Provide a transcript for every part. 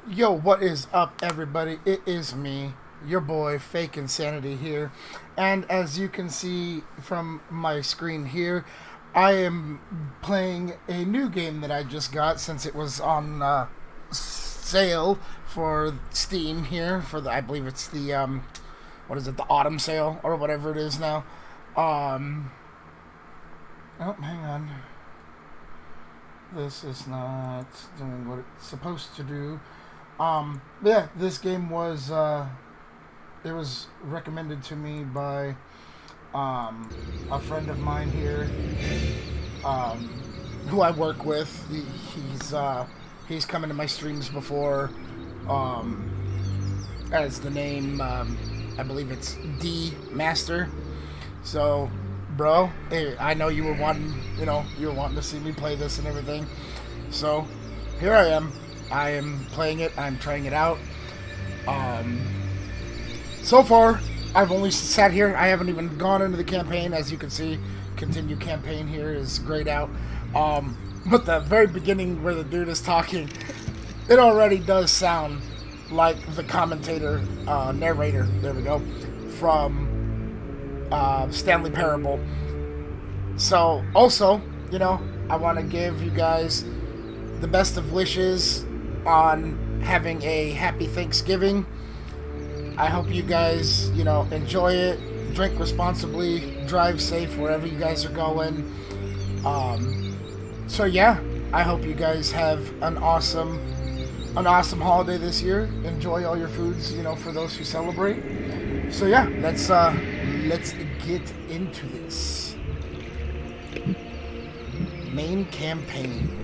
Yo, what is up, everybody? It is me, your boy, Fake Insanity here. And as you can see from my screen here, I am playing a new game that I just got since it was on sale for Steam here. I believe it's the, what is it, the autumn sale or whatever it is now. Oh, hang on. This is not doing what it's supposed to do. Yeah, this game was, it was recommended to me by, a friend of mine here, who I work with. He's come into my streams before, as the name, I believe it's D Master. So, bro, hey, I know you were wanting to see me play this and everything. So, here I am. I am playing it. I'm trying it out. So far, I've only sat here. I haven't even gone into the campaign. As you can see, continue campaign here is grayed out. But the very beginning where the dude is talking, it already does sound like the commentator, narrator, there we go, from Stanley Parable. So, also, I want to give you guys the best of wishes on having a happy Thanksgiving. I hope you guys, enjoy it, drink responsibly, drive safe wherever you guys are going. So yeah, I hope you guys have an awesome holiday this year. Enjoy all your foods, for those who celebrate. So yeah, let's get into this. Main campaign.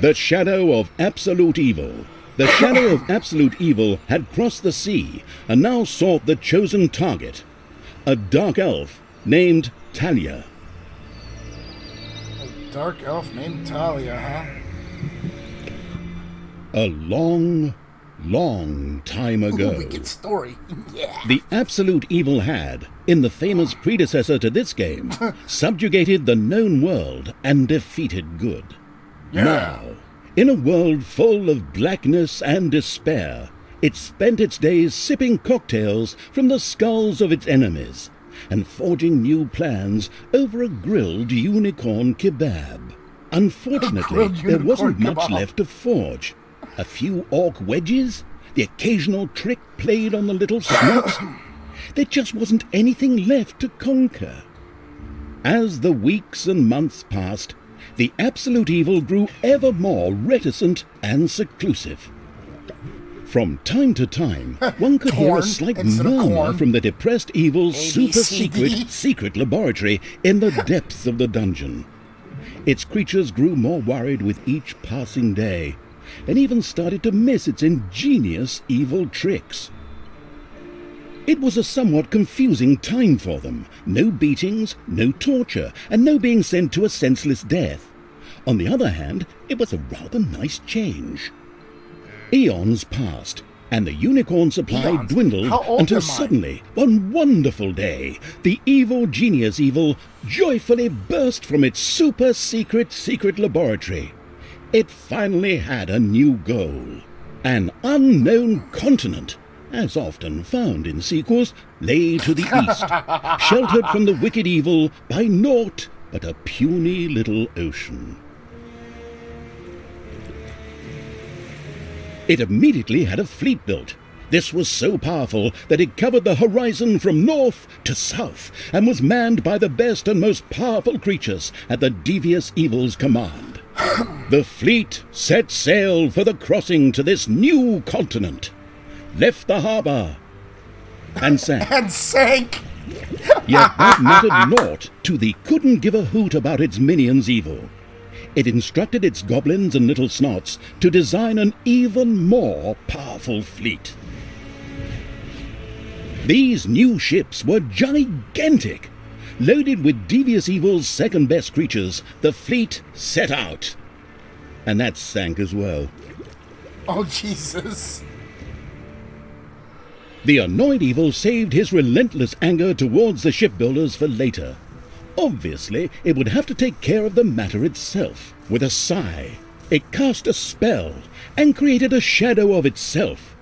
The shadow of absolute evil. The shadow of absolute evil had crossed the sea and now sought the chosen target, a dark elf named Talia. A dark elf named Talia, huh? A long, long time ago. Ooh, we get story. Yeah. The absolute evil had, in the famous predecessor to this game, subjugated the known world and defeated good. Yeah. Now, in a world full of blackness and despair, it spent its days sipping cocktails from the skulls of its enemies and forging new plans over a grilled unicorn kebab. Unfortunately, there wasn't much left to forge. A few orc wedges, the occasional trick played on the little snots. There just wasn't anything left to conquer. As the weeks and months passed, the absolute evil grew ever more reticent and seclusive. From time to time, one could hear a slight murmur from the depressed evil's secret laboratory in the depths of the dungeon. Its creatures grew more worried with each passing day, and even started to miss its ingenious evil tricks. It was a somewhat confusing time for them. No beatings, no torture, and no being sent to a senseless death. On the other hand, it was a rather nice change. Eons passed, and the unicorn supply dwindled until suddenly, one wonderful day, the evil genius evil joyfully burst from its super secret laboratory. It finally had a new goal. An unknown continent, as often found in sequels, lay to the east, sheltered from the wicked evil by naught but a puny little ocean. It immediately had a fleet built. This was so powerful that it covered the horizon from north to south and was manned by the best and most powerful creatures at the devious evil's command. The fleet set sail for the crossing to this new continent, left the harbour, and sank. Yet that mattered naught to the couldn't give a hoot about its minions' evil. It instructed its goblins and little snots to design an even more powerful fleet. These new ships were gigantic. Loaded with devious evil's second-best creatures, the fleet set out. And that sank as well. Oh, Jesus. The annoyed evil saved his relentless anger towards the shipbuilders for later. Obviously, it would have to take care of the matter itself. With a sigh, It cast a spell and created a shadow of itself,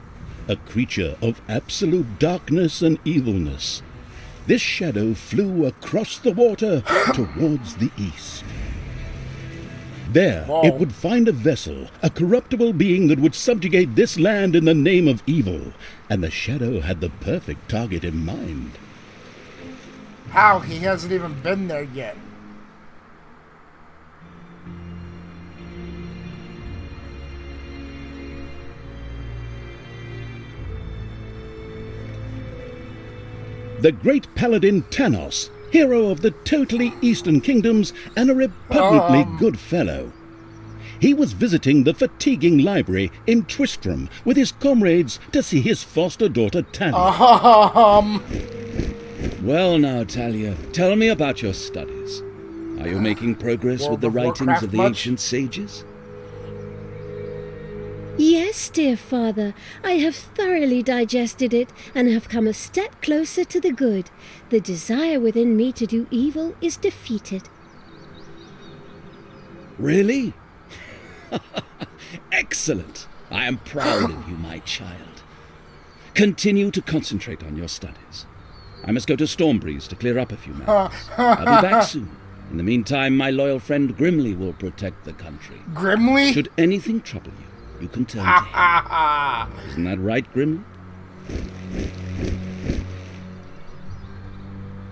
a creature of absolute darkness and evilness. This shadow flew across the water towards the east. There it would find a vessel, a corruptible being that would subjugate this land in the name of evil, and the shadow had the perfect target in mind. How? He hasn't even been there yet. The great paladin Tanos, hero of the totally Eastern Kingdoms and a repugnantly good fellow. He was visiting the fatiguing library in Twistram with his comrades to see his foster daughter Talia. Well now, Talia, tell me about your studies. Are you making progress with the writings of the ancient sages? Yes, dear father, I have thoroughly digested it and have come a step closer to the good. The desire within me to do evil is defeated. Really? Excellent. I am proud of you, my child. Continue to concentrate on your studies. I must go to Stormbreeze to clear up a few matters. I'll be back soon. In the meantime, my loyal friend Grimly will protect the country. Grimly? Should anything trouble you, you can turn to him. Isn't that right, Grimly?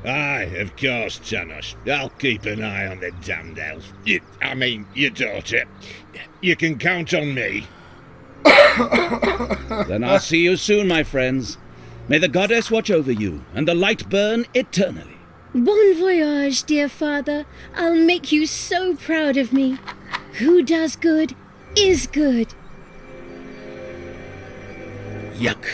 Aye, of course, Tanos. I'll keep an eye on the damned elf. Your daughter. You can count on me. Then I'll see you soon, my friends. May the goddess watch over you, and the light burn eternally. Bon voyage, dear father. I'll make you so proud of me. Who does good is good. Yuck!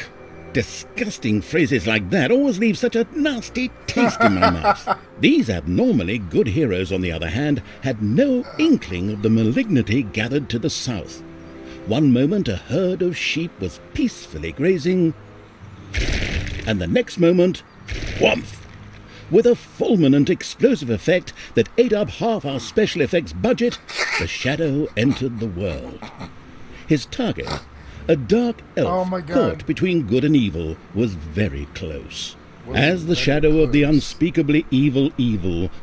Disgusting phrases like that always leave such a nasty taste in my mouth. These abnormally good heroes, on the other hand, had no inkling of the malignity gathered to the south. One moment a herd of sheep was peacefully grazing, and the next moment, whumph! With a fulminant explosive effect that ate up half our special effects budget, the shadow entered the world. His target, a dark elf caught between good and evil, was very close. As the shadow of the unspeakably evil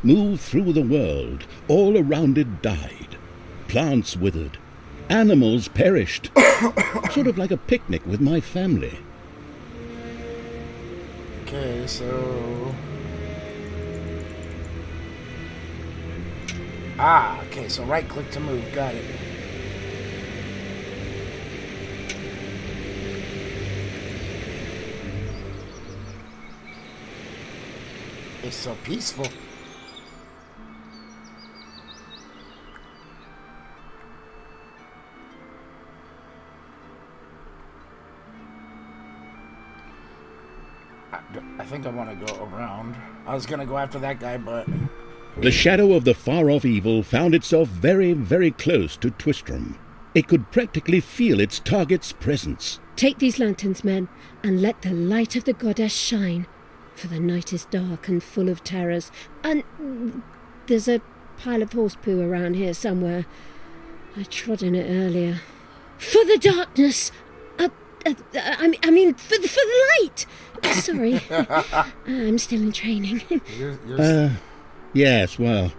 moved through the world, all around it died. Plants withered. Animals perished. Sort of like a picnic with my family. Okay, so... okay, so right click to move. Got it. It's so peaceful. I think I want to go around. I was going to go after that guy, but... The shadow of the far-off evil found itself very, very close to Twistram. It could practically feel its target's presence. Take these lanterns, men, and let the light of the goddess shine. For the night is dark and full of terrors. And there's a pile of horse poo around here somewhere. I trod in it earlier. For the darkness! I mean, for the light! Sorry. I'm still in training. Yes, well,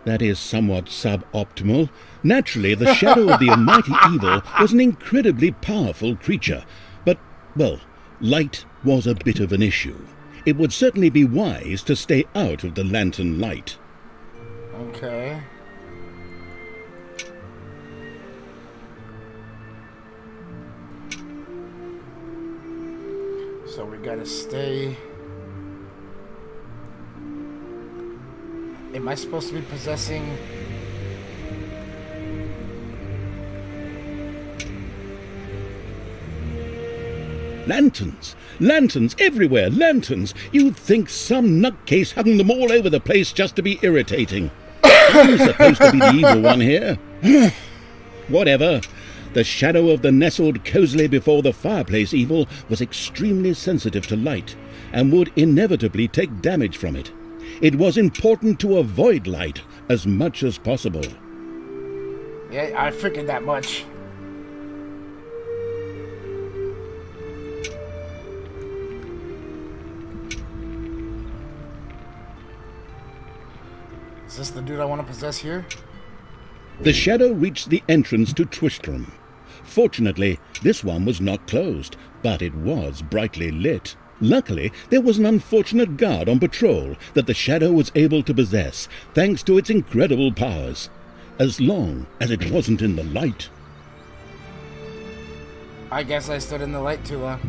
that is somewhat suboptimal. Naturally, the shadow of the almighty evil was an incredibly powerful creature. But, well, light was a bit of an issue. It would certainly be wise to stay out of the lantern light. Okay. So we gotta stay... Am I supposed to be possessing... Lanterns! Lanterns everywhere! Lanterns! You'd think some nutcase hung them all over the place just to be irritating. I'm supposed to be the evil one here. Whatever. The shadow of the nestled cosily before the fireplace evil was extremely sensitive to light, and would inevitably take damage from it. It was important to avoid light as much as possible. Yeah, I figured that much. Is this the dude I want to possess here? The shadow reached the entrance to Twistrom. Fortunately, this one was not closed, but it was brightly lit. Luckily, there was an unfortunate guard on patrol that the shadow was able to possess, thanks to its incredible powers. As long as it wasn't in the light. I guess I stood in the light too long.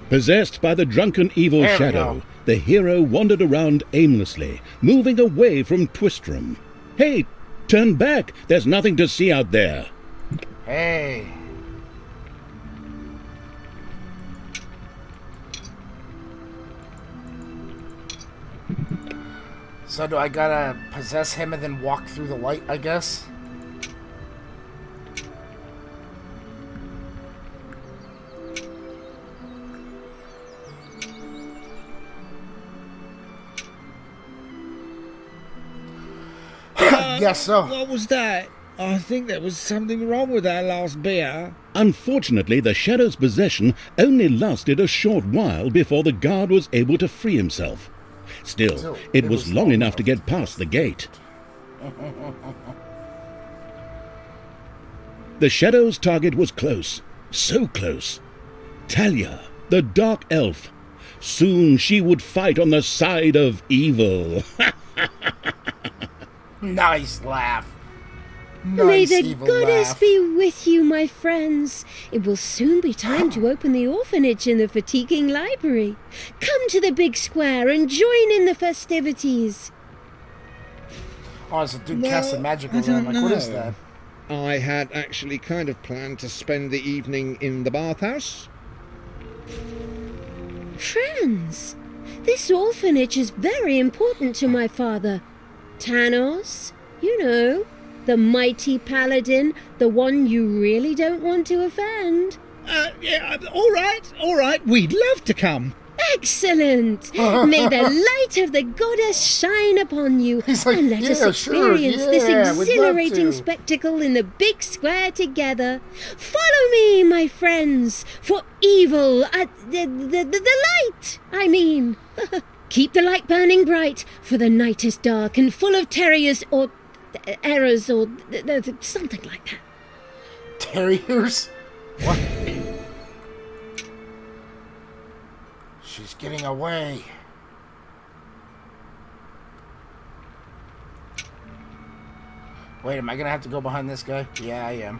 Possessed by the drunken evil There we shadow, go. the hero wandered around aimlessly, moving away from Twistrom. Hey, turn back! There's nothing to see out there. Hey. So do I gotta possess him and then walk through the light, I guess? Guess so. What was that? I think there was something wrong with our last beer. Unfortunately, the shadow's possession only lasted a short while before the guard was able to free himself. Still, it was long enough to get past the gate. The shadow's target was close, so close. Talia, the dark elf. Soon she would fight on the side of evil. Nice laugh. May Nice the evil goddess laugh. be with you, my friends. It will soon be time to open the orphanage in the fatiguing library. Come to the big square and join in the festivities. Oh, it's a dude Well, casting magic I over there. I'm don't like, what is know. that? I had actually kind of planned to spend the evening in the bathhouse. Friends, this orphanage is very important to my father. Tanos, you know, the mighty paladin, the one you really don't want to offend. Yeah, all right. We'd love to come. Excellent! May the light of the goddess shine upon you, He's like, and let "Yeah, us sure, experience yeah, this we'd love exhilarating to." spectacle in the big square together. Follow me, my friends, for evil at the light, I mean. Keep the light burning bright, for the night is dark and full of terriers or errors or something like that. Terriers? What? She's getting away. Wait, am I gonna have to go behind this guy? Yeah, I am.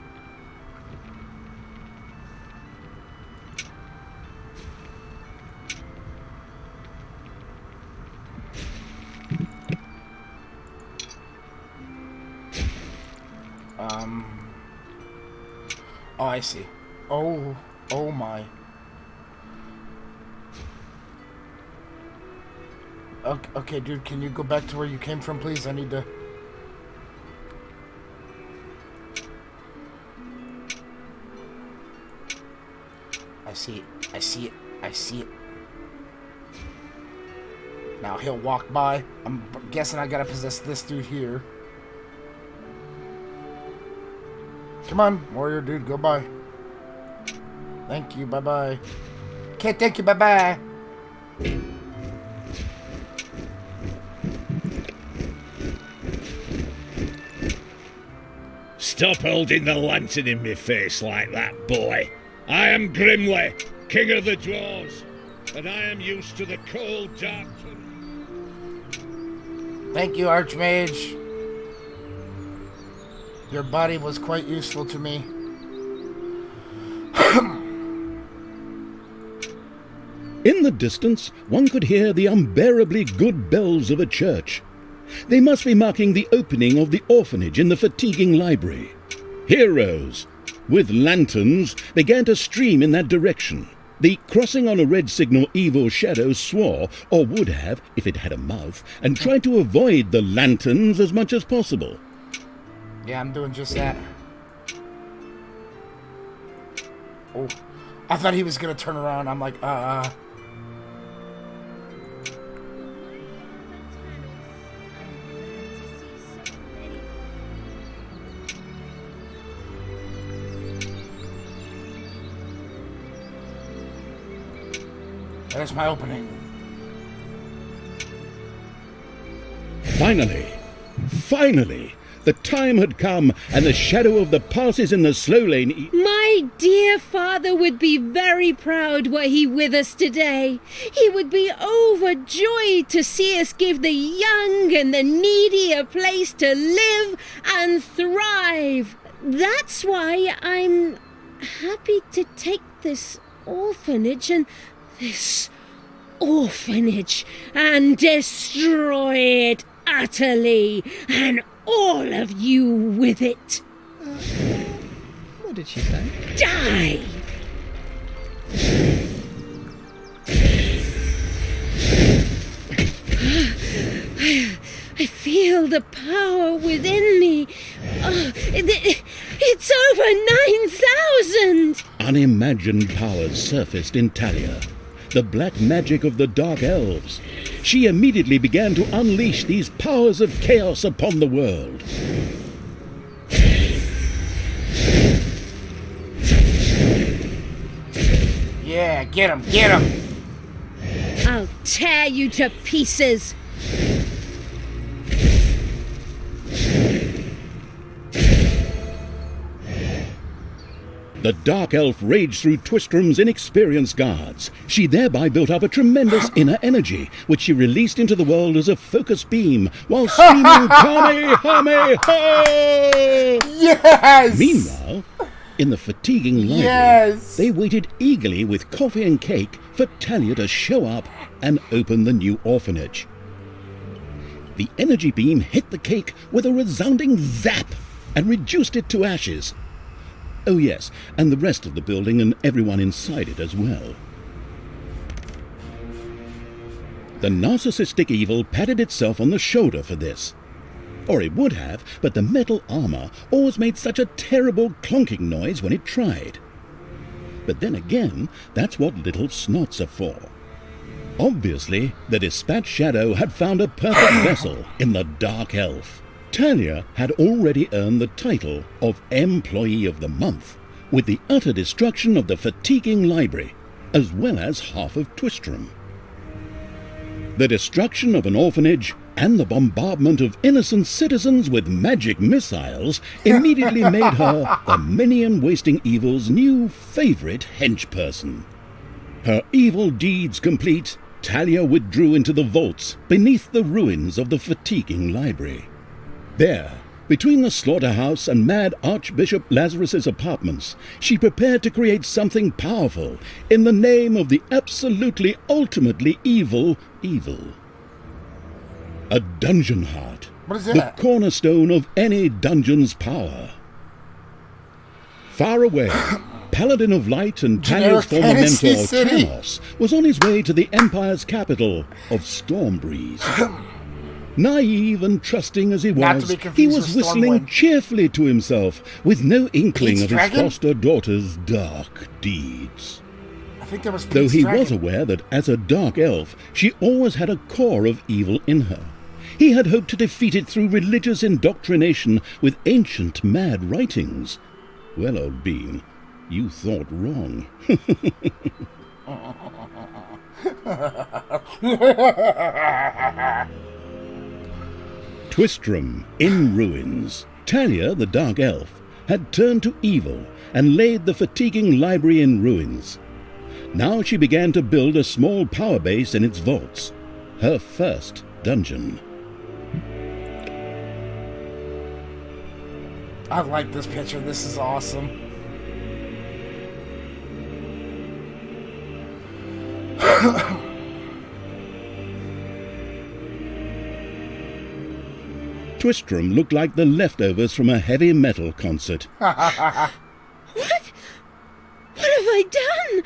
Oh, I see. Oh my. Okay, dude, can you go back to where you came from, please? I need to... I see it. Now he'll walk by. I'm guessing I gotta possess this dude here. Come on, warrior dude, go by. Thank you, bye-bye. Okay, thank you, bye-bye. Stop holding the lantern in my face like that, boy. I am Grimly, king of the dwarves, and I am used to the cold, dark... Thank you, Archmage. Your body was quite useful to me. In the distance, one could hear the unbearably good bells of a church. They must be marking the opening of the orphanage in the fatiguing library. Heroes, with lanterns, began to stream in that direction. The crossing on a red signal evil shadow swore, or would have, if it had a mouth, and tried to avoid the lanterns as much as possible. Yeah, I'm doing just that. I thought he was gonna turn around. I'm like, There's my opening. Finally, the time had come, and the shadow of the passes in the slow lane. My dear father would be very proud were he with us today. He would be overjoyed to see us give the young and the needy a place to live and thrive. That's why I'm happy to take this orphanage and destroy it utterly, and all of you with it. What did she say? Die! I feel the power within me. It's over 9,000! Unimagined powers surfaced in Talia. The black magic of the Dark Elves. She immediately began to unleash these powers of chaos upon the world. Yeah, get him, get him! I'll tear you to pieces! The Dark Elf raged through Twistrom's inexperienced guards. She thereby built up a tremendous inner energy, which she released into the world as a focus beam, while screaming, Kamehameha! Yes! Meanwhile, in the fatiguing library, Yes! they waited eagerly with coffee and cake for Talia to show up and open the new orphanage. The energy beam hit the cake with a resounding zap and reduced it to ashes. Oh yes, and the rest of the building and everyone inside it as well. The narcissistic eViL patted itself on the shoulder for this. Or it would have, but the metal armor always made such a terrible clonking noise when it tried. But then again, that's what little snots are for. Obviously, the Dispatch Shadow had found a perfect vessel in the Dark Elf. Talia had already earned the title of Employee of the Month, with the utter destruction of the fatiguing library, as well as half of Twistrom. The destruction of an orphanage and the bombardment of innocent citizens with magic missiles immediately made her the minion-wasting evil's new favourite henchperson. Her evil deeds complete, Talia withdrew into the vaults beneath the ruins of the fatiguing library. There, between the slaughterhouse and Mad Archbishop Lazarus's apartments, she prepared to create something powerful in the name of the absolutely ultimately evil eViL. A dungeon heart, What is the that? cornerstone of any dungeon's power. Far away, Paladin of Light and Talia's Generic former fantasy mentor, city. Chaos, was on his way to the Empire's capital of Stormbreeze. Naive and trusting as he Not to was, be he confused was with whistling Stormwind. cheerfully to himself, with no inkling Pete's of his Dragon? foster daughter's dark deeds. I think that was Though Pete's he Dragon. was aware that as a dark elf, she always had a core of evil in her. He had hoped to defeat it through religious indoctrination with ancient mad writings. Well, old bean, you thought wrong. Twistrom in ruins. Talia, the dark elf, had turned to evil and laid the fatiguing library in ruins. Now she began to build a small power base in its vaults, her first dungeon. I like this picture. This is awesome. Twistrom looked like the leftovers from a heavy metal concert. What? What have I done?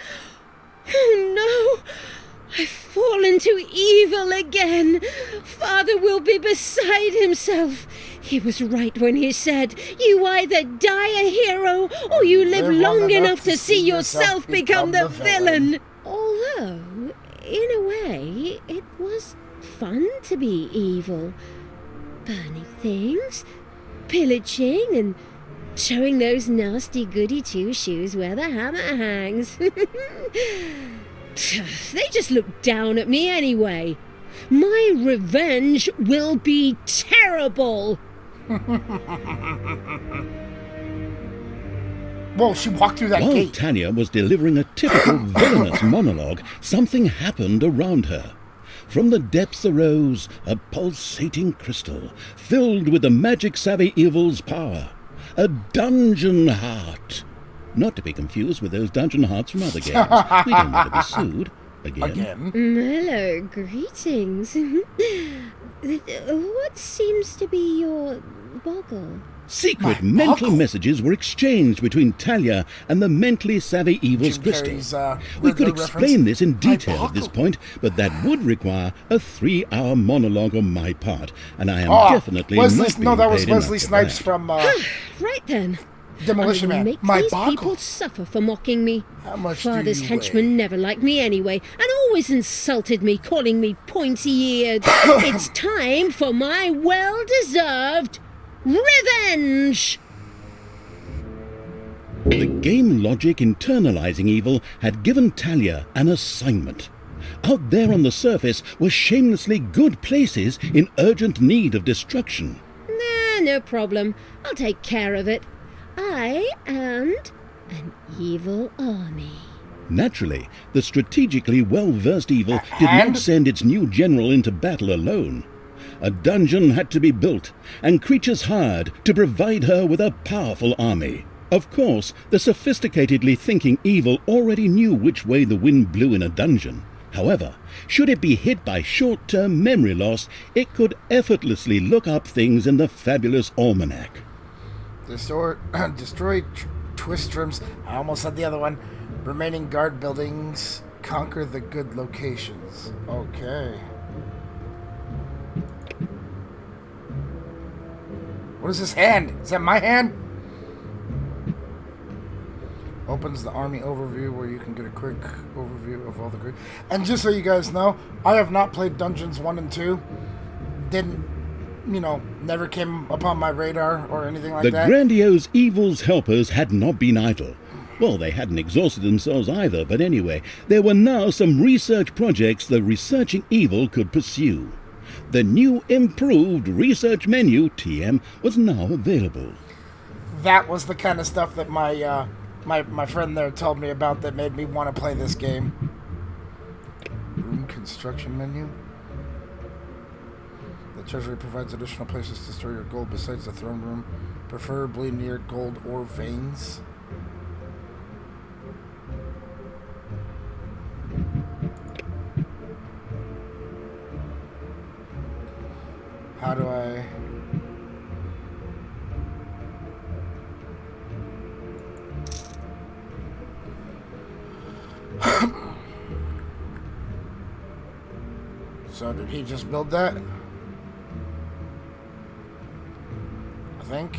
Oh no! I've fallen to evil again. Father will be beside himself. He was right when he said, you either die a hero or you live long enough to see yourself become the villain. Although, in a way, it was fun to be evil. Burning things, pillaging, and showing those nasty goody two-shoes where the hammer hangs. They just look down at me anyway. My revenge will be terrible. Whoa, she walked through that While gate. Tanya was delivering a typical villainous monologue, something happened around her. From the depths arose a pulsating crystal, filled with the magic-savvy evil's power. A dungeon heart. Not to be confused with those dungeon hearts from other games. We don't want to be sued. Again. Hello, greetings. What seems to be your boggle? Secret mental messages were exchanged between Talia and the mentally savvy evil's Jim crystal. Carrey's, We could Riddler explain reference. this in detail My at this boggle. point, but that would require a 3-hour monologue on my part, and I am definitely not being that was paid enough Wesley for Snipes that. from Right then. Demolition I will Man. make My these boggle. people suffer for mocking me. How much do Father's you henchmen weigh? never liked me anyway, and always insulted me, calling me pointy-eared. It's time for my well-deserved revenge! The game logic internalizing evil had given Talia an assignment. Out there on the surface were shamelessly good places in urgent need of destruction. Nah, no problem. I'll take care of it. I and an evil army. Naturally, the strategically well-versed evil did not send its new general into battle alone. A dungeon had to be built, and creatures hired to provide her with a powerful army. Of course, the sophisticatedly thinking evil already knew which way the wind blew in a dungeon. However, should it be hit by short-term memory loss, it could effortlessly look up things in the fabulous almanac. Destroy Twistrums. I almost said the other one. Remaining guard buildings. Conquer the good locations. Okay. What is this hand? Is that my hand? Opens the army overview where you can get a quick overview of all the group. And just so you guys know, I have not played Dungeons 1 and 2. Never came upon my radar or anything like The that. grandiose evil's helpers had not been idle. Well, they hadn't exhausted themselves either, but anyway, there were now some research projects the researching evil could pursue. The new improved research menu, TM, was now available. That was the kind of stuff that my friend there told me about that made me want to play this game. Room construction menu. The treasury provides additional places to store your gold besides the throne room, preferably near gold ore veins. How do I... So did he just build that? I think.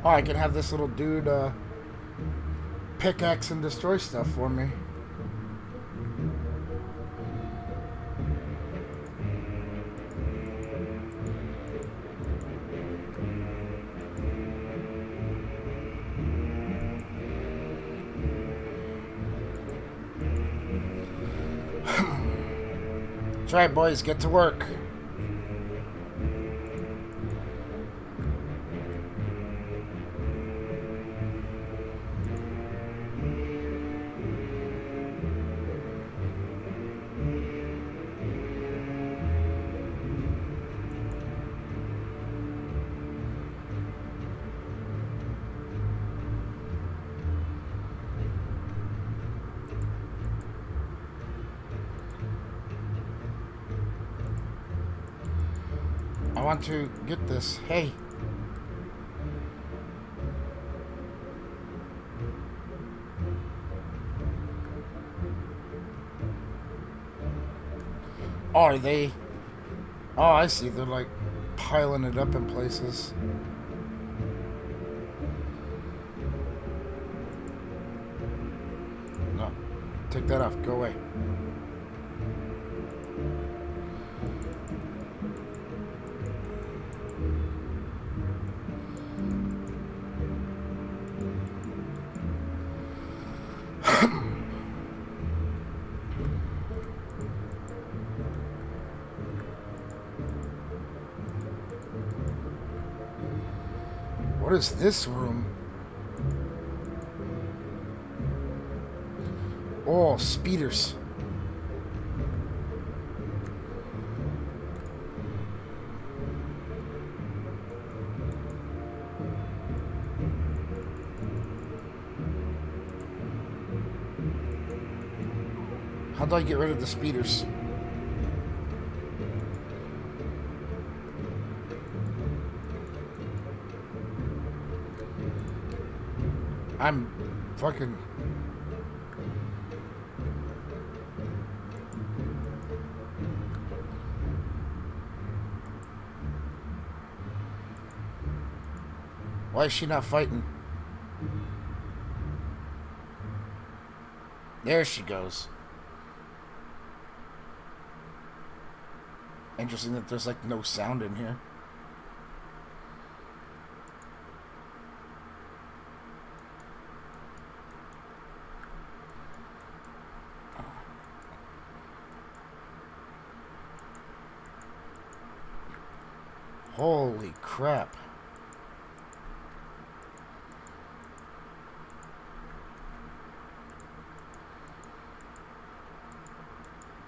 Oh, I can have this little dude pickaxe and destroy stuff for me. That's right, boys, get to work. want to get this. Hey. Oh, are they... Oh, I see. They're like piling it up in places. No. Take that off. Go away. What is this room? Oh, speeders. How do I get rid of the speeders? I'm fucking... Why is she not fighting? There she goes. Interesting that there's like no sound in here. Holy crap.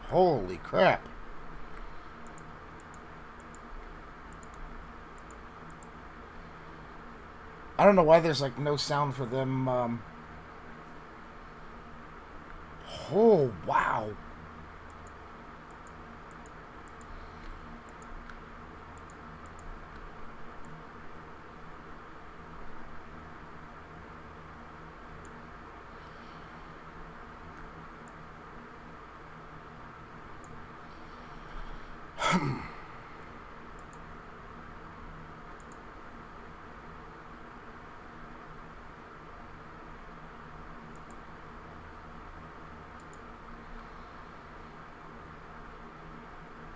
Holy crap. I don't know why there's like no sound for them. Oh, wow.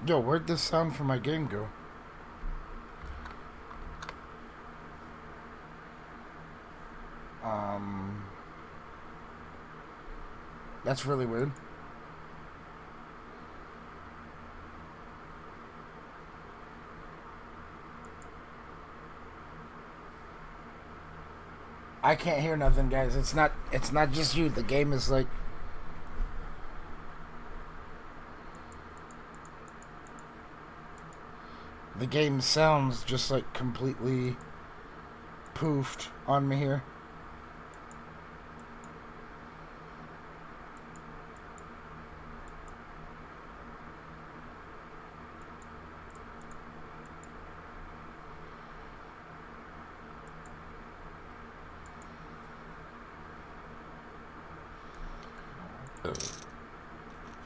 Yo, where'd this sound from my game go? That's really weird. I can't hear nothing, guys. It's not just you. The game is like... The game sounds just like completely poofed on me here.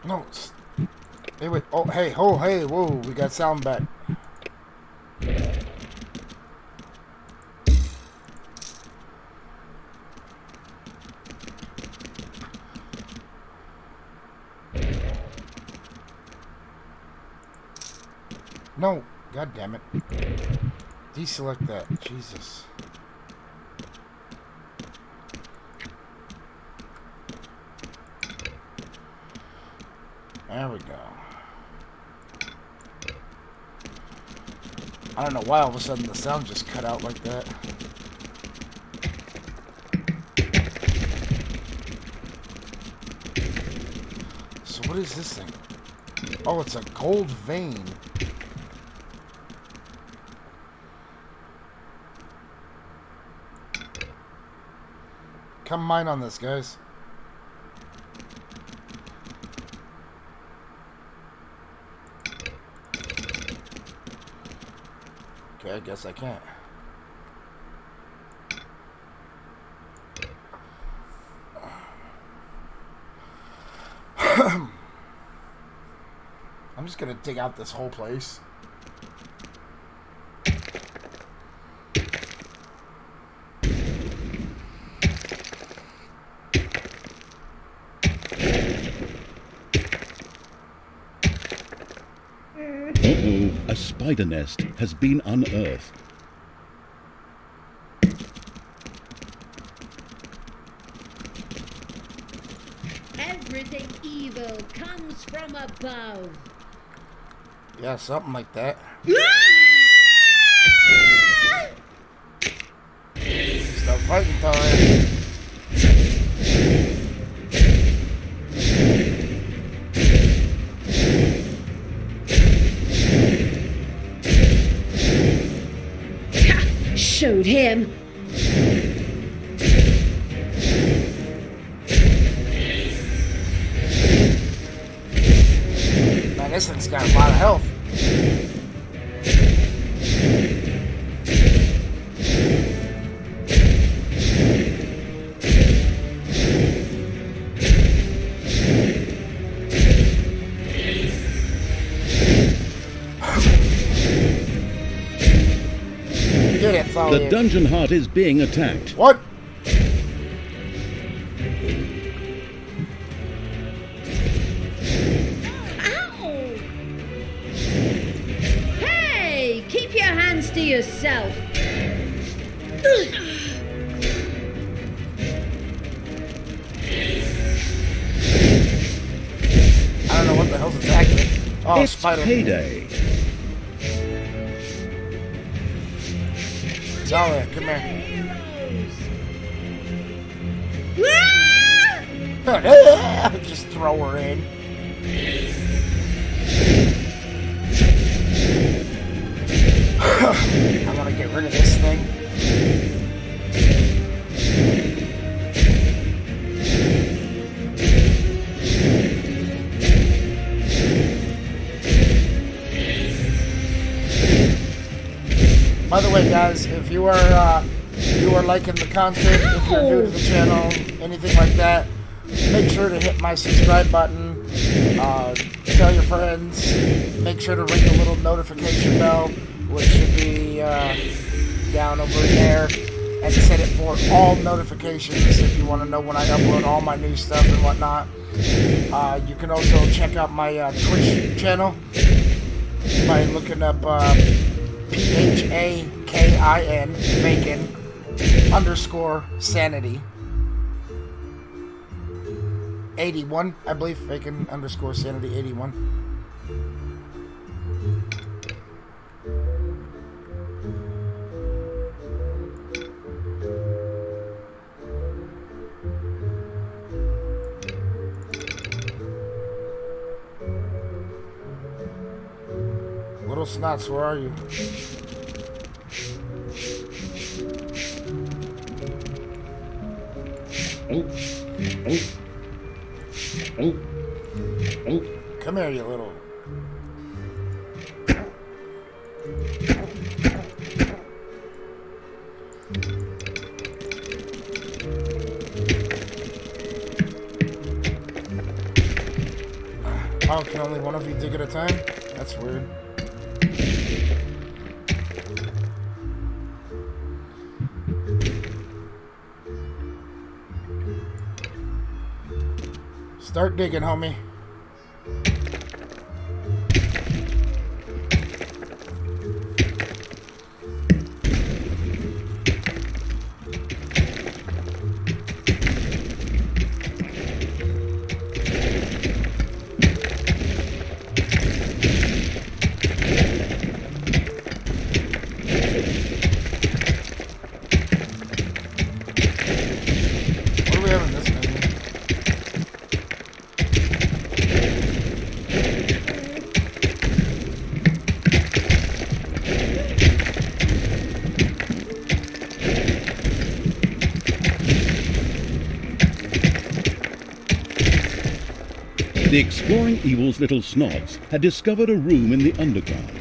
No. Hey, wait. Oh, hey. Oh, hey. Whoa. We got sound back. No. God damn it. Deselect that. Jesus. There we go. I don't know why all of a sudden the sound just cut out like that. So what is this thing? Oh, it's a gold vein. Come mine on this, guys. guess I can't. I'm just gonna dig out this whole place. Uh-oh, a spider nest has been unearthed. Everything evil comes from above. Yeah, something like that. Stop fighting, Tony. Showed him. Man, this thing's got a lot of health. Get it, follow The you. dungeon heart is being attacked. What? Ow! Hey, keep your hands to yourself. I don't know what the hell's attacking it. Oh, It's spider. payday. Zolia, come here. Just throw her in. I'm gonna get rid of this thing. By the way, guys, if you are liking the content, if you're new to the channel, anything like that, make sure to hit my subscribe button. Tell your friends. Make sure to ring the little notification bell, which should be down over there, and set it for all notifications if you want to know when I upload all my new stuff and whatnot. You can also check out my Twitch channel by looking up PHAKIN bacon _ sanity 81, I believe. Bacon _ sanity 81. Little snots, where are you? Come here, you little. Oh, can only one of you dig at a time? That's weird. Start digging, homie. What do we have in this menu? The exploring evil's little snots had discovered a room in the underground.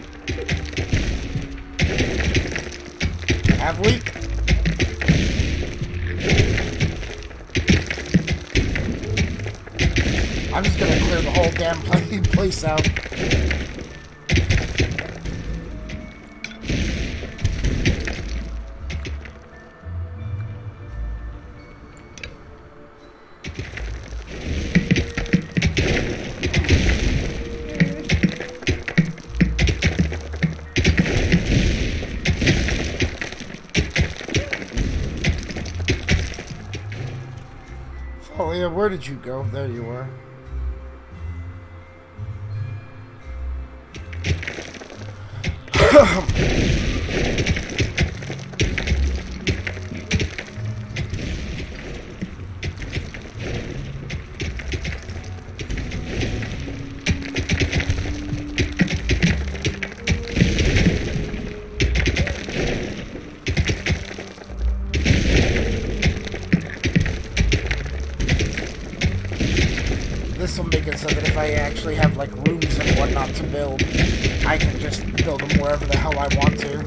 Have we? I'm just gonna clear the whole damn place out. Oh yeah, where did you go? There you are. This will make it so that if I actually have like rooms and whatnot to build, I can just build them wherever the hell I want to.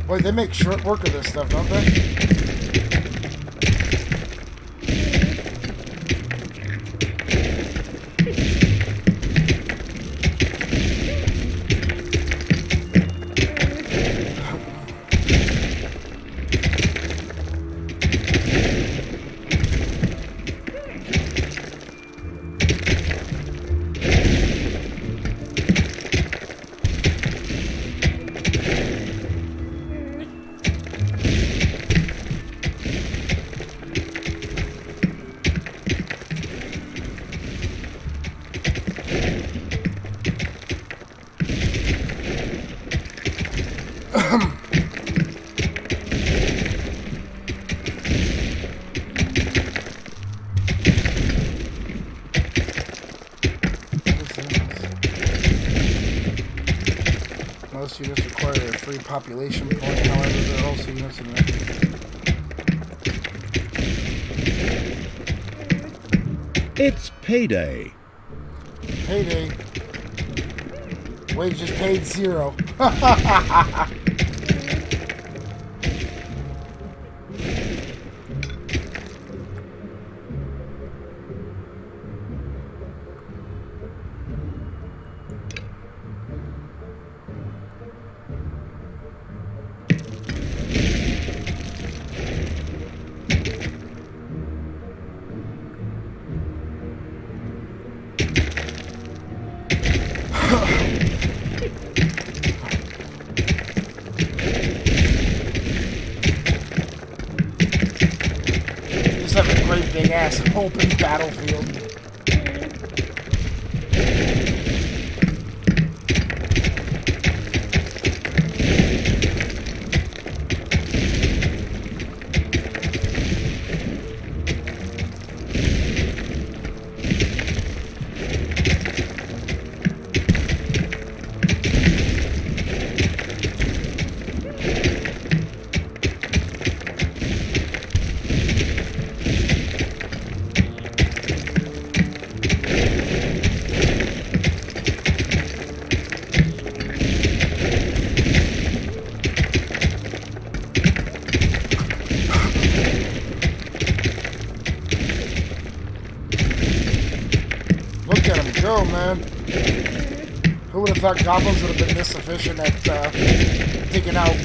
Boy, they make short work of this stuff, don't they? Most units require a free population point, however, there are also units in there. It's payday. Payday. Wages paid 0. Just have a great big ass open battlefield. Look at him go, man. Who would have thought goblins would have been this efficient at digging out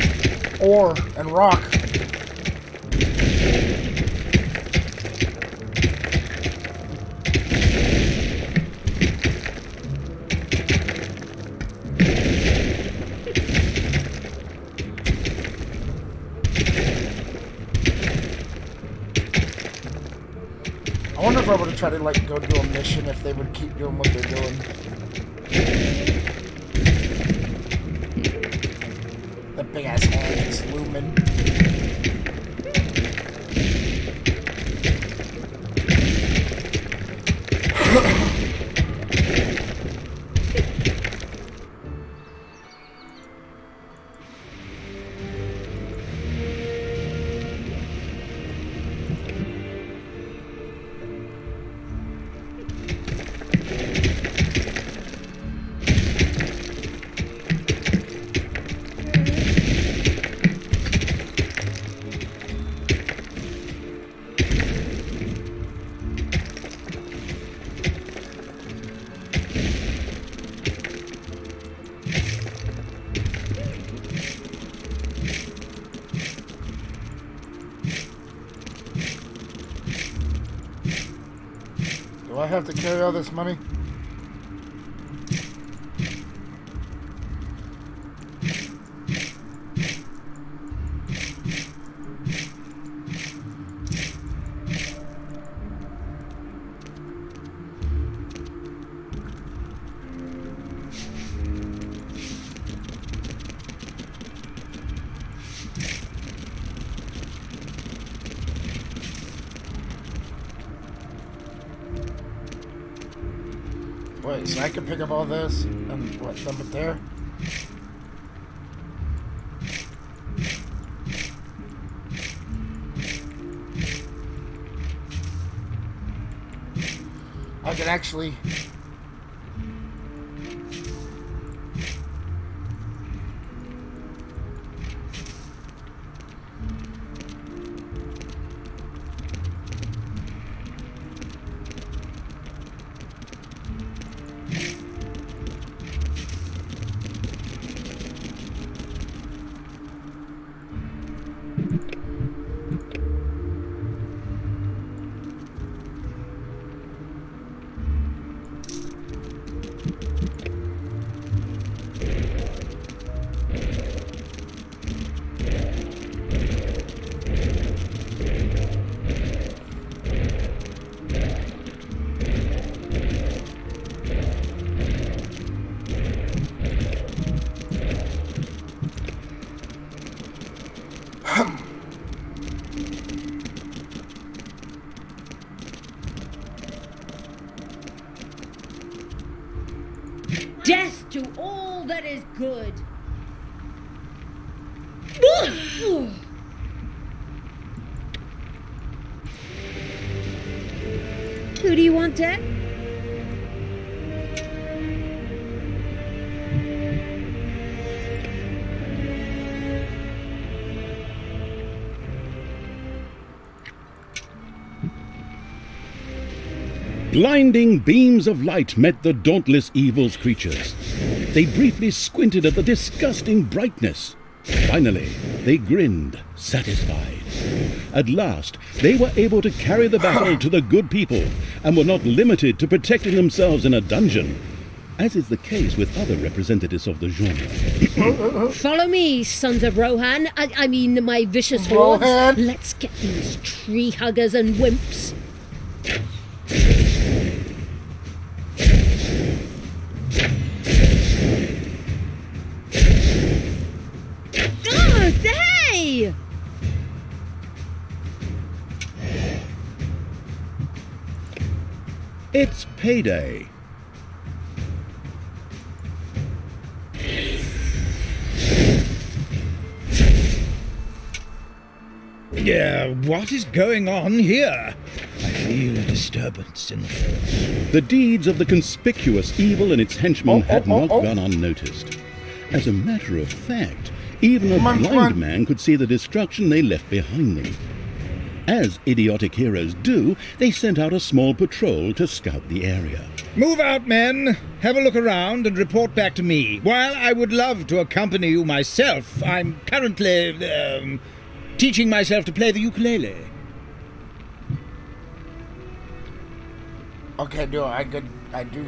ore and rock? I wonder if I were to try to like go do a mission, if they would keep doing what they're doing. Do I have to carry all this money? Wait, so I can pick up all this and what, dump it there? I can actually... Death to all that is good. Who do you want dead? Blinding beams of light met the dauntless evil's creatures. They briefly squinted at the disgusting brightness. Finally, they grinned, satisfied. At last, they were able to carry the battle to the good people and were not limited to protecting themselves in a dungeon, as is the case with other representatives of the genre. Follow me, sons of Rohan. I mean, my vicious hordes. Let's get these tree huggers and wimps. Hey! It's payday. What is going on here? I feel a disturbance in the force. The deeds of the conspicuous evil and its henchmen had not gone unnoticed. As a matter of fact, even a blind man could see the destruction they left behind them. As idiotic heroes do, they sent out a small patrol to scout the area. Move out, men. Have a look around and report back to me. While I would love to accompany you myself, I'm currently, teaching myself to play the ukulele. Okay, no, I do...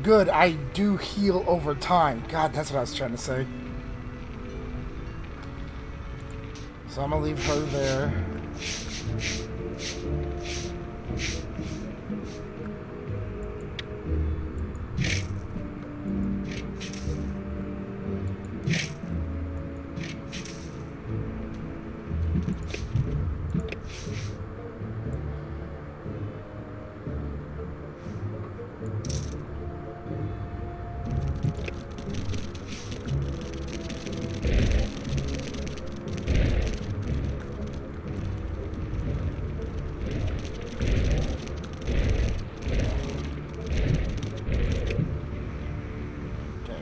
Good, I do heal over time. God, that's what I was trying to say. So I'm gonna leave her there.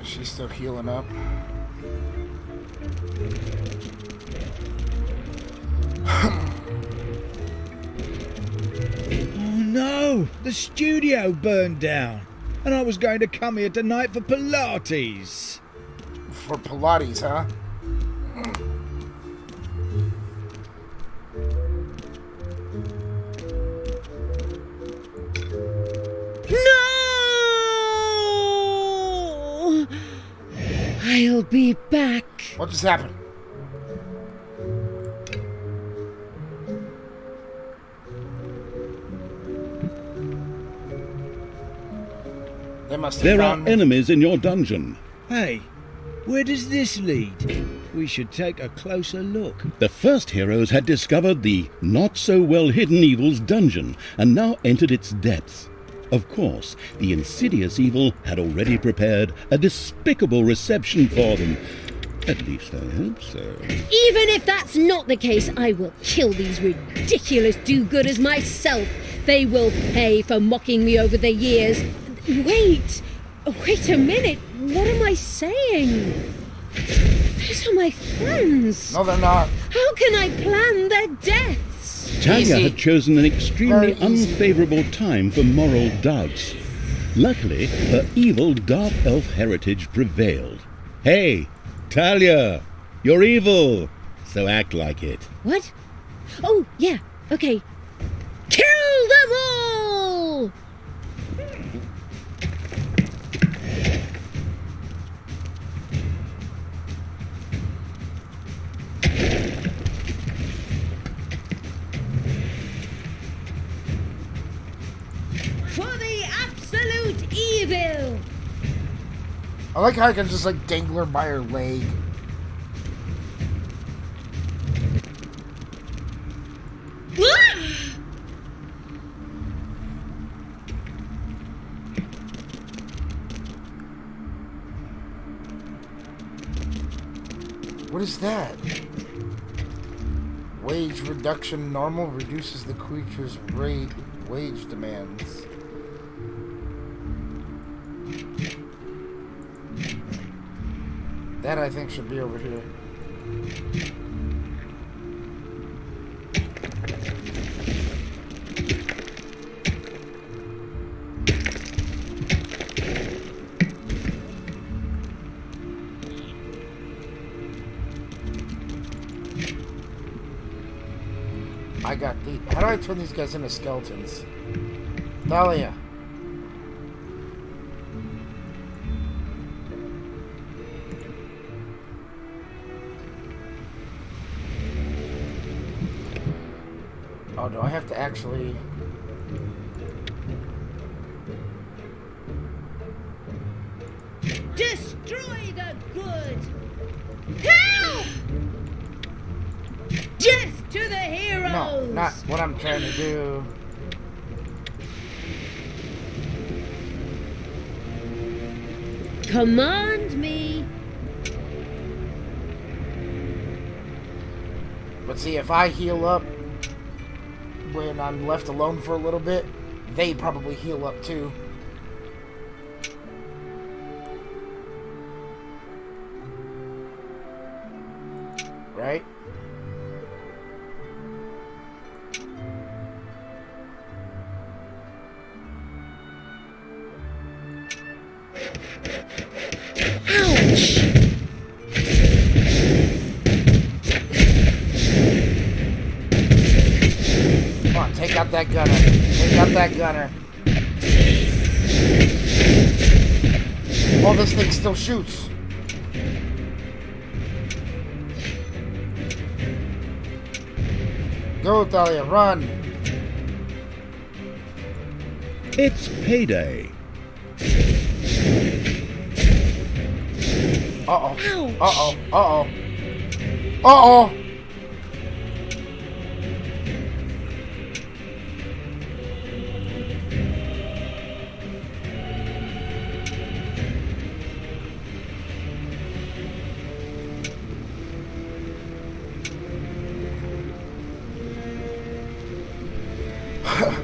She's still healing up. Oh no! The studio burned down. And I was going to come here tonight for Pilates. For Pilates, huh? No! I'll be back. What just happened? They must have There are found me. enemies in your dungeon. Hey, where does this lead? We should take a closer look. The first heroes had discovered the not-so-well-hidden evil's dungeon and now entered its depths. Of course, the insidious evil had already prepared a despicable reception for them. At least I hope so. Even if that's not the case, I will kill these ridiculous do-gooders myself. They will pay for mocking me over the years. Wait a minute. What am I saying? Those are my friends. No, they're not. How can I plan their deaths? Talia Easy. had chosen an extremely Very easy. unfavorable time for moral doubts. Luckily, her evil dark elf heritage prevailed. Hey, Talia, you're evil, so act like it. What? Oh, yeah, okay. Kill them all! For the absolute evil! I like how I can just like dangle her by her leg. What is that? Wage reduction normal reduces the creature's wage demands. That I think should be over here. I got the. How do I turn these guys into skeletons? Dahlia. Oh, do I have to actually... Destroy the good! Help! Death to the heroes! No, not what I'm trying to do. Command me! But see, if I heal up when I'm left alone for a little bit, they probably heal up too. Right? Ouch! Come on, take out that gunner. Take out that gunner. Oh, this thing still shoots. Go, Thalia, run. It's payday. Uh-oh. Ouch. Uh-oh. Uh-oh. Uh-oh.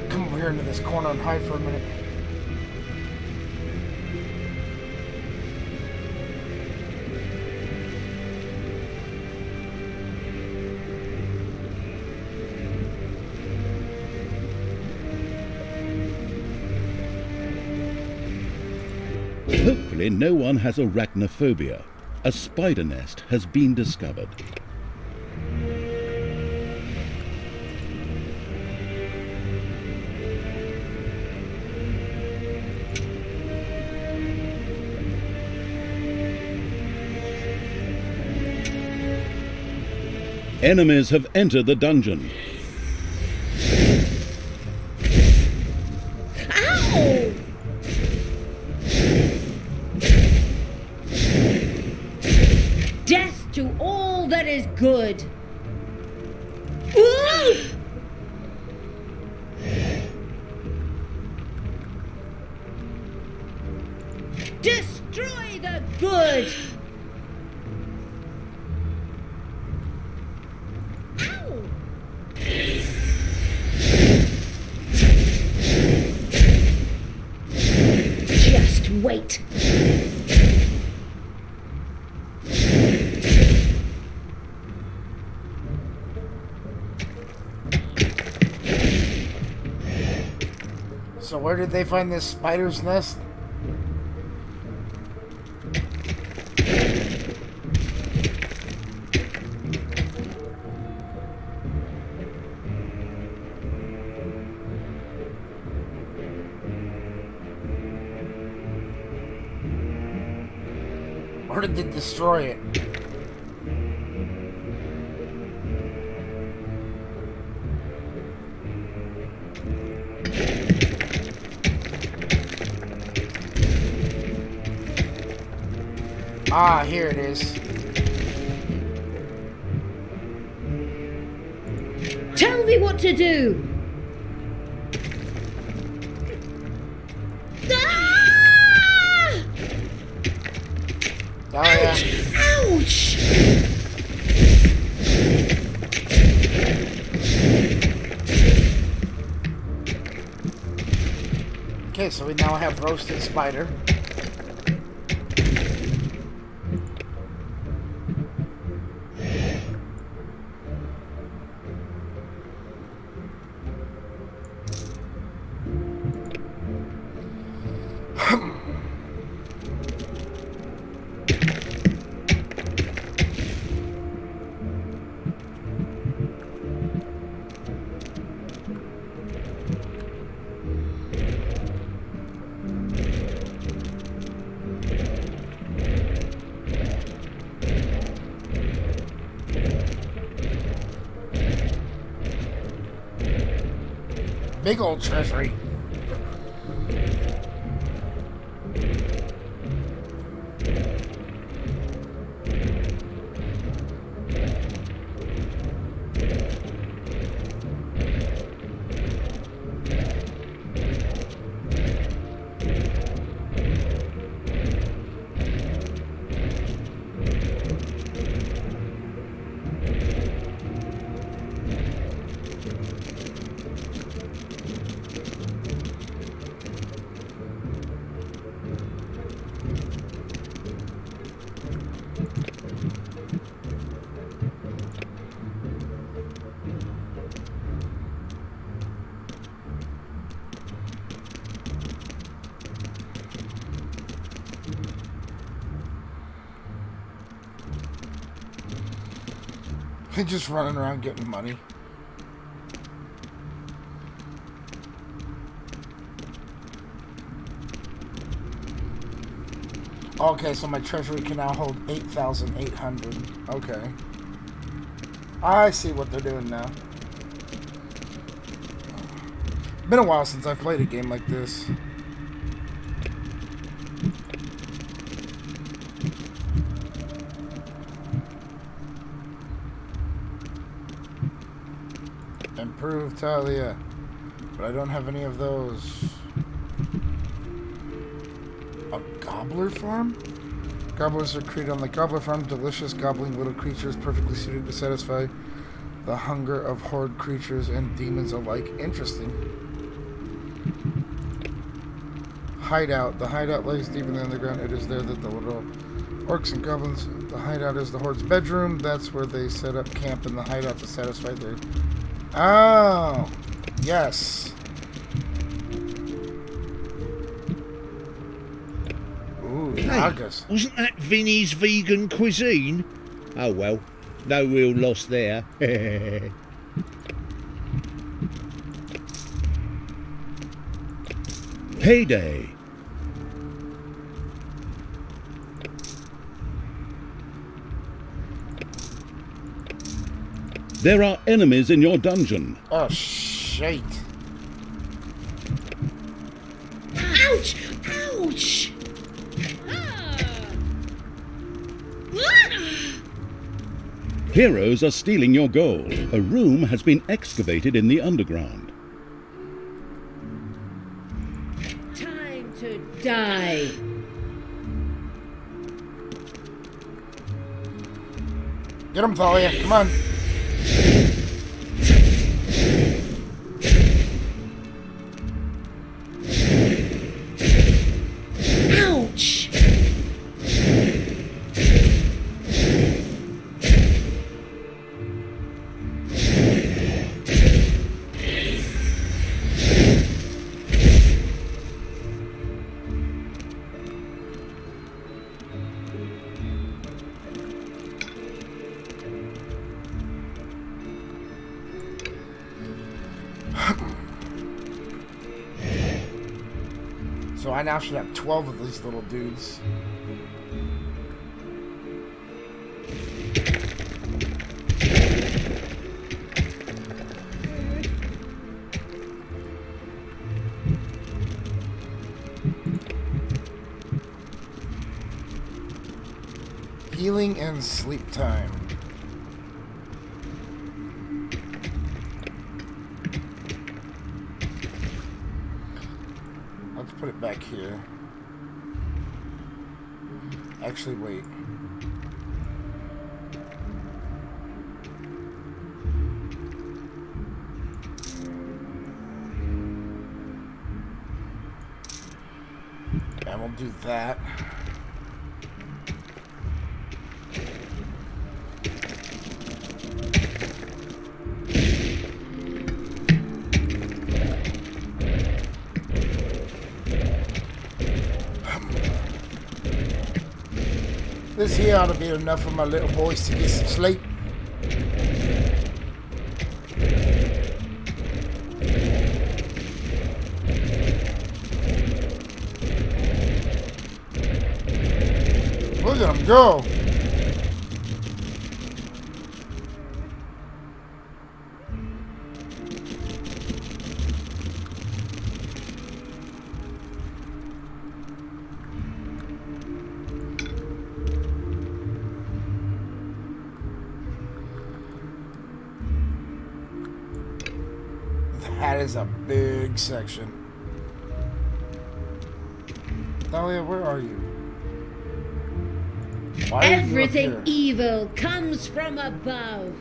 Come over here into this corner and hide for a minute. Thankfully, no one has arachnophobia. A spider nest has been discovered. Enemies have entered the dungeon. Ow! Death to all that is good. Ooh! Destroy the good. Ow! Just wait. So where did they find this spider's nest? Or did they destroy it? Ah, here it is. Tell me what to do. Ah! Oh, yeah. Ouch! Okay, so we now have roasted spider. Big old treasury. They're just running around getting money. Okay, so my treasury can now hold 8,800. Okay. I see what they're doing now. Been a while since I've played a game like this. Improved Talia. But I don't have any of those. A gobbler farm? Gobblers are created on the gobbler farm. Delicious gobbling little creatures perfectly suited to satisfy the hunger of horde creatures and demons alike. Interesting. Hideout. The hideout lays deep in the underground. It is there that the little orcs and goblins... The hideout is the horde's bedroom. That's where they set up camp in the hideout to satisfy their... Oh! Yes. Ooh, Hey, Chagas. wasn't that Vinny's vegan cuisine? Oh well, no real loss there. Payday. There are enemies in your dungeon. Oh, shit. Ouch! Ouch! Heroes are stealing your gold. A room has been excavated in the underground. Time to die. Get him, Thalia. Come on. Ouch! So I now should have 12 of these little dudes. Healing and sleep time. Let's put it back here. Actually, wait. And we'll do that. This here ought to be enough for my little boys to get some sleep. Look at them go. That is a big section. Thalia, where are you? Why are you up Everything here? evil comes from above.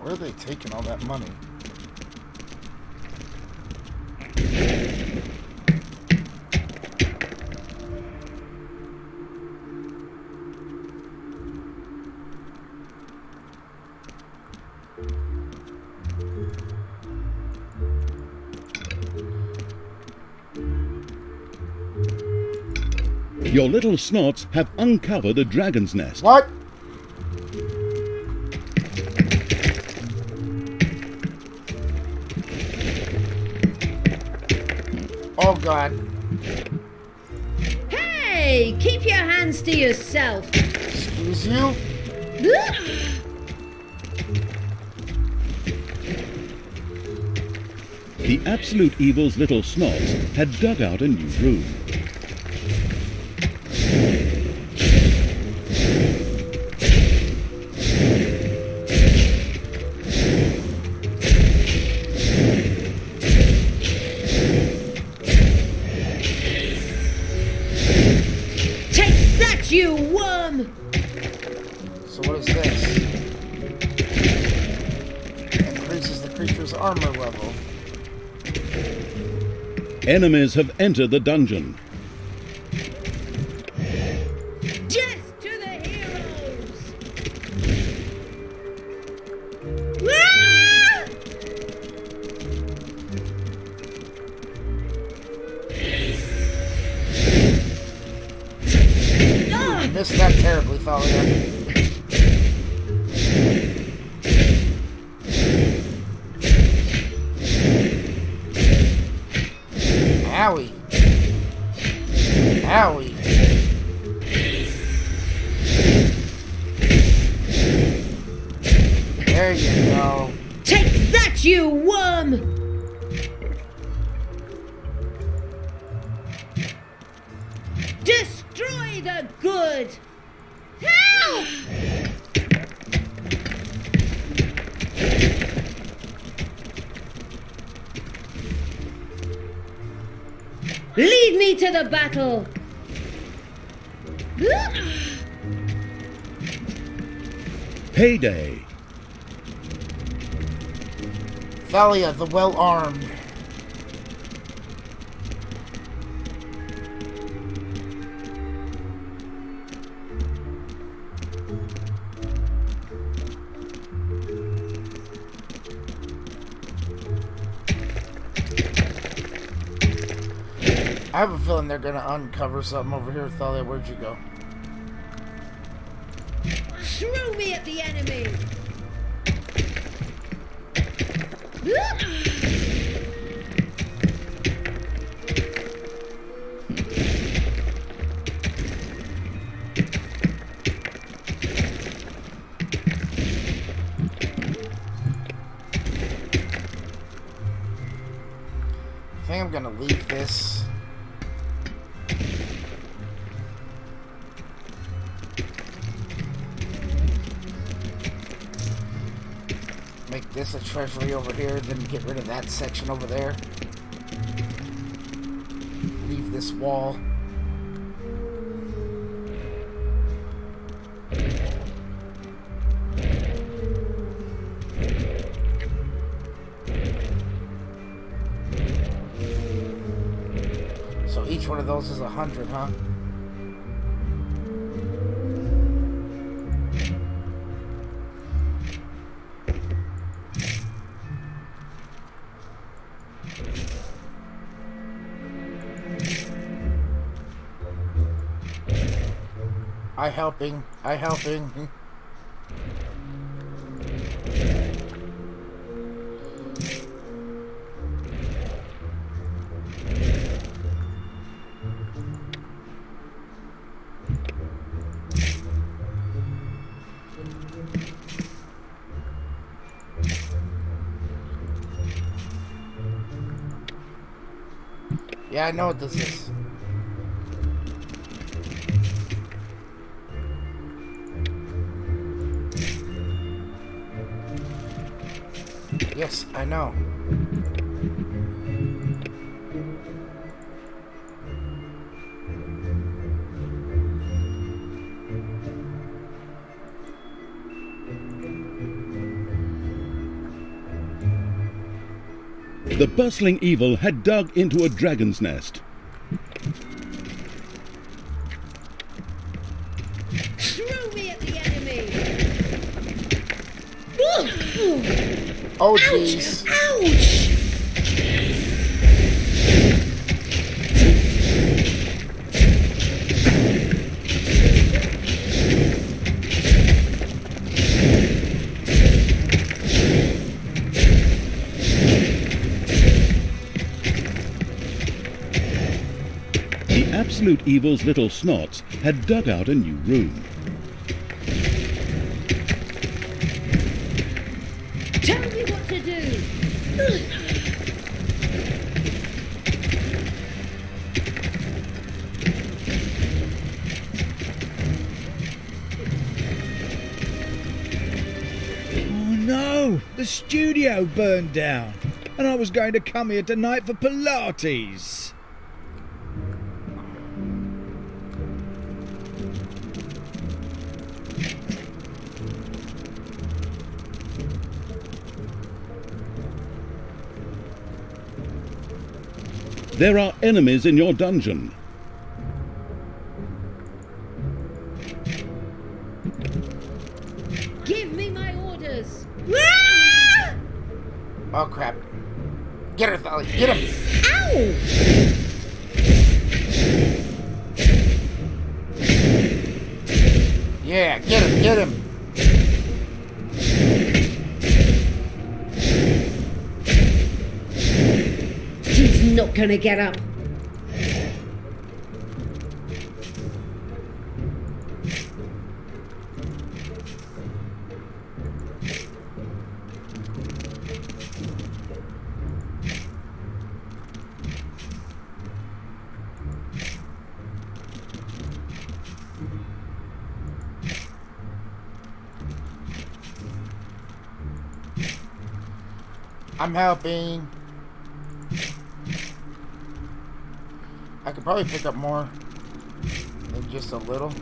Where are they taking all that money? Your little snots have uncovered a dragon's nest. What? Oh God. Hey, keep your hands to yourself. Excuse you? The Absolute Evil's little snots had dug out a new room. Take that, you worm! So what is this? Increases armor level? Enemies have entered the dungeon. Death to the heroes! Ah! Missed that terribly, Thalia. Owie. Owie. There you go. Take that, you worm! Destroy the good! Help! Lead me to the battle! Payday. Thalia, the well-armed. I have a feeling they're gonna uncover something over here. Thalia, where'd you go? Throw me at the enemy! I think I'm gonna leave this. Make this a treasury over here, then get rid of that section over there. Leave this wall. So each one of those is 100, huh? I helping. Yeah, I know what this is. Yes, I know. The bustling eViL had dug into a dragon's nest. Throw me at the enemy! Oh, jeez. Ouch! The absolute evil's little snots had dug out a new room. Tell me what to do! Oh no! The studio burned down. And I was going to come here tonight for Pilates. There are enemies in your dungeon. Give me my orders! Oh, crap. Get her, Thali. Get him. Ow! Yeah, get him. Get him. He's not gonna get up. I'm helping. I could probably pick up more than just a little.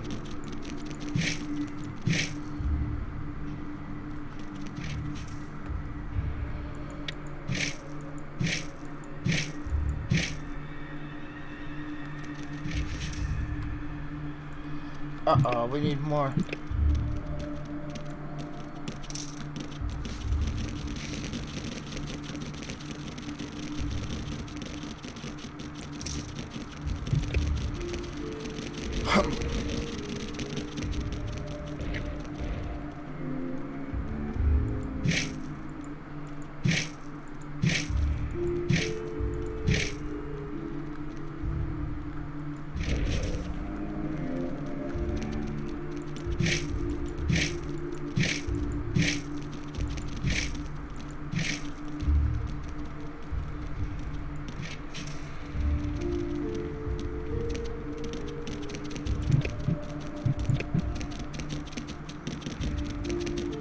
Uh-oh, we need more.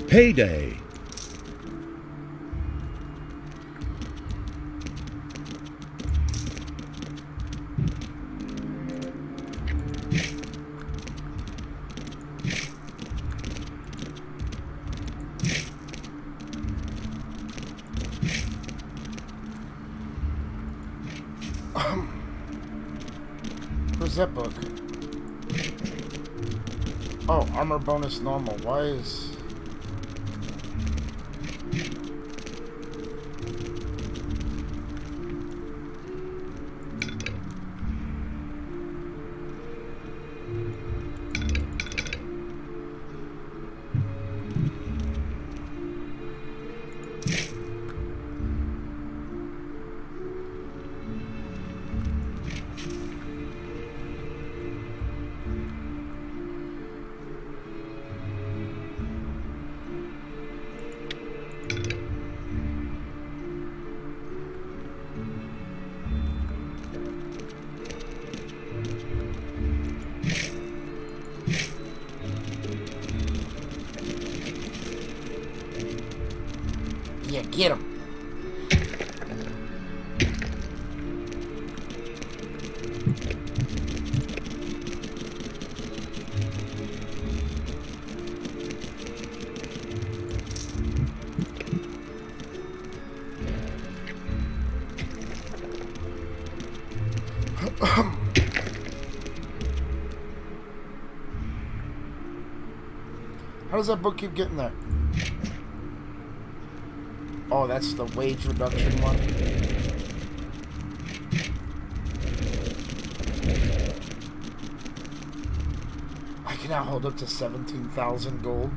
Payday. Where's that book? Oh, armor bonus normal. Why is... Yeah, get him. How does that book keep getting there? Oh, that's the wage reduction one. I can now hold up to 17,000 gold.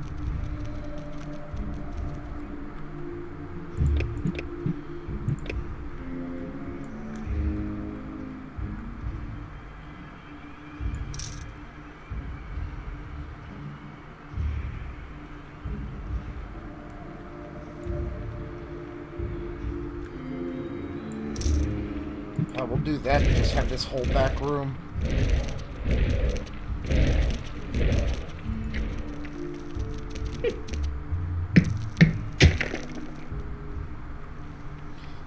We'll do that and just have this whole back room.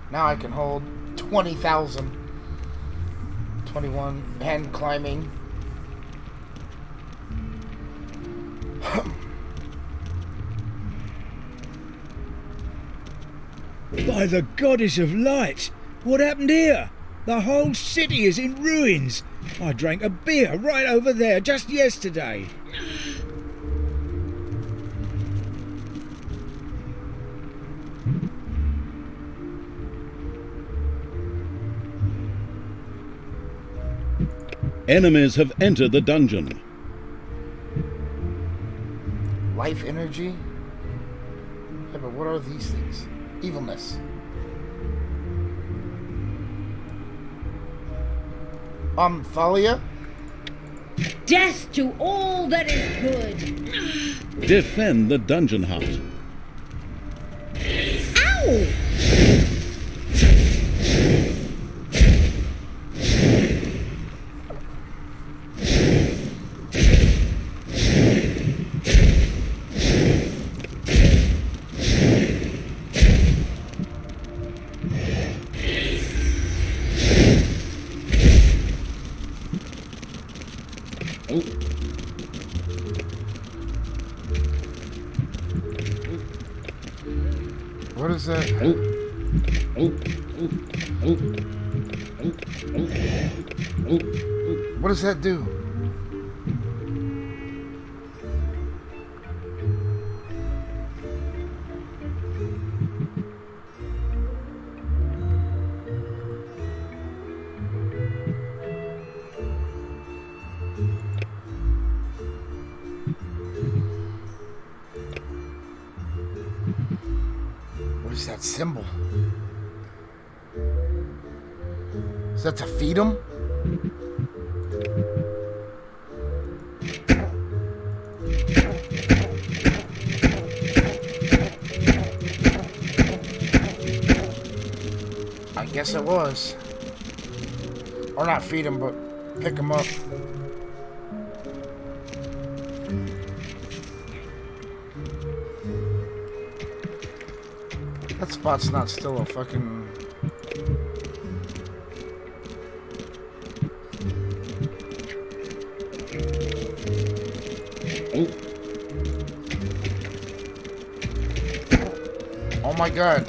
Now I can hold 20,000. 21 and climbing. By the goddess of light! What happened here? The whole city is in ruins. I drank a beer right over there just yesterday. Enemies have entered the dungeon. Life energy? Yeah, but what are these things? Evilness. Thalia? Death to all that is good. Defend the dungeon hut. Ow! What is that? What does that do? What is that symbol? Is that to feed him? I guess it was. Or not feed him, but pick him up. That spot's not still a fucking... Oh my god.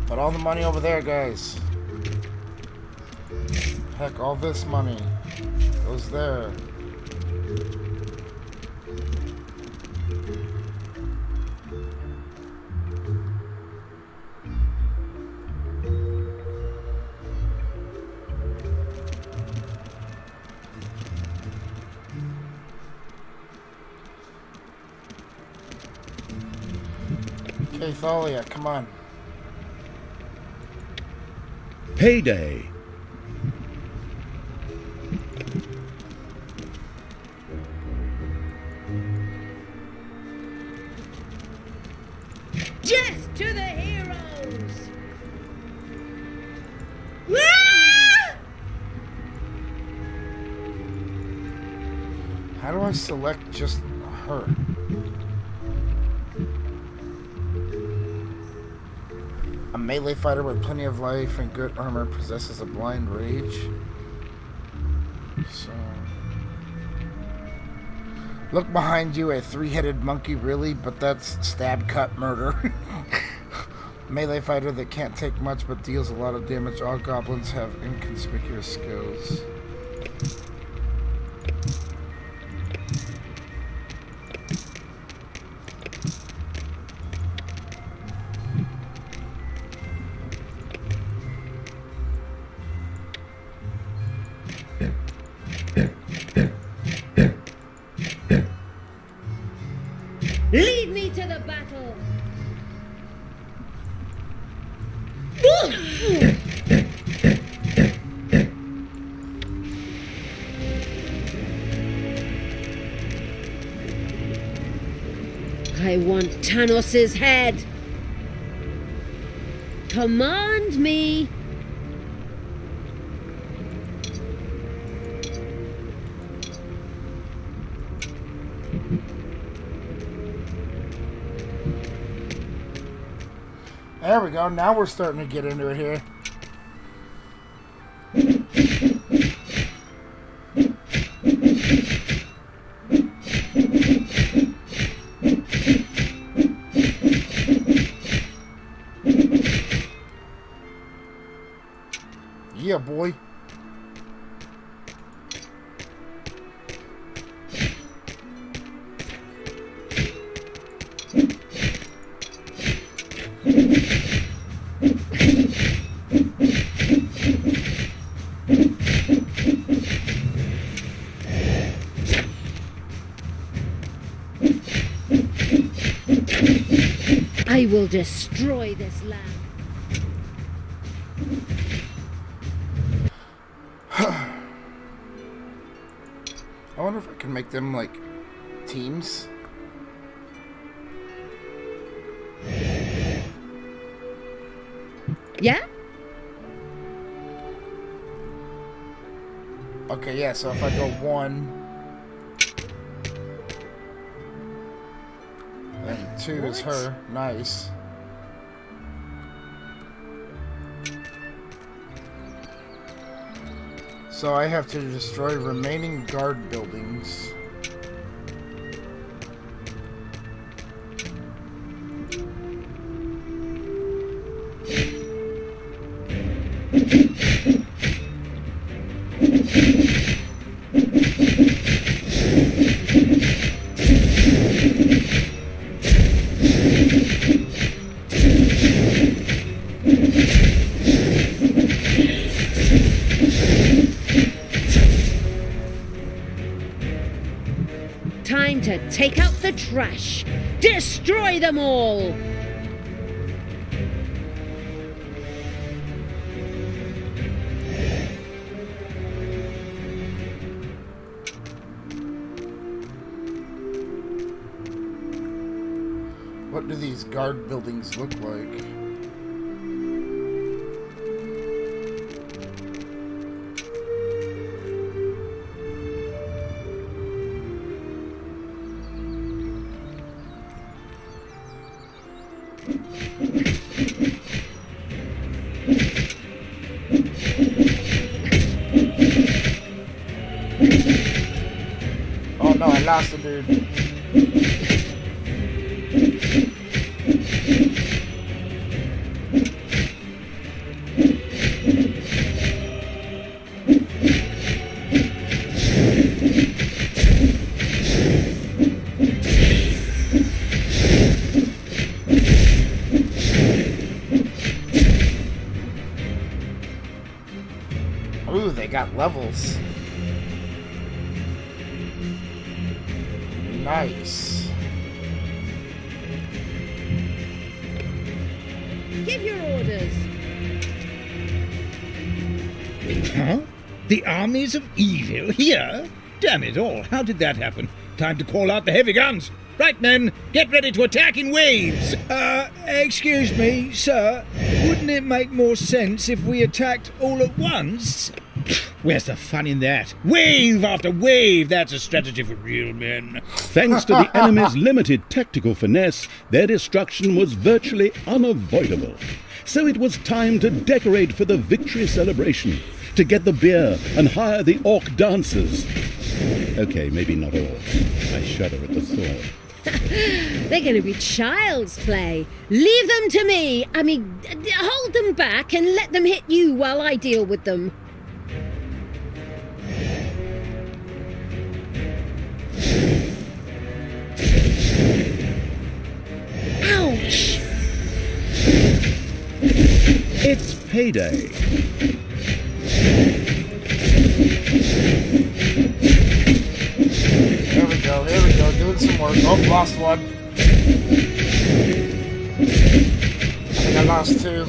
Put all the money over there, guys. Heck, all this money goes there. Okay, Thalia, come on. Payday. Death to the heroes! Ah! How do I select just her? A melee fighter with plenty of life and good armor possesses a blind rage. So... Look behind you, a three-headed monkey, really? But that's stab, cut, murder. Melee fighter that can't take much but deals a lot of damage. All goblins have inconspicuous skills. Lead me to the battle! I want Tanos's head. Command me. There we go. Now we're starting to get into it here. boy. I will destroy this land. I wonder if I can make them, like, teams. Yeah? Okay, yeah, so if I go 1, and 2 is her. Nice. So I have to destroy remaining guard buildings. Time to take out the trash. Destroy them all! What do these guard buildings look like? Oh no, I lost the dude. Ooh, they got levels. Nice. Give your orders. Huh? The armies of eViL here? Damn it all, how did that happen? Time to call out the heavy guns. Right, men, get ready to attack in waves. Excuse me, sir. Wouldn't it make more sense if we attacked all at once? Where's the fun in that? Wave after wave, that's a strategy for real men. Thanks to the enemy's limited tactical finesse, their destruction was virtually unavoidable. So it was time to decorate for the victory celebration, to get the beer and hire the orc dancers. Okay, maybe not all. I shudder at the thought. They're going to be child's play. Leave them to me. I mean, hold them back and let them hit you while I deal with them. Ouch! It's payday. Here we go, doing some work. Oh, lost one. I think I lost 2.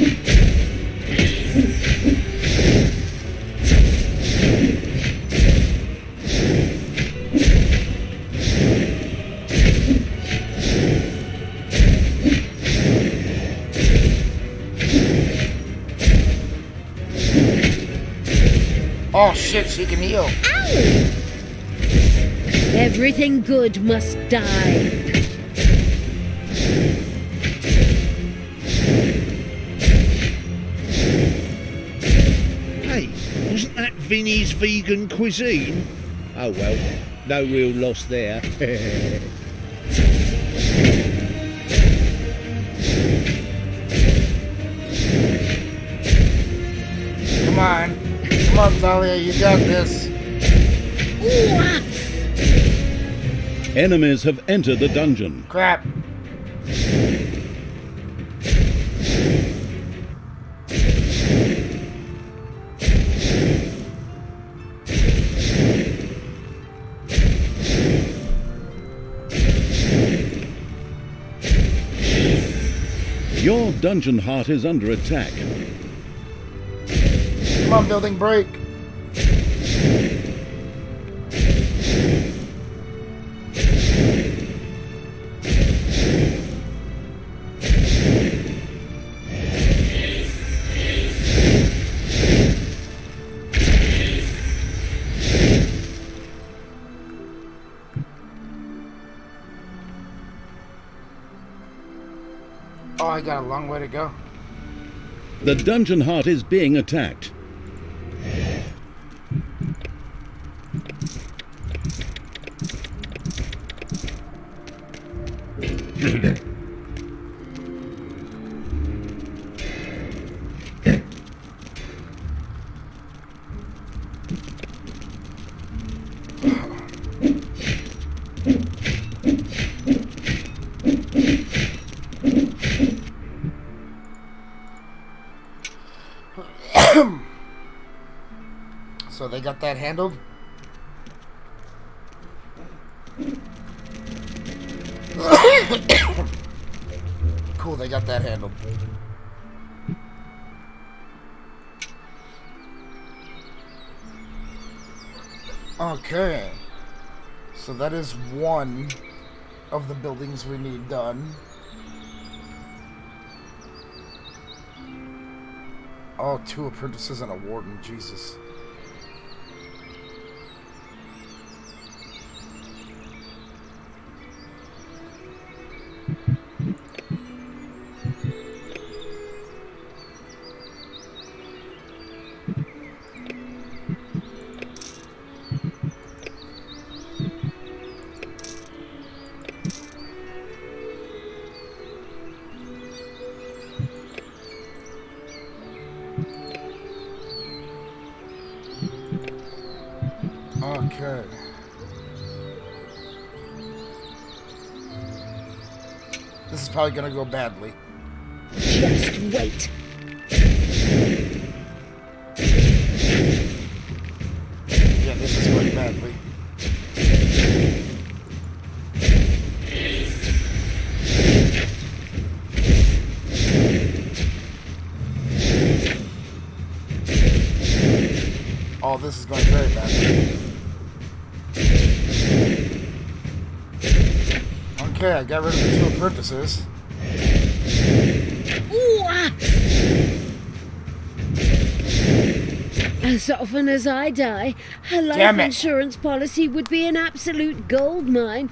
Oh shit, she can heal. Ow! Everything good must die. Hey, wasn't that Vinny's vegan cuisine? Oh well, no real loss there. Come on. Come on, Thalia, you got this. Enemies have entered the dungeon. Crap. Your dungeon heart is under attack. Come on, building, break. Oh, I got a long way to go. The dungeon heart is being attacked. So they got that handled? Cool, they got that handled. Okay. So that is one of the buildings we need done. Oh, 2 apprentices and a warden, Jesus. Okay. This is probably gonna go badly. Just wait. Yeah, this is going badly. Oh, this is going very badly. Okay, I got rid of the 2 apprentices. As often as I die, a life Damn it. insurance policy would be an absolute gold mine.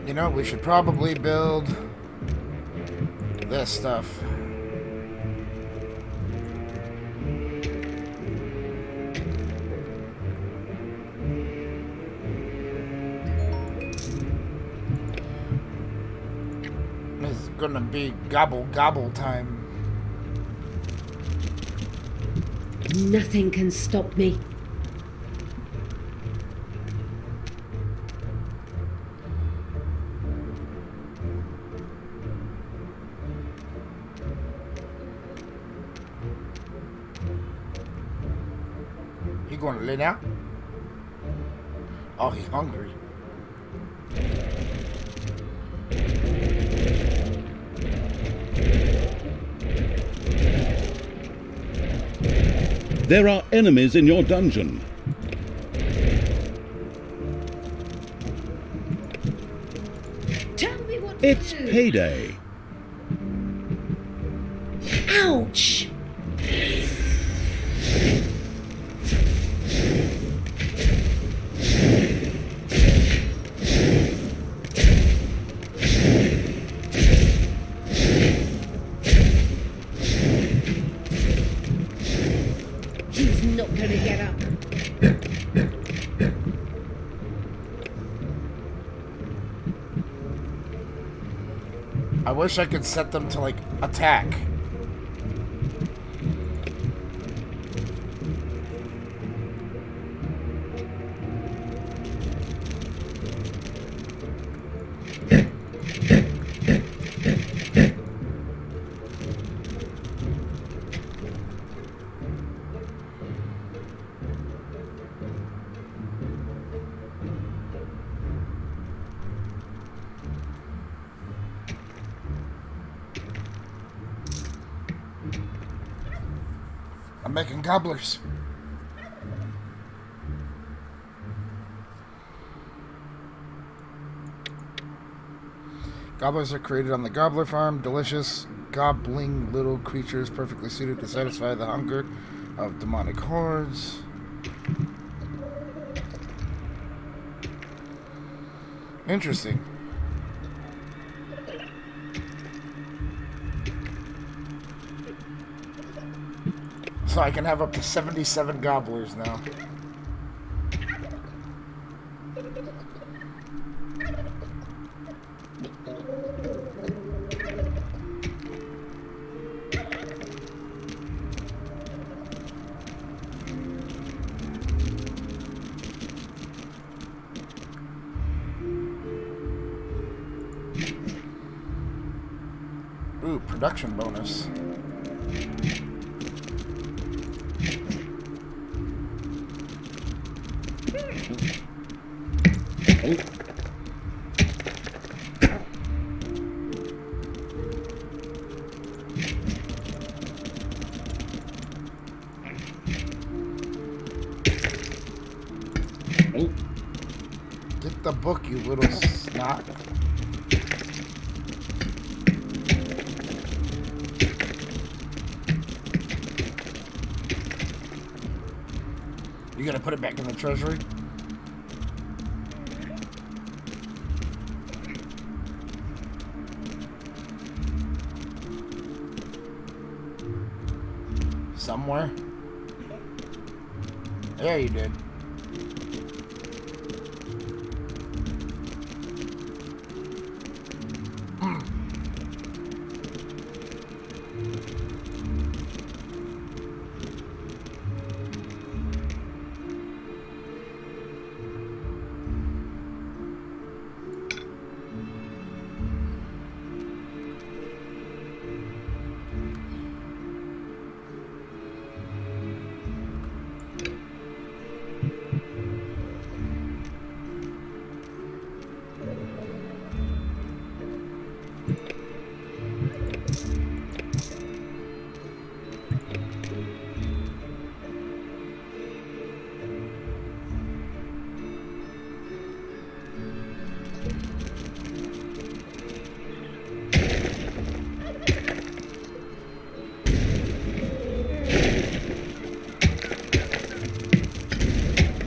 You know, we should probably build this stuff. It's gonna be gobble gobble time. Nothing can stop me. He going to lay down? Oh, he's hungry. There are enemies in your dungeon. Tell me what to It's do. payday. Ouch! He's not going to get up. I wish I could set them to, like, attack. I'm making gobblers. Gobblers are created on the gobbler farm. Delicious, gobbling little creatures perfectly suited to satisfy the hunger of demonic hordes. Interesting. So I can have up to 77 gobblers now. Ooh, production bonus. Get the book, you little snot. You gonna put it back in the treasury? Somewhere? Yeah, you did.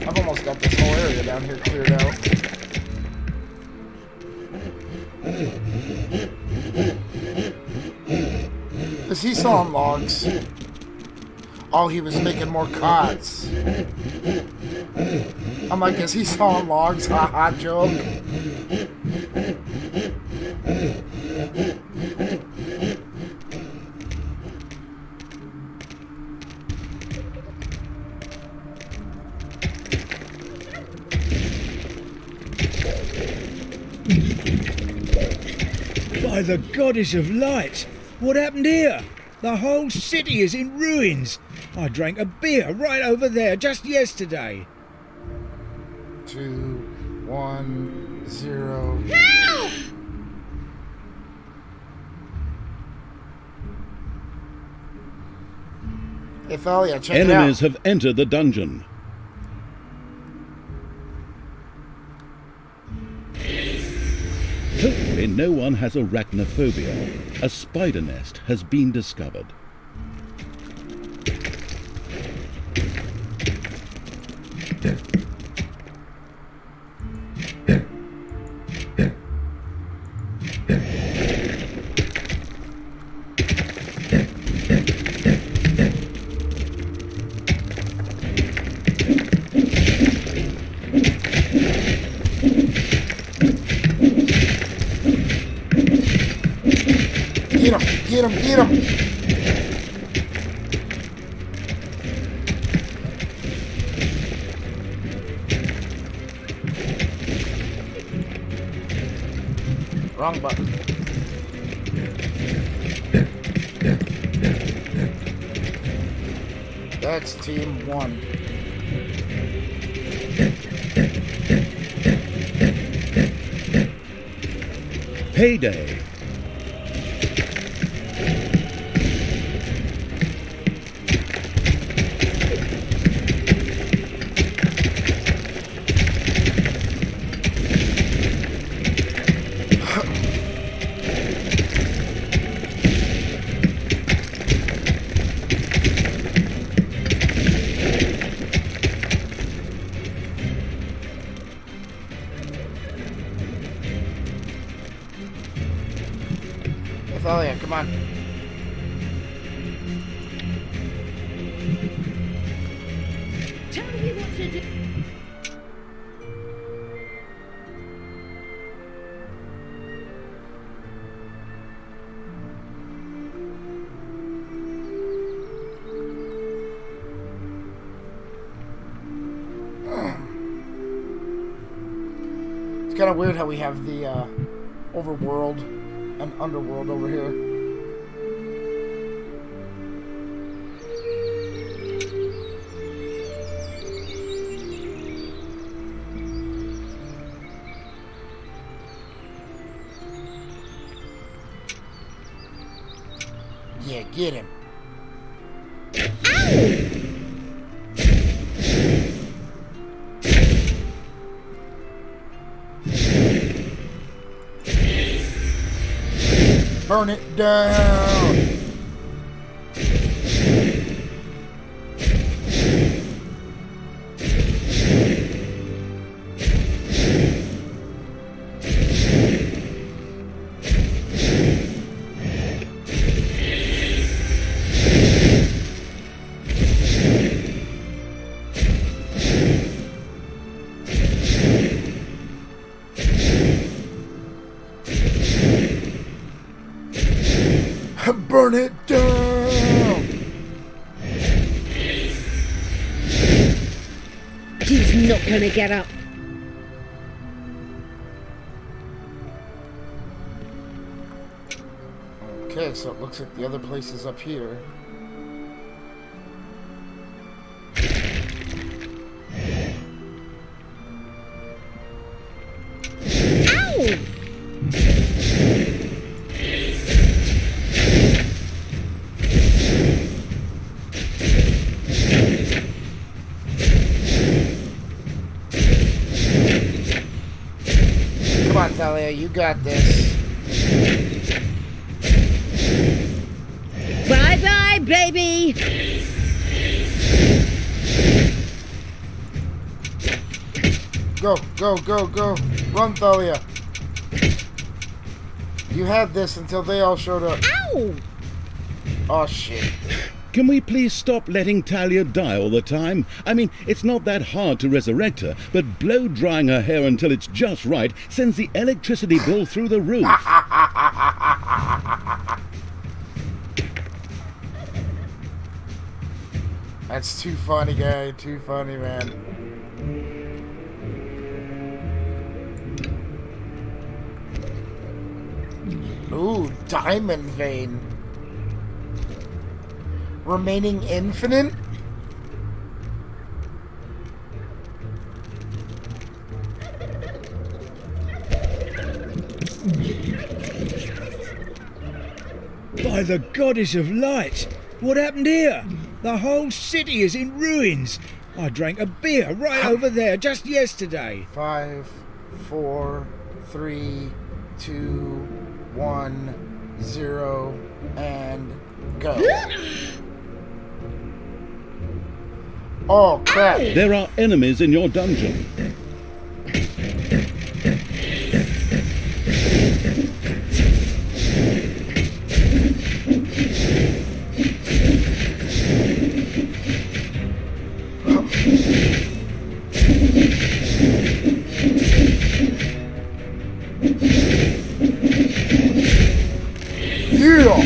I've almost got this whole area down here cleared out. Is he sawing logs? Oh, he was making more cots. I'm like, is he sawing logs? Haha, joke. By the goddess of light! What happened here? The whole city is in ruins. I drank a beer right over there just yesterday. 2, 1, 0. Help! Hey, Thalia, check it out. Enemies have entered the dungeon. Hopefully no one has arachnophobia. A spider nest has been discovered. Get him, get him! Wrong button. That's team 1. Payday. Thalia, come on. Tell me what to do. It's kind of weird how we have the overworld and underworld over here. Yeah, get him. Burn it down. Burn it down! He's not gonna get up. Okay, so it looks like the other place is up here. Ow! Come on, Thalia, you got this. Bye-bye, baby! Go, go, go, go. Run, Thalia. You had this until they all showed up. Ow! Oh, shit. Can we please stop letting Talia die all the time? I mean, it's not that hard to resurrect her, but blow-drying her hair until it's just right sends the electricity bill through the roof. That's too funny, guy. Too funny, man. Ooh, diamond vein. Remaining infinite? By the goddess of light! What happened here? The whole city is in ruins. I drank a beer right over there just yesterday. 5, 4, 3, 2, 1, 0, and go. Oh, crap. There are enemies in your dungeon. Yeah!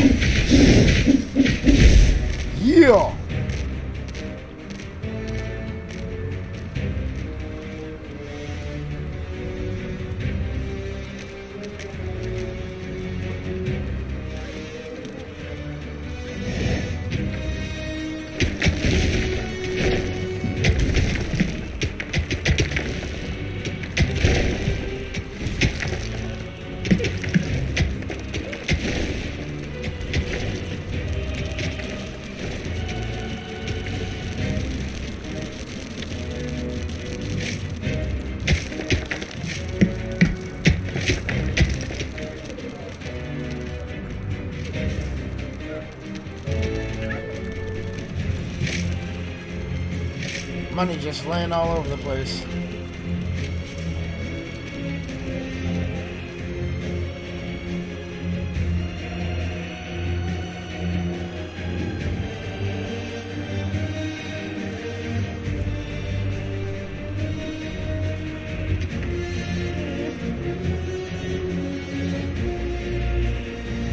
Money just laying all over the place.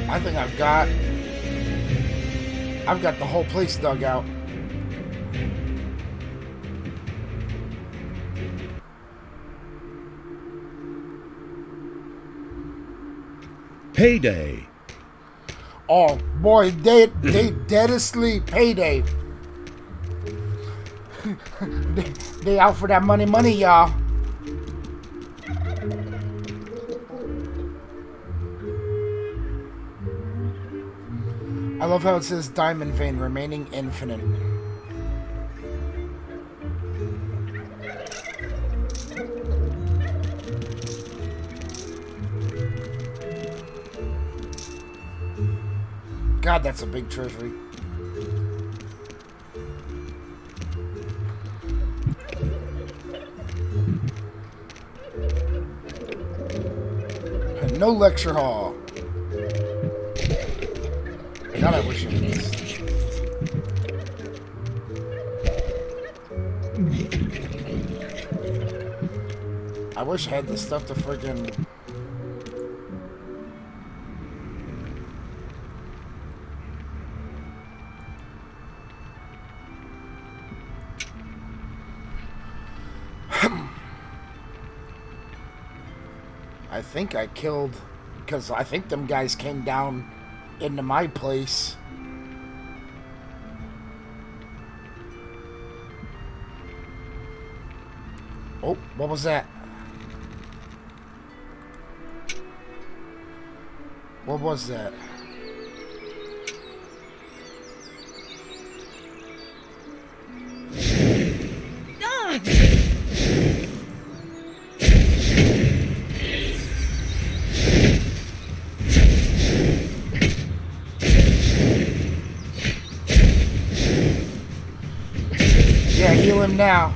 I think I've got the whole place dug out. Payday. Oh boy, they dead asleep. Payday. they out for that money, y'all. I love how it says diamond vein remaining infinite. God, that's a big treasury. And no lecture hall. God, I wish it was. I wish I had the stuff to friggin'. I think I killed, because I think them guys came down into my place. Oh, what was that? What was that? Yeah, heal him now.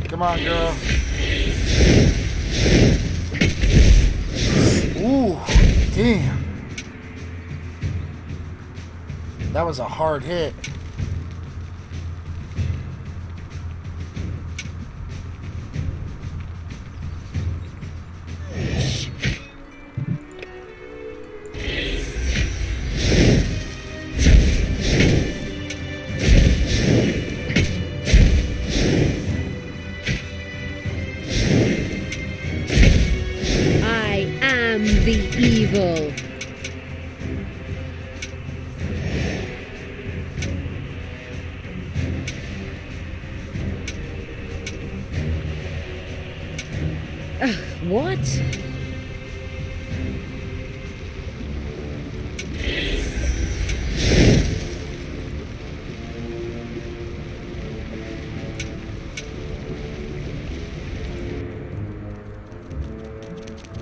Come on, girl. Ooh, damn. That was a hard hit. The evil. What?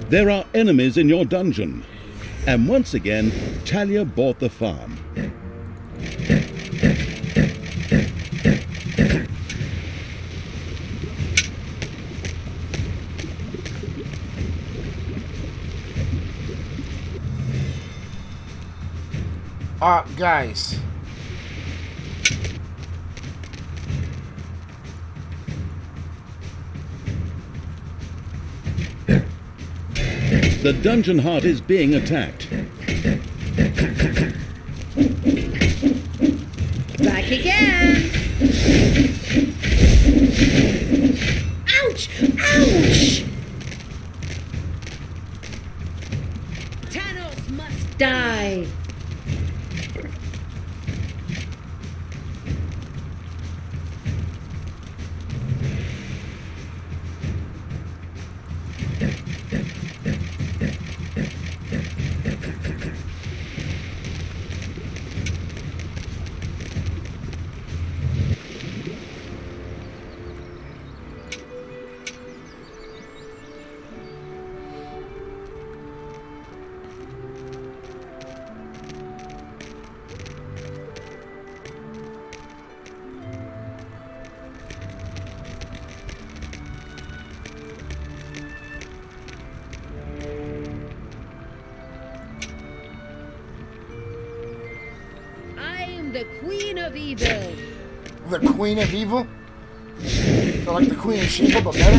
There are enemies in your dungeon. And once again, Talia bought the farm. Guys. The dungeon heart is being attacked. Back again. Ouch! Ouch! Thanos must die. am the Queen of eViL. The Queen of Evil? So like the Queen of Sheba, but better?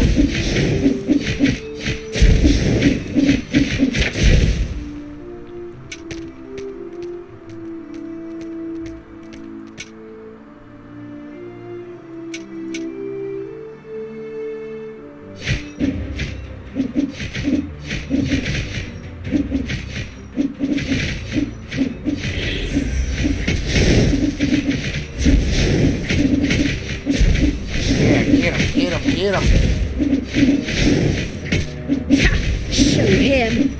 Get him. Show him.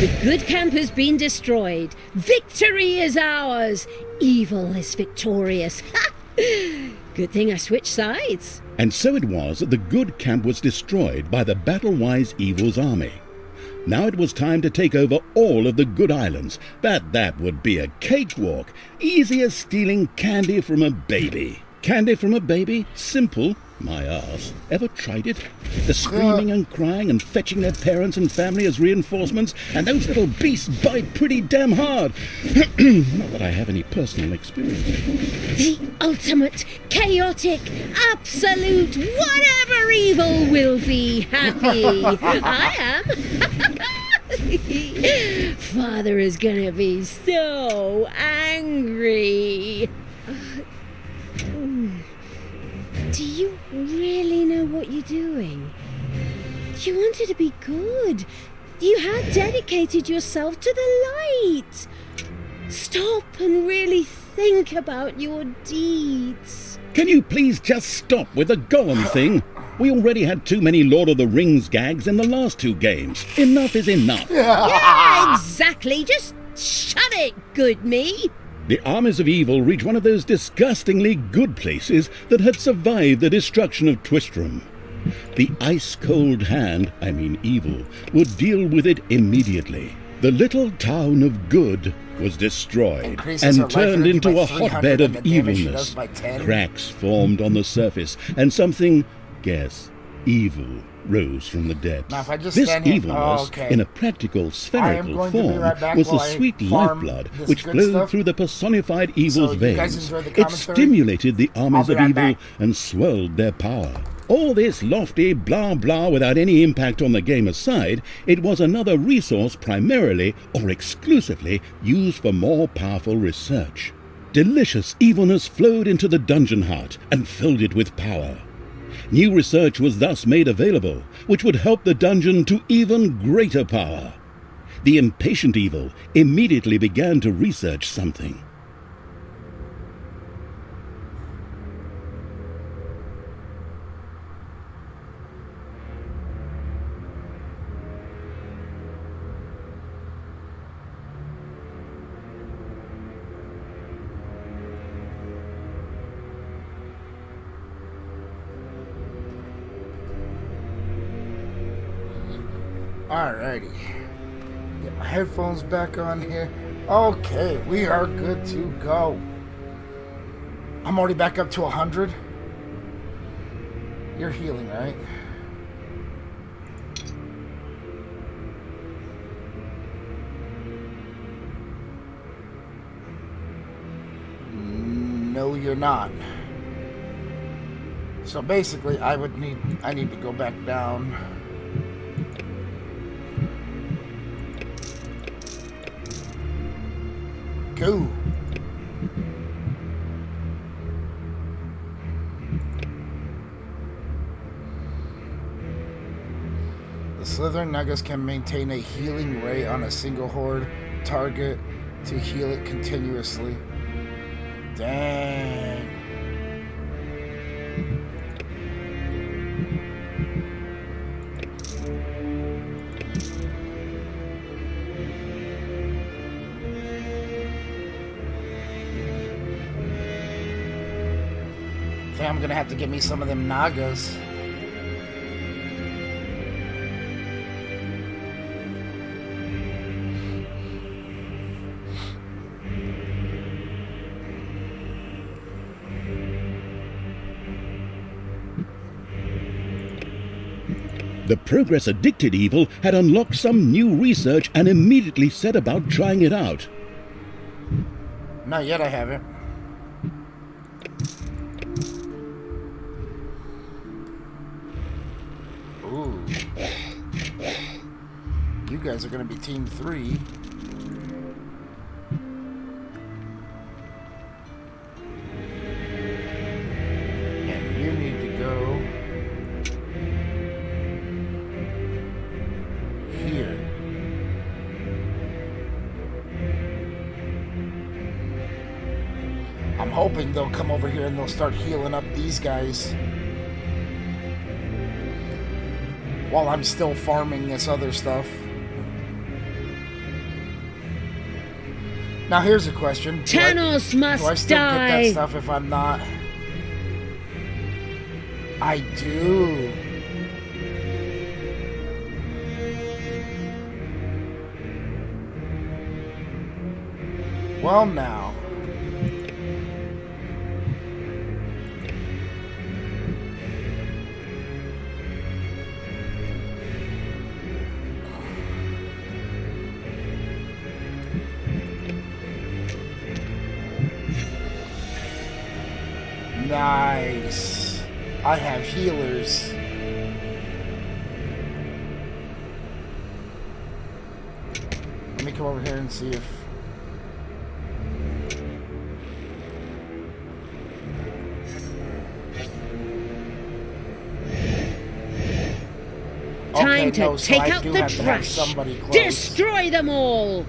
The good camp has been destroyed. Victory is ours. Evil is victorious. Good thing I switched sides. And so it was that the good camp was destroyed by the battle-wise evil's army. Now it was time to take over all of the good islands, but that would be a cakewalk, easy as stealing candy from a baby. Candy from a baby? Simple. My arse. Ever tried it? The screaming and crying and fetching their parents and family as reinforcements, and those little beasts bite pretty damn hard. Not that I have any personal experience. The ultimate, chaotic, absolute, whatever evil will be happy. I am. Father is gonna be so angry. Do you really know what you're doing? You wanted to be good. You had dedicated yourself to the light. Stop and really think about your deeds. Can you please just stop with the golem thing? We already had too many Lord of the Rings gags in the last 2 games. Enough is enough. Yeah, exactly. Just shut it, good me. The armies of evil reached one of those disgustingly good places that had survived the destruction of Twistram. The ice-cold hand, I mean evil, would deal with it immediately. The little town of good was destroyed and turned into a hotbed of evilness. Cracks formed on the surface, and something, guess, evil rose from the depths. Now, if I just This stand here- evilness, in a practical spherical going to be form, right back was the while I sweet farm lifeblood this which good flowed stuff. through the personified evil's So you guys veins. enjoyed the It commentary? stimulated the armies be of right evil back. and swelled their power. All this lofty blah blah without any impact on the game aside, it was another resource primarily or exclusively used for more powerful research. Delicious evilness flowed into the dungeon heart and filled it with power. New research was thus made available, which would help the dungeon to even greater power. The impatient evil immediately began to research something. Alrighty. Get my headphones back on here. Okay, we are good to go. I'm already back up to 100. You're healing, right? No, you're not. So basically, I need to go back down. Go. The Slithering Nuggets can maintain a healing ray on a single horde target to heal it continuously. Dang. I think I'm gonna have to get me some of them Nagas. The progress-addicted eViL had unlocked some new research and immediately set about trying it out. Not yet, I haven't. Ooh. You guys are going to be Team 3. And you need to go here. I'm hoping they'll come over here and they'll start healing up these guys while I'm still farming this other stuff. Now here's a question. Tanos must do I still get that die. stuff if I'm not? I do. Well, now. Nice. I have healers. Let me come over here and see if... Time to no, so take I out do the have to have trash. somebody close. Destroy them all.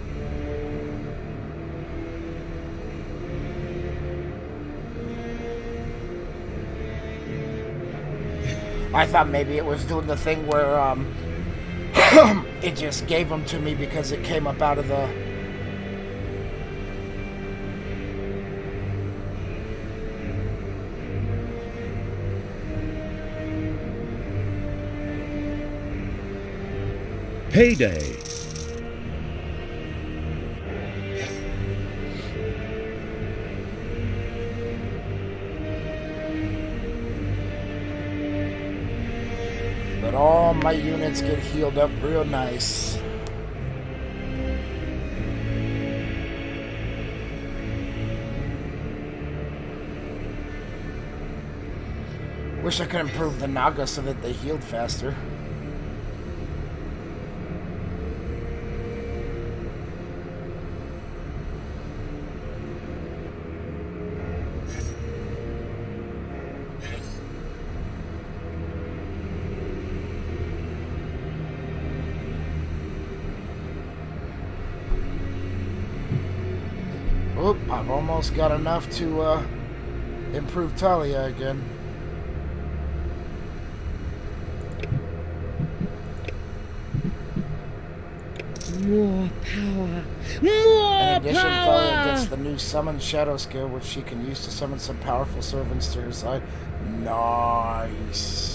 I thought maybe it was doing the thing where it just gave them to me because it came up out of the... Payday. But all my units get healed up real nice. Wish I could improve the Naga so that they healed faster. Oop, I've almost got enough to improve Talia again. More power. In More addition, Talia gets power. the new Summon Shadow skill, which she can use to summon some powerful servants to her side. Nice.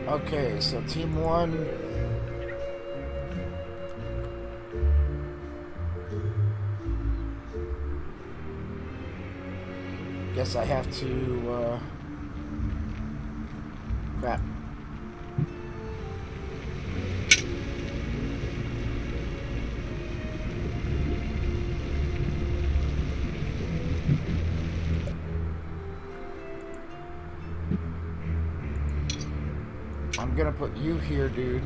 Okay, so Team 1. Guess I have to, crap. I'm gonna put you here, dude.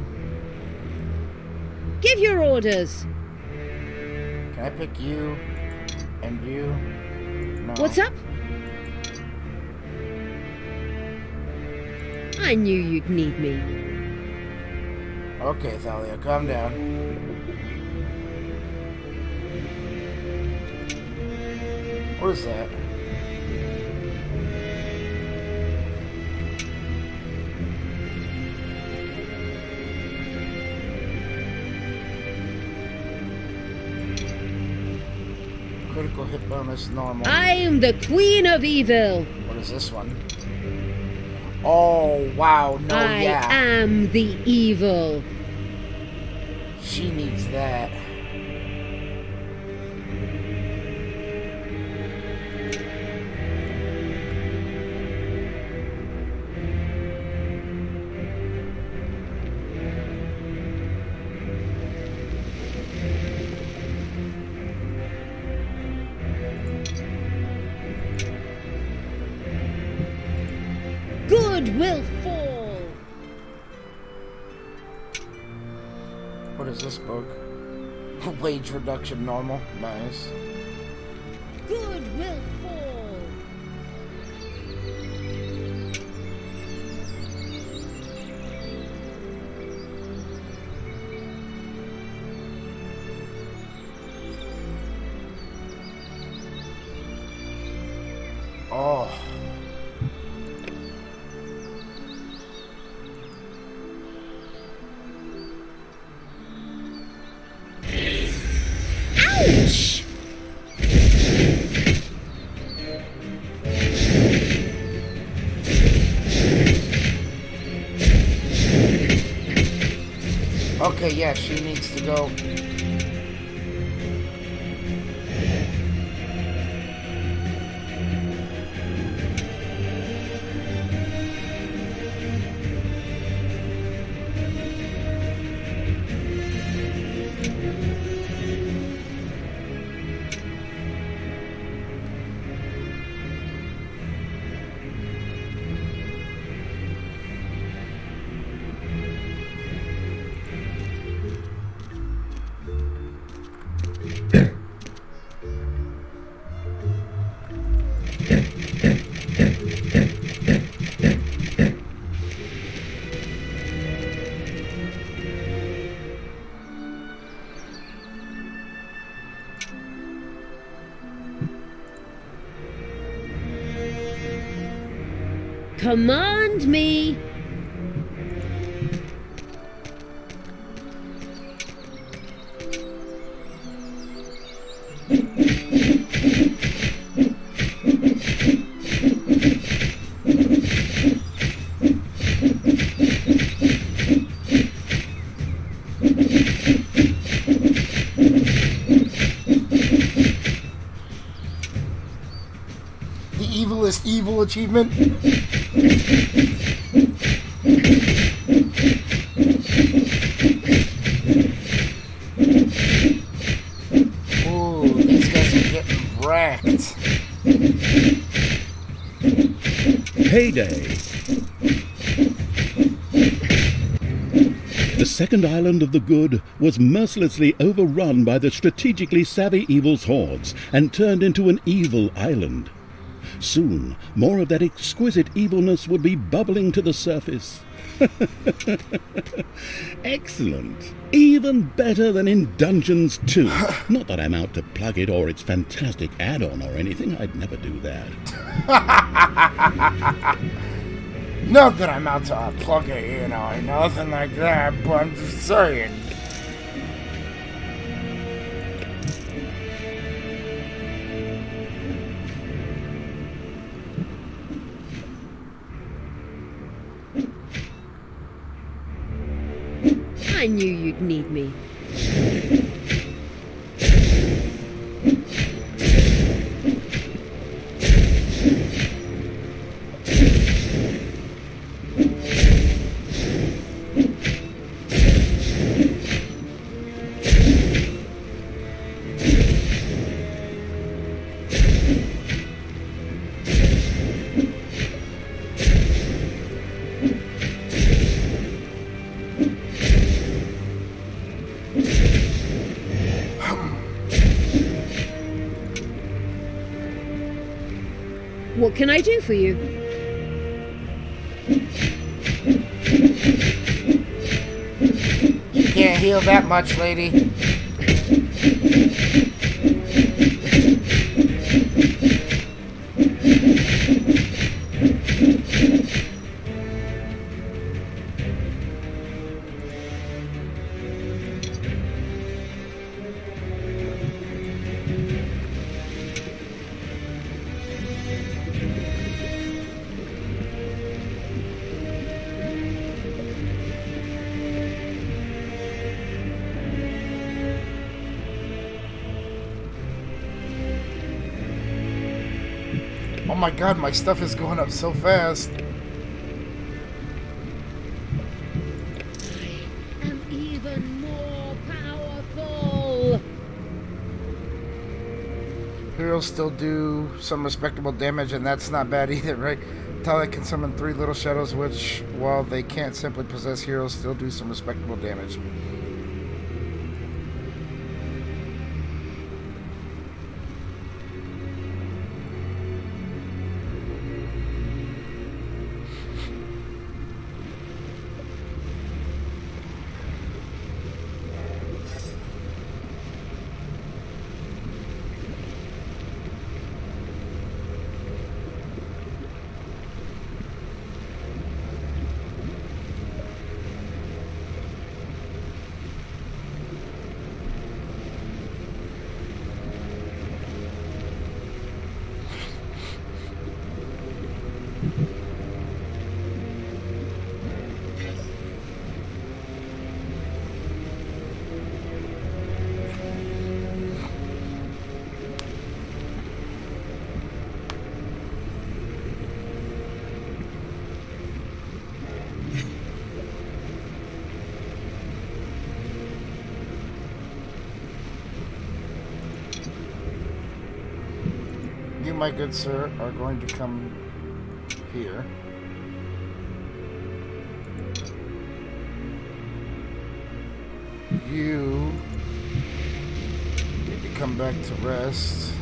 Give your orders. Can I pick you and you? No. What's up? I knew you'd need me. Okay, Thalia, calm down. What is that? critical hit bonus normal. I am the Queen of eViL. What is this one? Oh, wow. No, I yeah. am the evil. She needs that. Good will fall. What is this book? Wage reduction normal. Nice. Good will fall. Oh. Ouch! Okay, yeah, she needs to go. Command me. The evilest evil achievement. Ooh, these guys are getting wrecked. Payday. The second island of the good was mercilessly overrun by the strategically savvy evil's hordes and turned into an evil island. Soon, more of that exquisite evilness would be bubbling to the surface. Excellent. Even better than in Dungeons 2. Not that I'm out to plug it or its fantastic add-on or anything. I'd never do that. Not that I'm out to plug it, you know, nothing like that, but I'm just saying. I knew you'd need me. What can I do for you? You can't heal that much, lady. Oh my god, my stuff is going up so fast. I am even more powerful. Heroes still do some respectable damage, and that's not bad either, right? Talia can summon 3 little shadows, which, while they can't simply possess heroes, still do some respectable damage. You, my good sir, are going to come here. You need to come back to rest.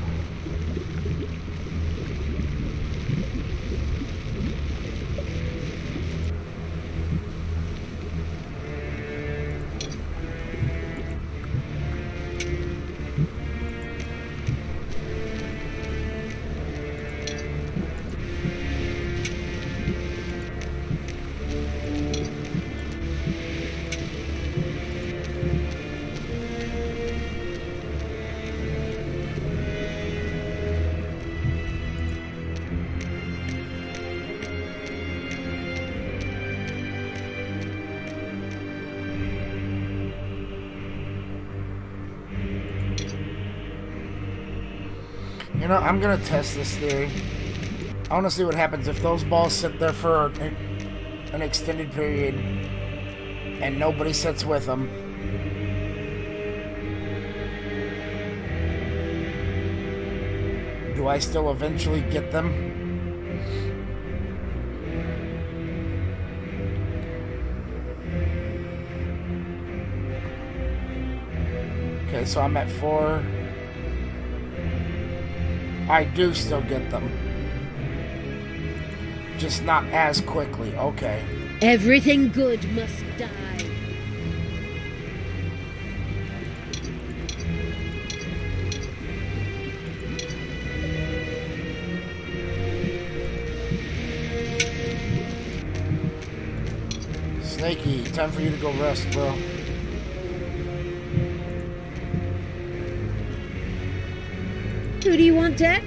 You know, I'm gonna test this theory. I want to see what happens if those balls sit there for an extended period and nobody sits with them. Do I still eventually get them? Okay, so I'm at 4. I do still get them. Just not as quickly. Okay. Everything good must die. Snakey, time for you to go rest, bro. Who do you want dead?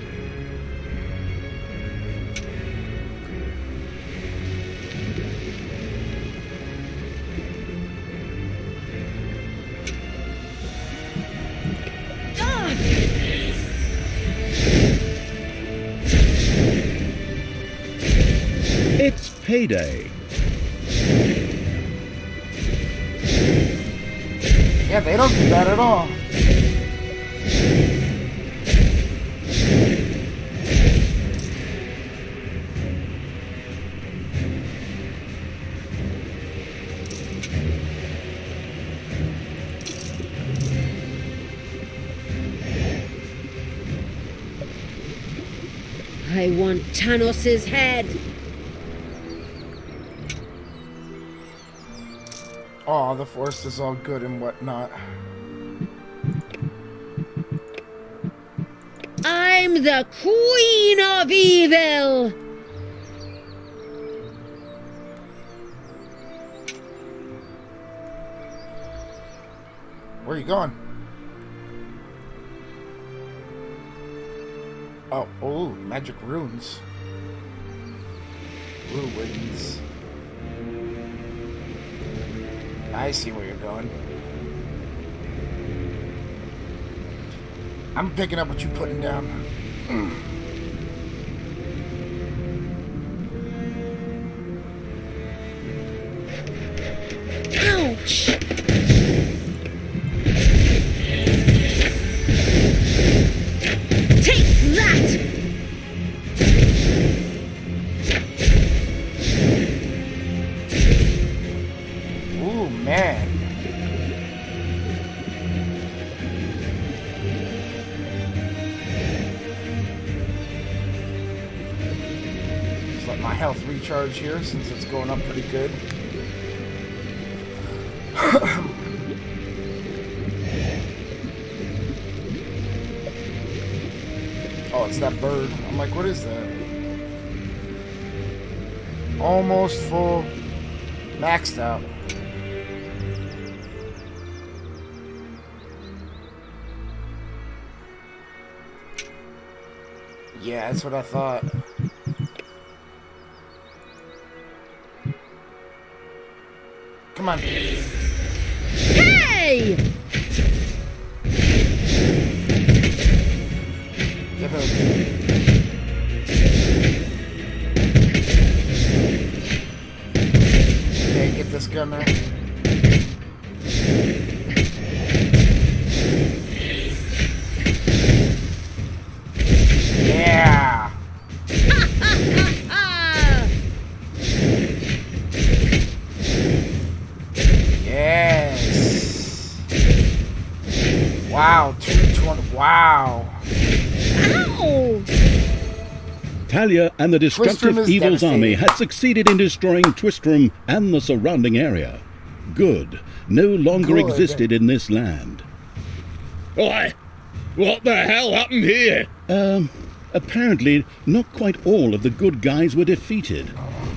It's payday. Yeah, they don't do that at all. I want Tanos's head. Oh, the forest is all good and whatnot. I'm the Queen of eViL. Where are you going? Oh, magic runes. Ruins. I see where you're going. I'm picking up what you're putting down. health recharge here since it's going up pretty good. Oh, it's that bird. I'm like, what is that? Almost full. Maxed out. Yeah, that's what I thought. Come on. Hey! Give it. Okay, get this gunner. Yeah. Yes. Wow, 220. Wow. Ow! Talia and the destructive Twistrum is evil's army devastated. had succeeded in destroying Twistrum and the surrounding area. Good no longer Good. existed in this land. Why? What the hell happened here? Apparently, not quite all of the good guys were defeated.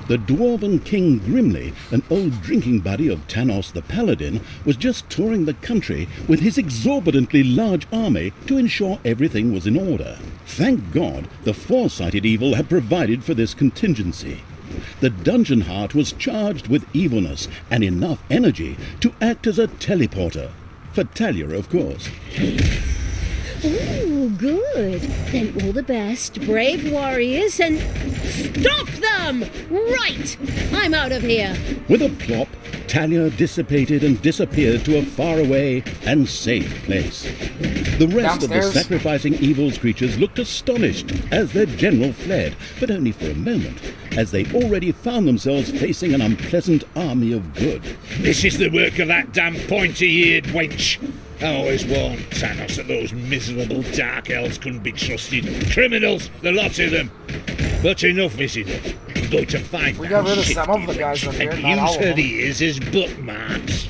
The dwarven King Grimly, an old drinking buddy of Tanos the Paladin, was just touring the country with his exorbitantly large army to ensure everything was in order. Thank God the foresighted evil had provided for this contingency. The dungeon heart was charged with evilness and enough energy to act as a teleporter. For Talia, of course. Ooh, good. Then all the best, brave warriors, and stop them! Right! I'm out of here. With a plop, Talia dissipated and disappeared to a faraway and safe place. The rest of the Downstairs. sacrificing evil's creatures looked astonished as their general fled, but only for a moment, as they already found themselves facing an unpleasant army of good. This is the work of that damn pointy-eared wench. I always warned Thanos that those miserable dark elves couldn't be trusted. Criminals, the lot of them. But enough is enough. I'm going to find We that got rid of shifty some of the guys wench up here, and not all use of her them. ears as bookmarks.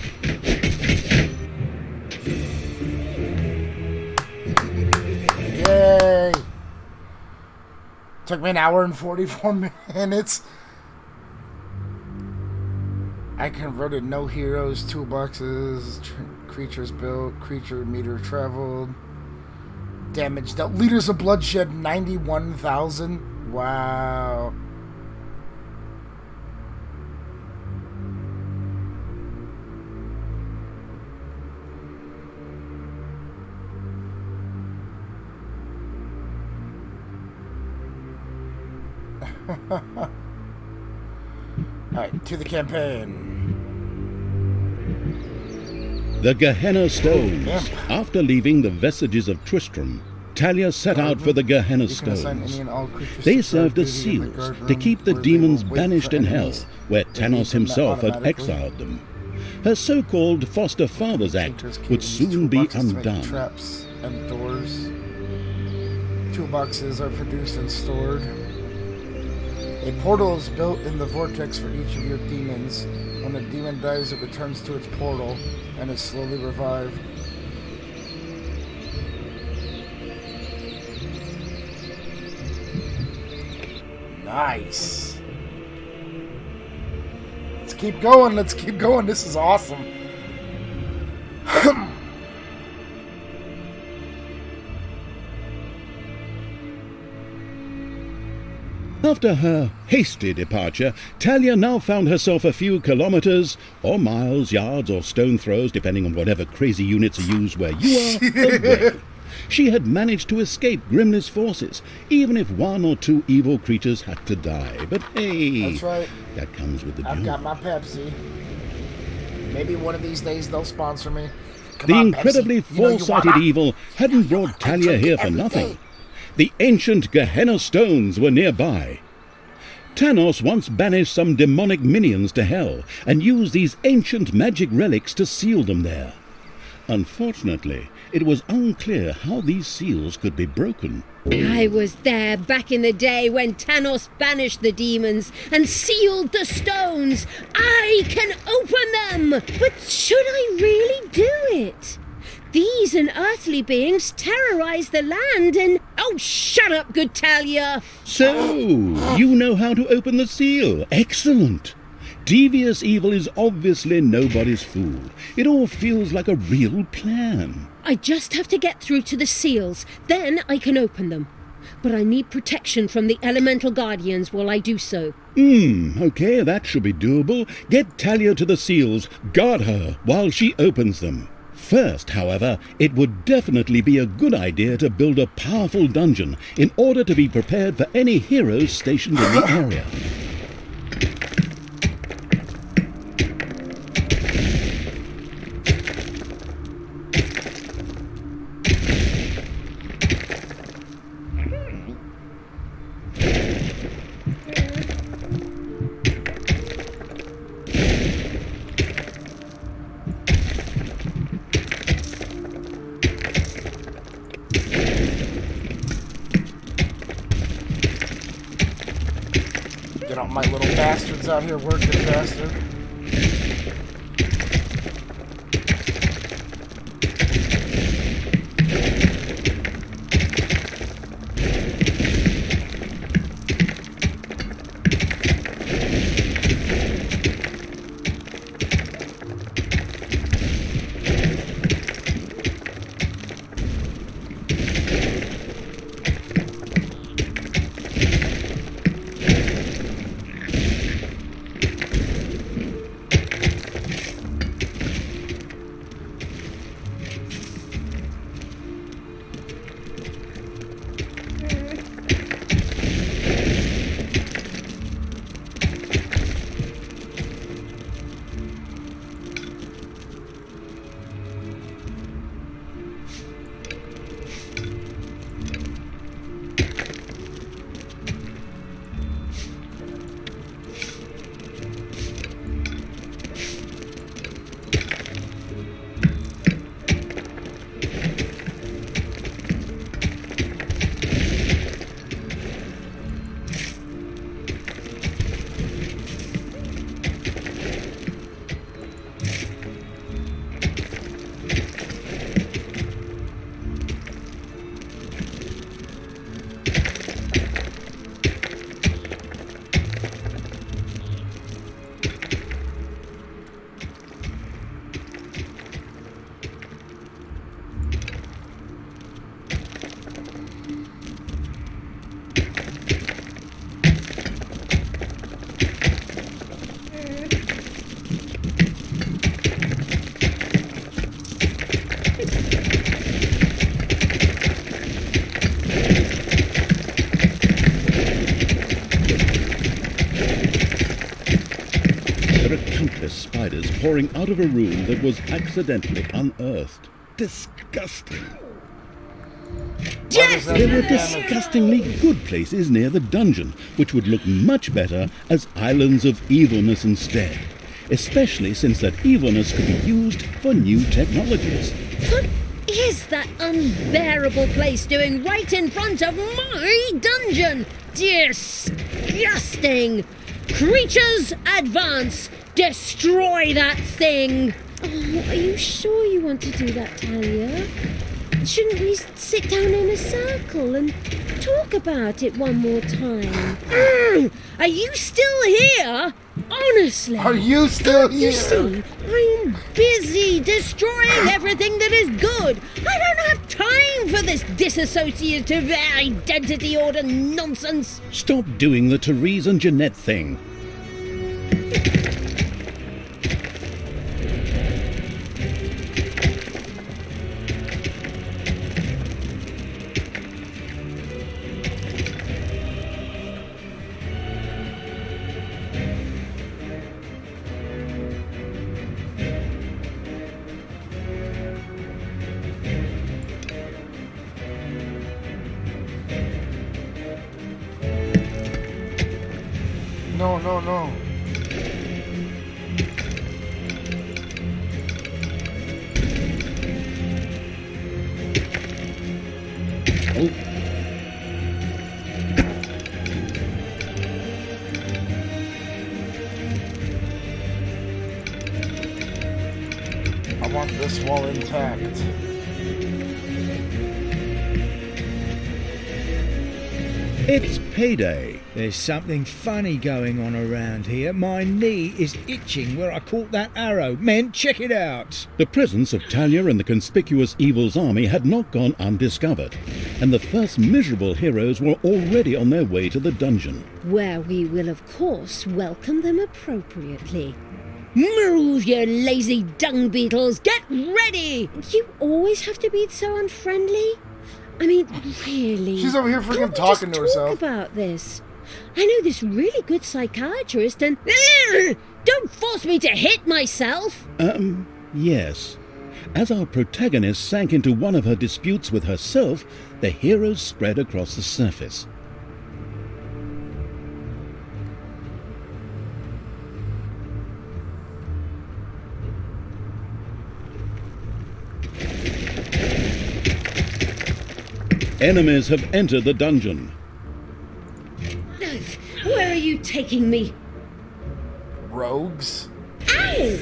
Yay! Took me an hour and 44 minutes. I converted no heroes, toolboxes, creatures built, creature meter traveled, damage dealt, liters of bloodshed 91,000. Wow. Alright, to the campaign. The Gehenna Stones. Imp. After leaving the vestiges of Tristram, Talia set out for the Gehenna You can assign Stones. any and all creatures They to served guard as duty in the seals guard to room, keep the where they demons will wait banished for in hell, enemies. where They Tanos leave them himself had automatically. exiled them. Her so-called foster father's act Tinker's key would to use soon be toolboxes to make undone. Traps and doors. Toolboxes are produced and stored. A portal is built in the vortex for each of your demons. When a demon dies, it returns to its portal and is slowly revived. Nice. Let's keep going. Let's keep going. This is awesome. After her hasty departure, Talia now found herself a few kilometers, or miles, yards, or stone throws, depending on whatever crazy units are used where you are, away. She had managed to escape Grimly's forces, even if one or two evil creatures had to die. But hey, That's right. that comes with the I've job. got my Pepsi. Maybe one of these days they'll sponsor me. Come The on, incredibly Pepsi. You know you foresighted wanna- evil hadn't brought Talia drink here for every nothing. day. The ancient Gehenna stones were nearby. Tanos once banished some demonic minions to hell and used these ancient magic relics to seal them there. Unfortunately, it was unclear how these seals could be broken. I was there back in the day when Thanos banished the demons and sealed the stones. I can open them! But should I really do it? These unearthly beings terrorize the land and... Oh, shut up, good Talia! So, you know how to open the seal. Excellent. Devious evil is obviously nobody's fool. It all feels like a real plan. I just have to get through to the seals, then I can open them. But I need protection from the elemental guardians while I do so. Okay, that should be doable. Get Talia to the seals, guard her while she opens them. First, however, it would definitely be a good idea to build a powerful dungeon in order to be prepared for any heroes stationed in the area. Get all my little bastards out here working faster. Spiders pouring out of a room that was accidentally unearthed. Disgusting. Yes! There were disgustingly good places near the dungeon, which would look much better as islands of evilness instead, especially since that evilness could be used for new technologies. What is that unbearable place doing right in front of my dungeon? Disgusting! Creatures, advance! Destroy that thing! Oh, are you sure you want to do that, Talia? Shouldn't we sit down in a circle and talk about it one more time? Are you still here? Honestly. Are you still here? You see, I'm busy destroying everything that is good. I don't have time for this disassociative identity order nonsense. Stop doing the Therese and Jeanette thing. No, no, no. Oh, I want this wall intact. It's payday. There's something funny going on around here. My knee is itching where I caught that arrow. Men, check it out. The presence of Talia and the conspicuous evil's army had not gone undiscovered, and the first miserable heroes were already on their way to the dungeon. Where we will, of course, welcome them appropriately. Move, you lazy dung beetles! Get ready! You always have to be so unfriendly? I mean, really? She's over here freaking Can't we talking just to herself. talk about this. I know this really good psychiatrist and... Don't force me to hit myself! Yes. As our protagonist sank into one of her disputes with herself, the heroes spread across the surface. Enemies have entered the dungeon. Where are you taking me? Rogues? Ow!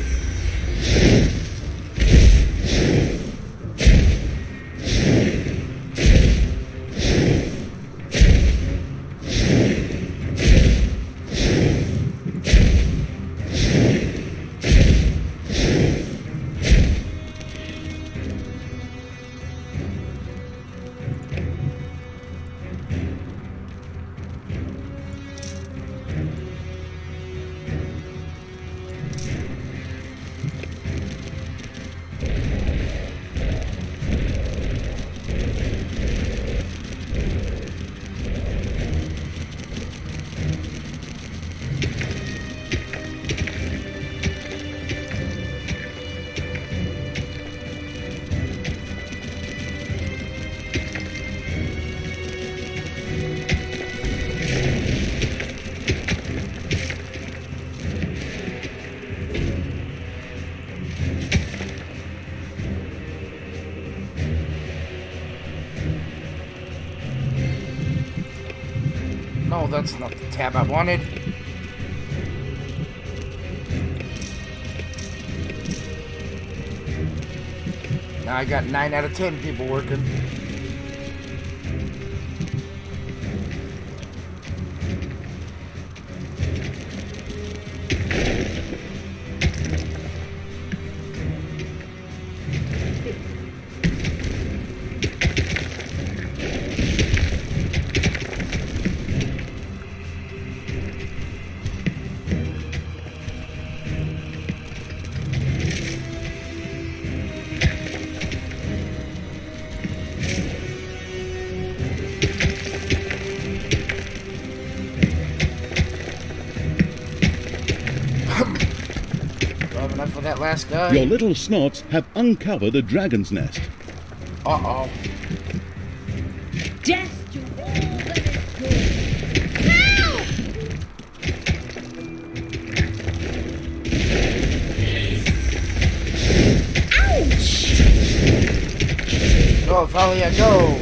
No, that's not the tab I wanted. Now I got 9 out of 10 people working. Enough for that last guy. Your little snots have uncovered a dragon's nest. Uh-oh. Death to all that is good. Ouch! Go, Thalia, go!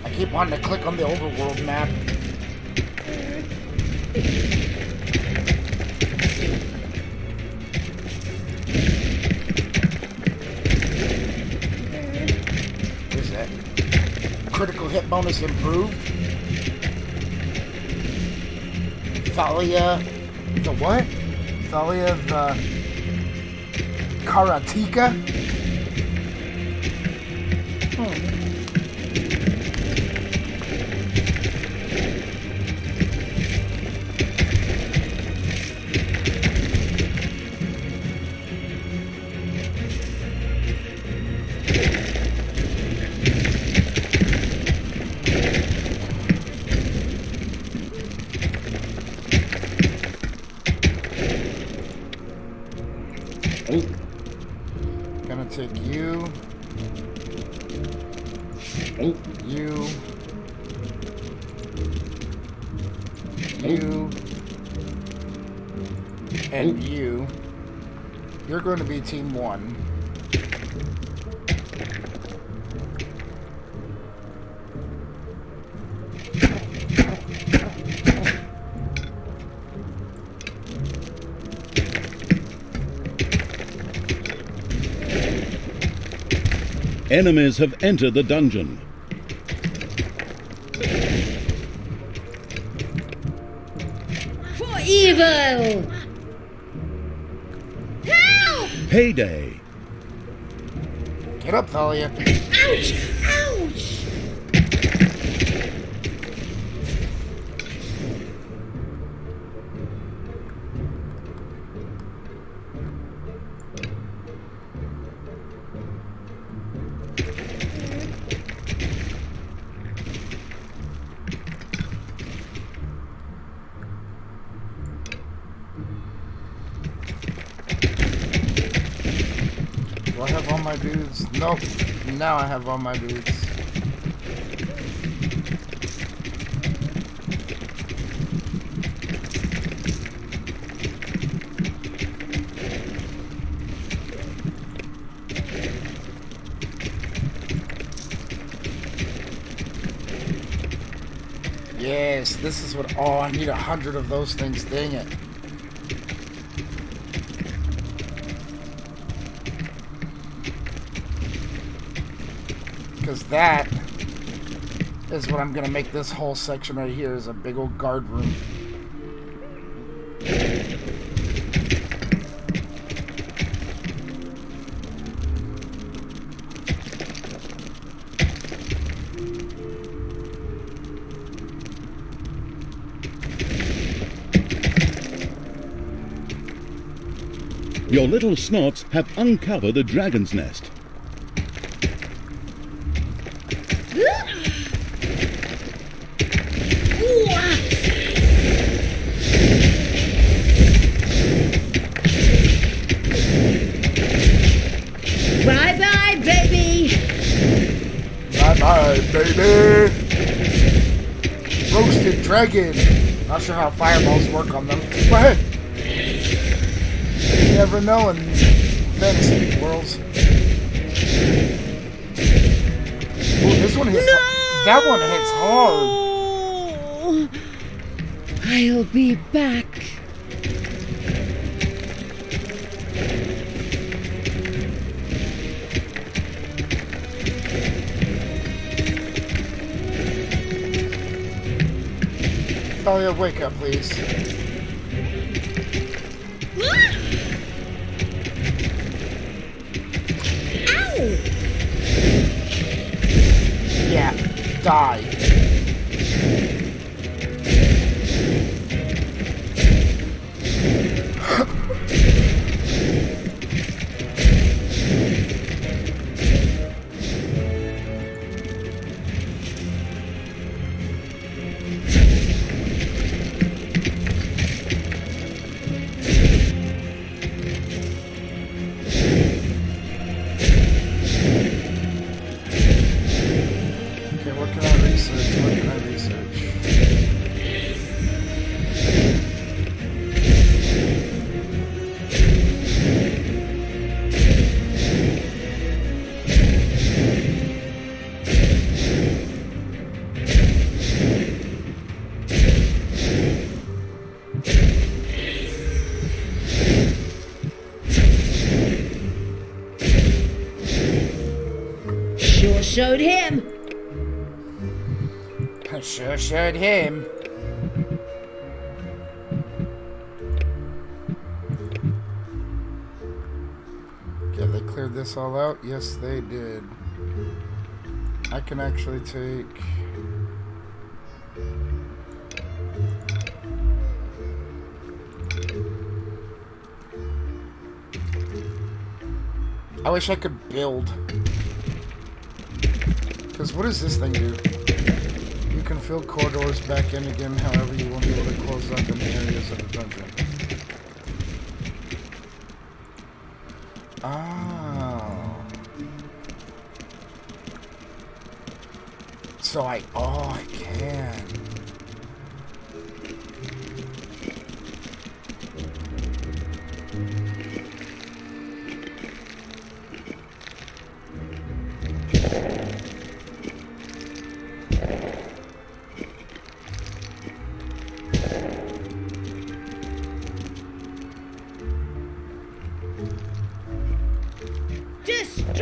I keep wanting to click on the overworld map. What is that? Critical hit bonus improved. Thalia, the what? Thalia, the Karateka? Oh, Gonna take you. oh, You. You. And you. You're going to be team 1. Enemies have entered the dungeon. For eViL! Help! Payday. Get up, Thalia. Ouch! Ouch! Do I have all my dudes? Nope. Now I have all my dudes. Yes, this is what... Oh, I need 100 of those things. Dang it. Because that is what I'm going to make this whole section right here is a big old guard room. Your little snots have uncovered a dragon's nest. Bye-bye, baby! Bye-bye, baby! Roasted dragon! Not sure how fireballs work on them. But hey! You never know in fantasy worlds. Oh, this one hits... That one hits hard! I'll be back. Oh yeah, wake up, please. Yeah, die. What can I research? Sure showed him. I sure showed him. cleared this all out? Yes, they did. I can actually take... I wish I could build. Because what does this thing do? You can fill corridors back in again, however you won't be able to close up in the areas of the dungeon. Oh. So I can.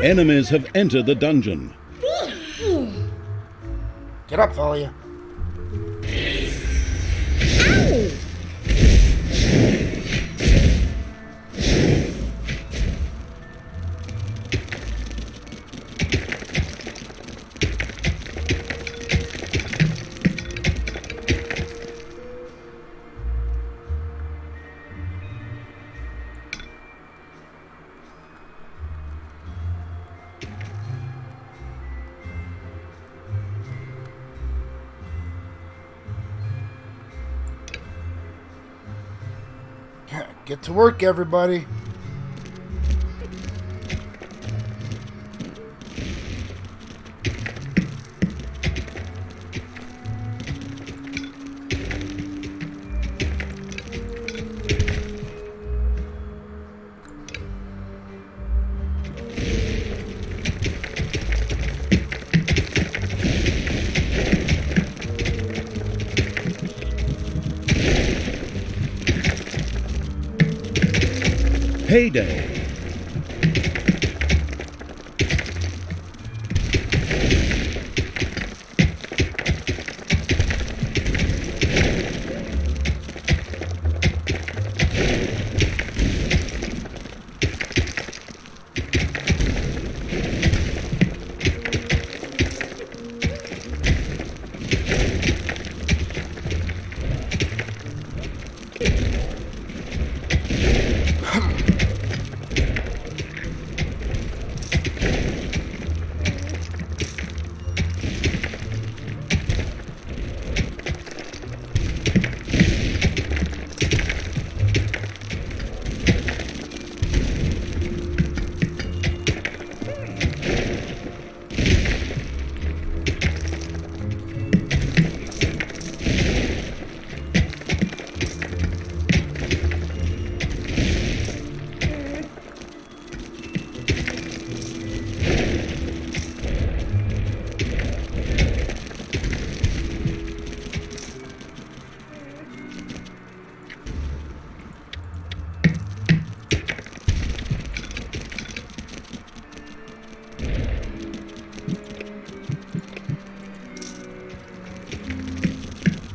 Enemies have entered the dungeon. Get up, Thalia. Get to work, everybody. Payday.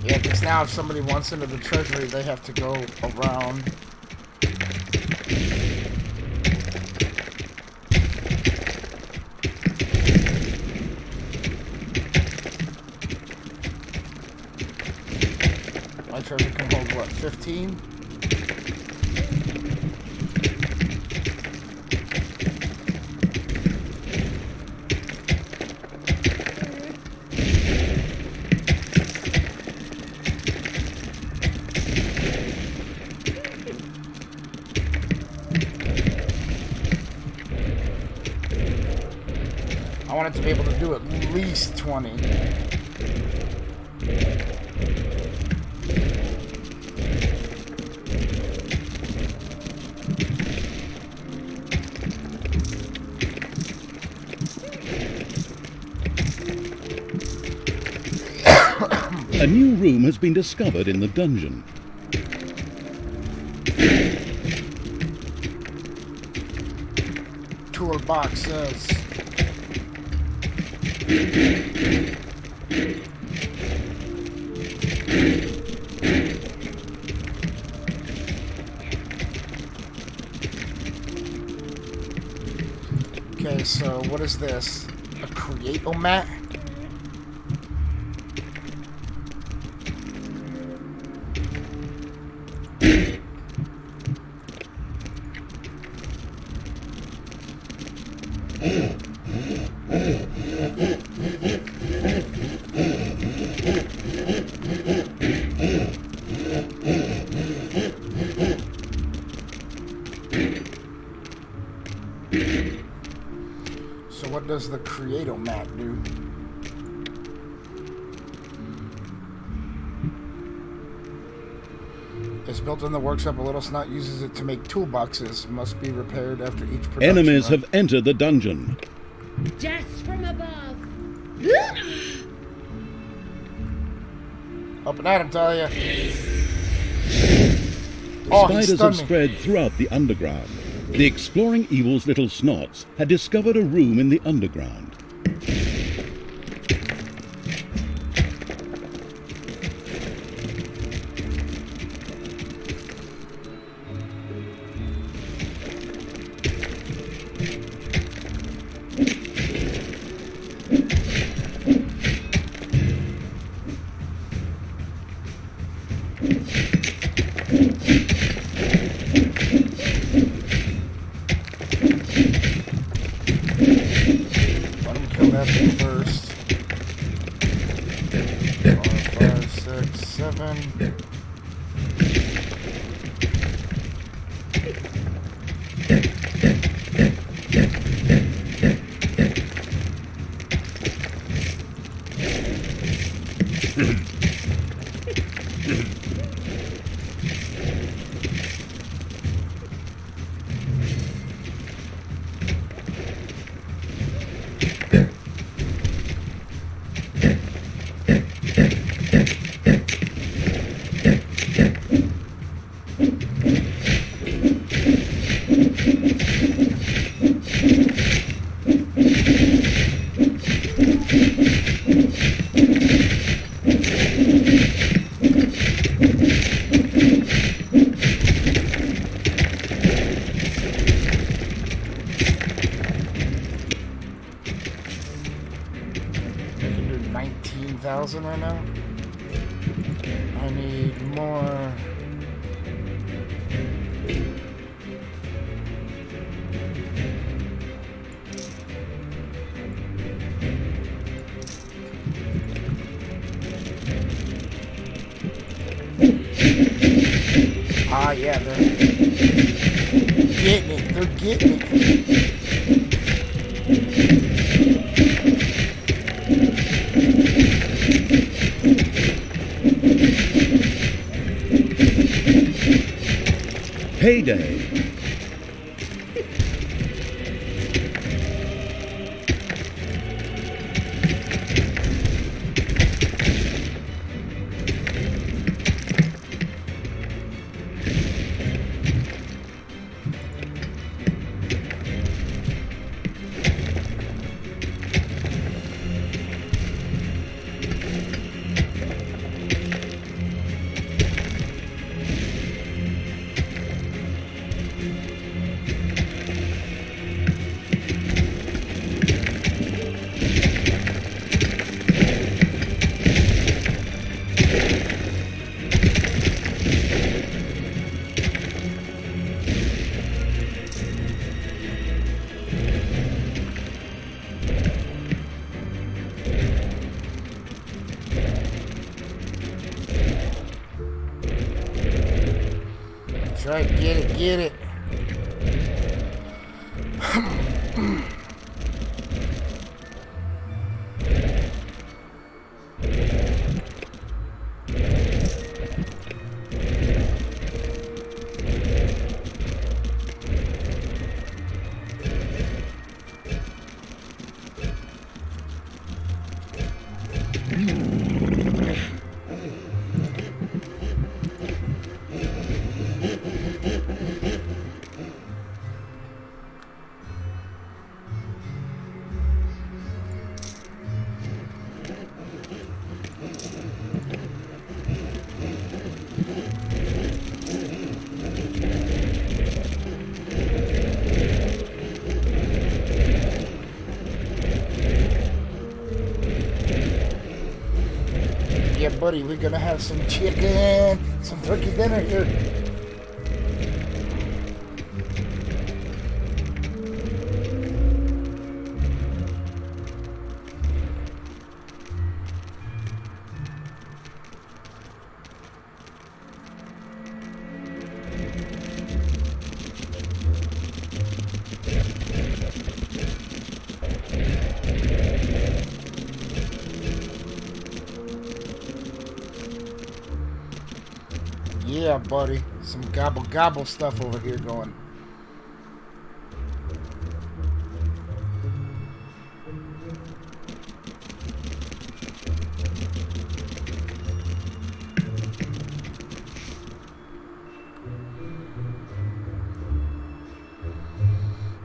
Yeah, because now if somebody wants into the treasury, they have to go around. My treasure can hold, what, 15? I want it to be able to do at least 20. A new room has been discovered in the dungeon. Toolbox says. Okay, so what is this? A create-o-mat? So what does the create-o-mat do? It's built in the workshop. A little snot uses it to make toolboxes. Must be repaired after each production Enemies run. have entered the dungeon. Death from above. Up and at him, Talia. Oh, he Spiders stunned have me. spread throughout the underground. The exploring evil's little snots had discovered a room in the underground. Let him kill that thing first. 4, 5, 6, 7. I can do 19,000 right now. I need more. Ah, yeah, they're getting it. They're getting it. Payday. Try to get it, get it. buddy, we're gonna have some chicken, some turkey dinner here. Yeah, buddy. Some gobble gobble stuff over here going.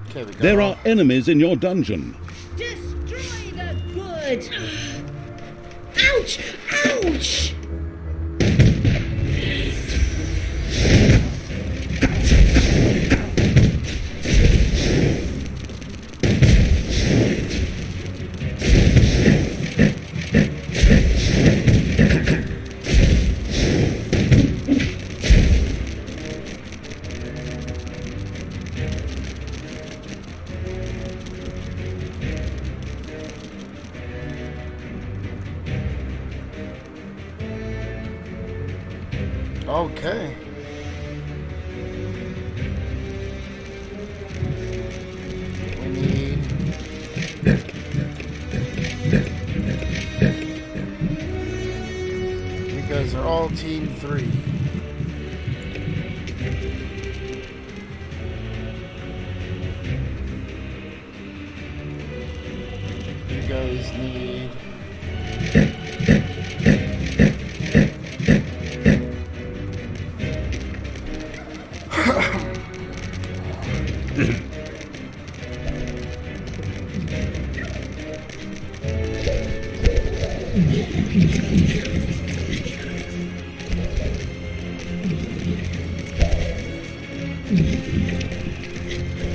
Okay, we go. There are enemies in your dungeon. Destroy the good! Ouch! Ouch! Okay. We need... You guys are all team 3. You guys need...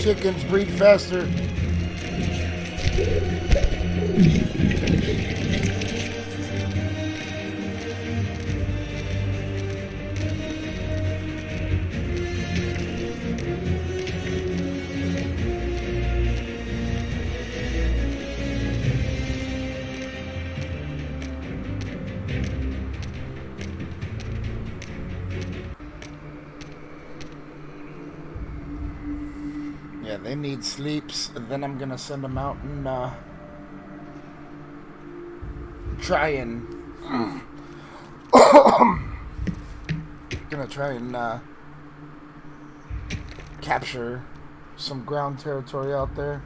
Chickens breed faster. Yeah, they need sleeps, and then I'm gonna send them out and try and capture some ground territory out there.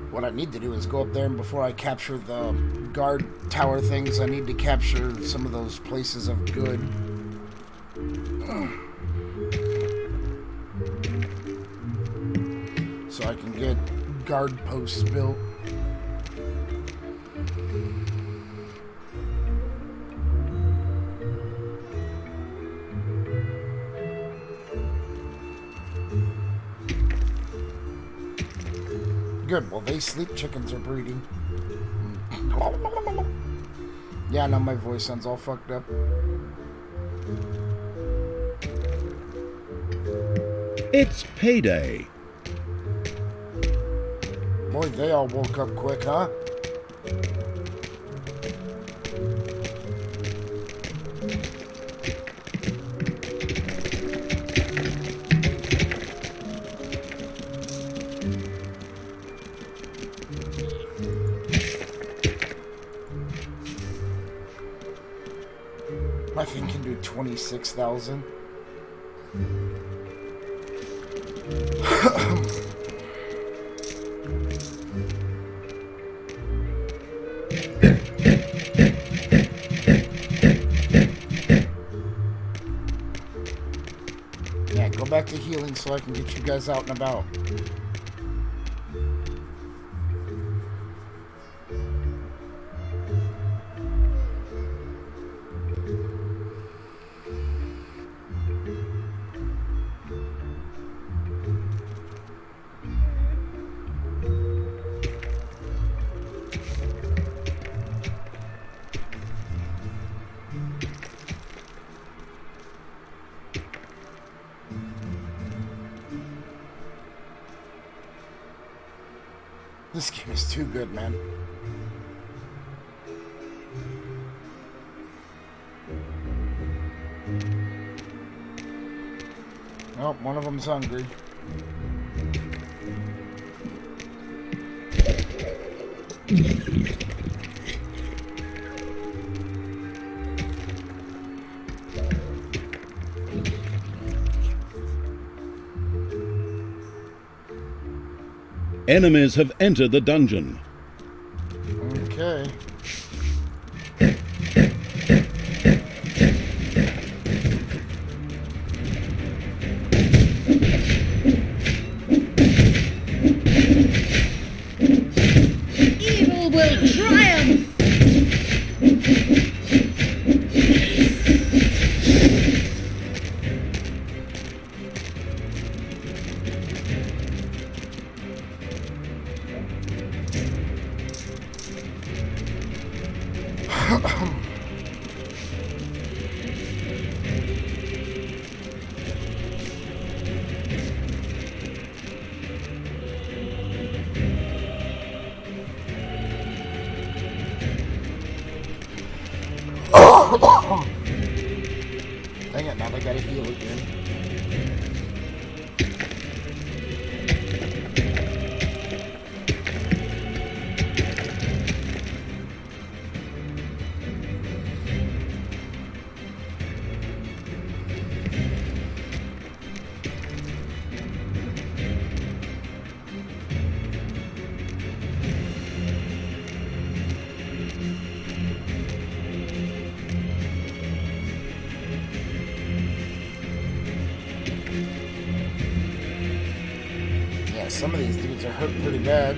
What I need to do is go up there, and before I capture the guard tower things, I need to capture some of those places of good. So I can get guard posts built. Good. Well, they sleep. Chickens are breeding. Yeah, I know my voice sounds all fucked up. It's payday. Boy, they all woke up quick, huh? My thing can do 26,000. Yeah, go back to healing so I can get you guys out and about. This game is too good, man. Oh, one of them's hungry. Enemies have entered the dungeon. Okay. Evil will triumph! Dang it, now they gotta heal again. Yeah, some of these dudes are hurt pretty bad.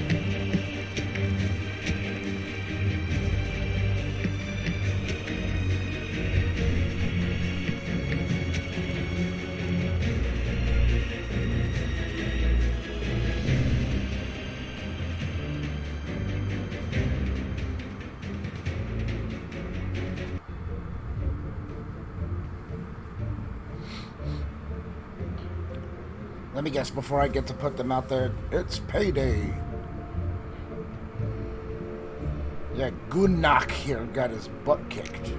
Let me guess, before I get to put them out there, it's payday. Yeah, Gunnak here got his butt kicked.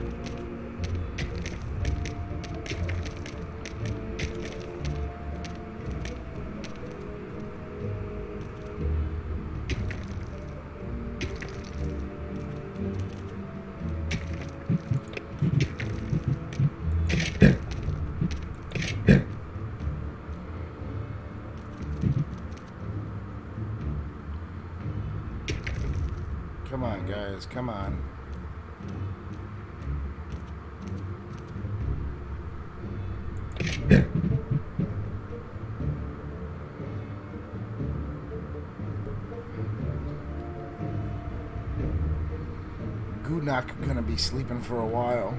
Come on, guys, come on. Gunnak gonna be sleeping for a while.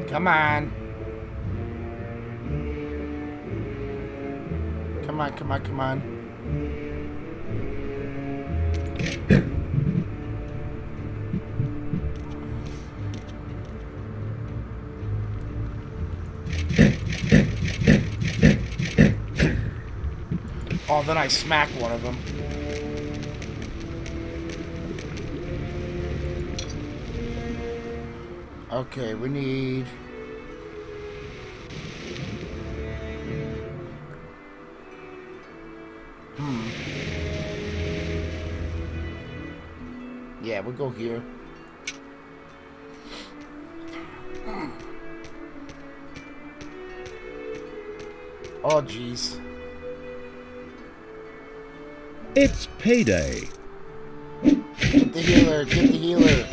Come on. Come on, come on, come on. Oh, then I smack one of them. Okay, we need... Yeah, we'll go here. Oh, jeez. It's payday. Get the healer, get the healer.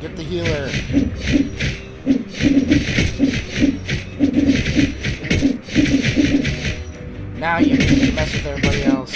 Get the healer. Now you need to mess with everybody else.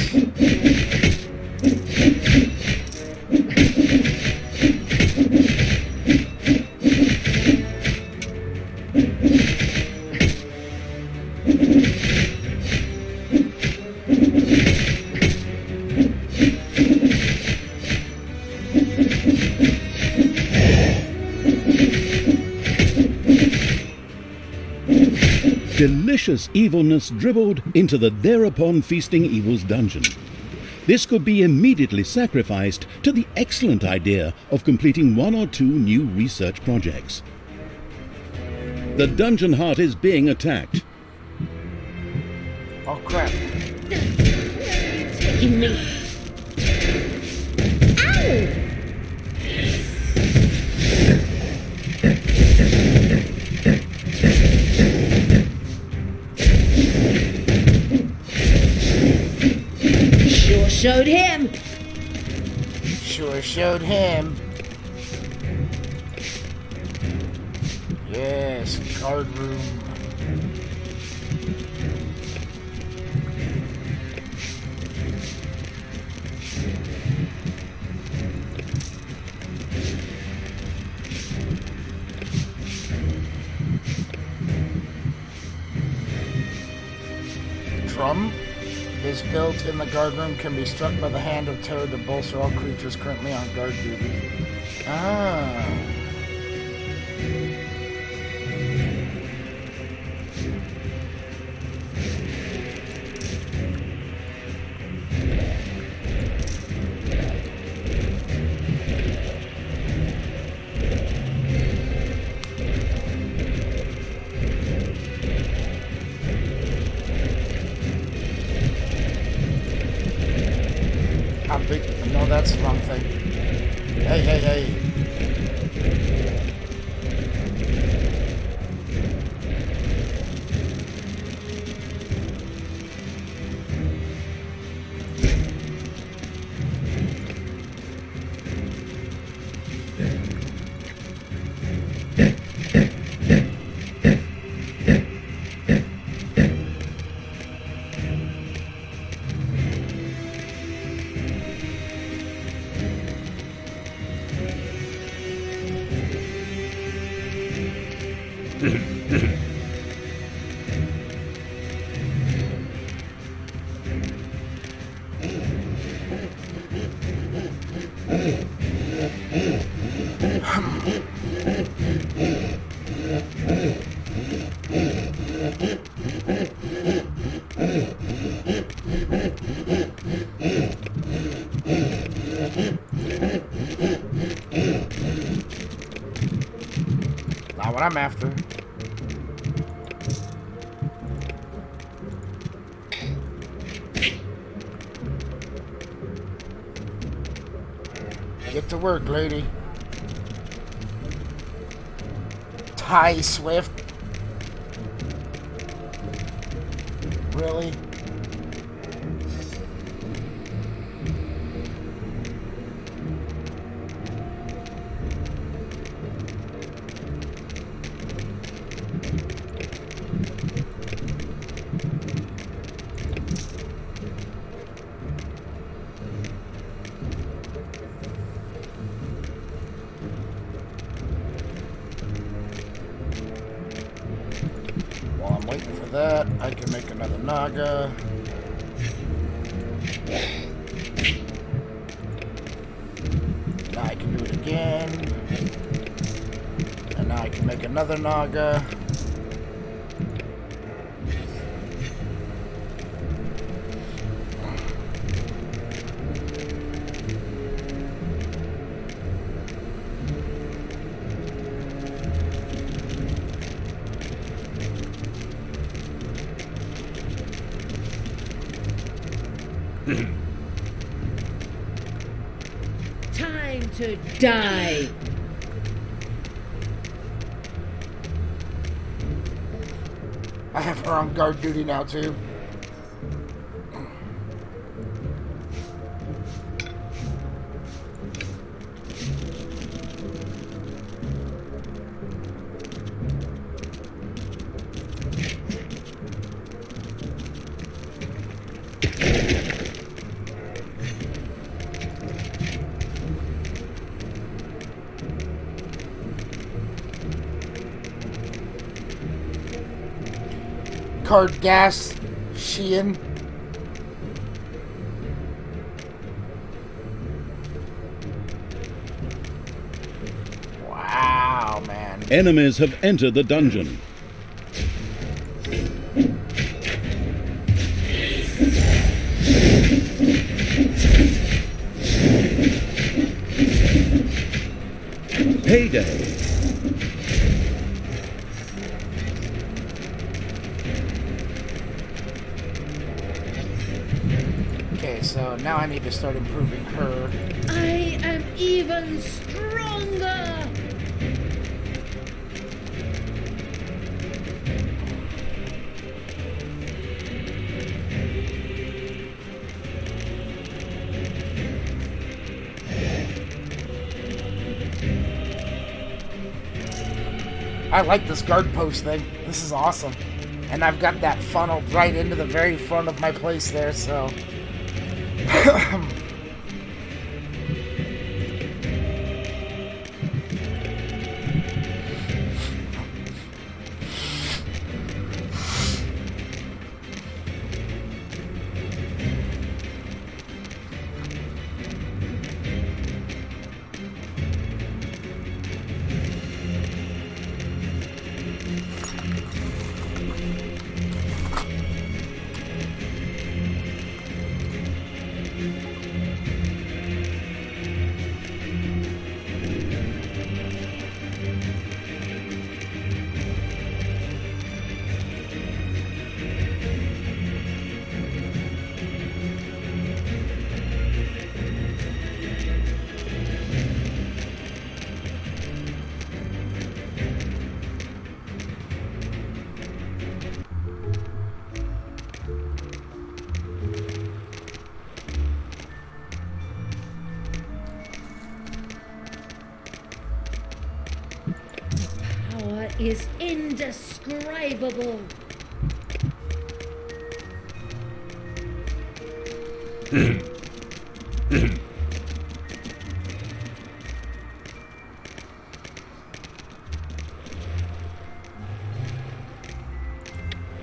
Delicious evilness dribbled into the thereupon feasting evil's dungeon. This could be immediately sacrificed to the excellent idea of completing 1 or 2 new research projects. The dungeon heart is being attacked. Oh crap. Taking me. Ow! Sure showed him. Sure showed him. Yes, guard room. Drum is built in the guard room, can be struck by the hand of Toad to bolster all creatures currently on guard duty. Ah. No, that's the wrong thing. Hey, hey, hey. Not what I'm after. Get to work, lady. Tie Swift. Really? While I'm waiting for that, I can make another Naga. Now I can do it again. And now I can make another Naga. Time to die. I have her on guard duty now, too. card gas, Sheehan. Wow, man. Enemies have entered the dungeon. Payday. Okay, so now I need to start improving her. I am even stronger! I like this guard post thing. This is awesome. And I've got that funneled right into the very front of my place there, so... Power is indescribable.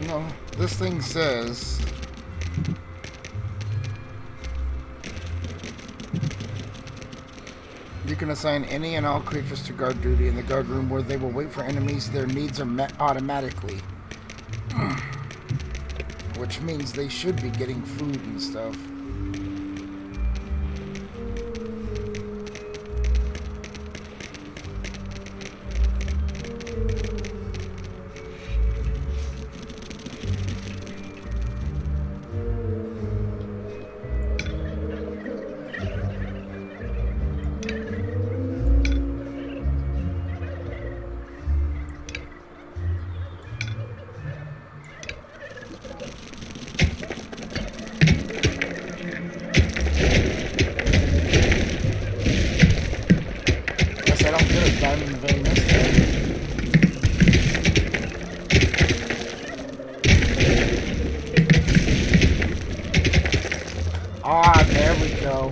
No, this thing says... You can assign any and all creatures to guard duty in the guard room where they will wait for enemies. Their needs are met automatically. Which means they should be getting food and stuff. I don't get a diamond vein this time. Ah, there we go.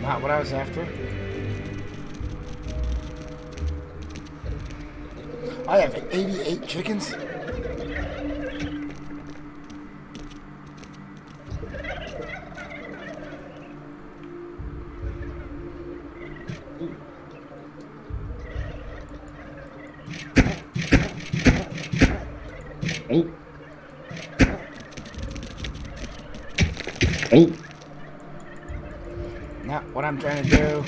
Not what I was after. I have 88 chickens. Oh. Oh. Not what I'm trying to do.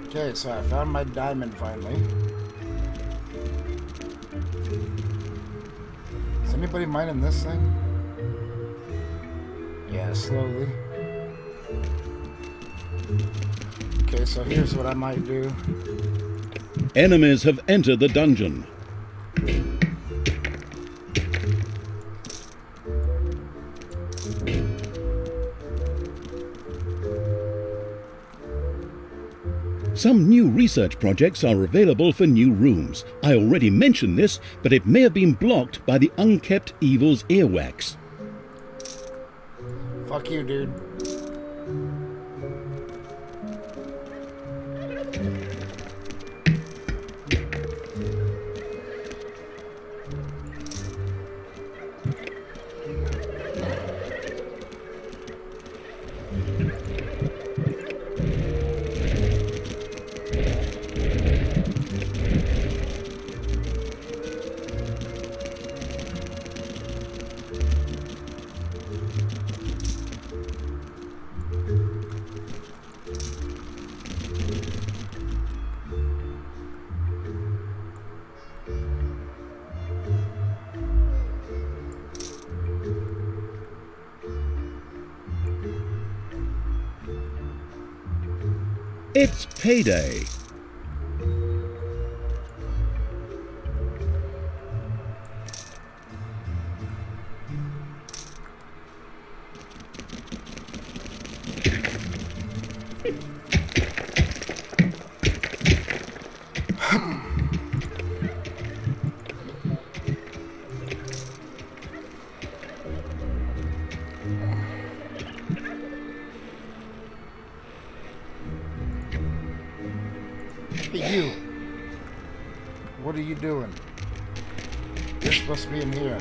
Okay, so I found my diamond finally. anybody mining this thing? Yeah, slowly. Okay, so here's what I might do. Enemies have entered the dungeon. Some new research projects are available for new rooms. I already mentioned this, but it may have been blocked by the unkept evil's earwax. Fuck you, dude. It's payday. Hey, you. What are you doing? You're supposed to be in here.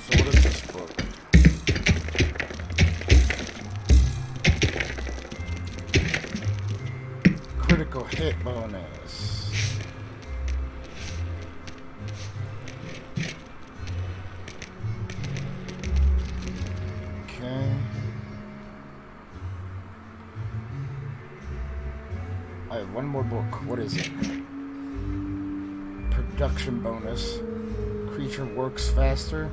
So what is this book? Critical hit bonus. Okay. I have one more book. What is it? Production bonus. Creature works faster.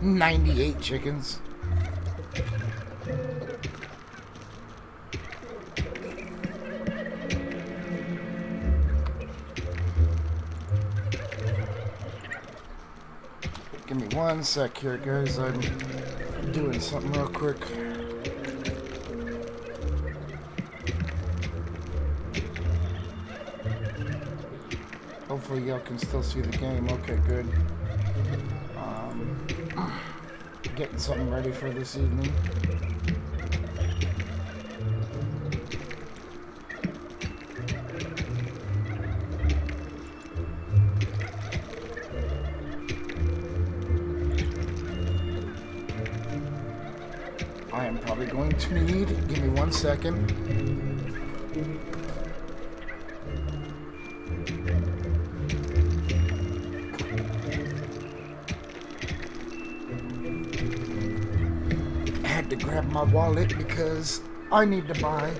$98 chickens. Give me one sec here, guys. I'm doing something real quick. Hopefully y'all can still see the game. Okay, good. Getting something ready for this evening. I am probably going to need, give me 1 second. I had to grab my wallet because I need to buy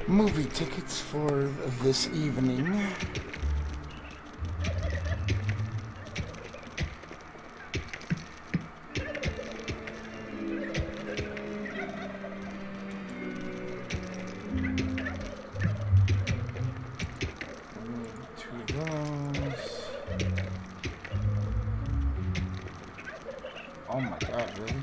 movie tickets for this evening. Oh my god, really?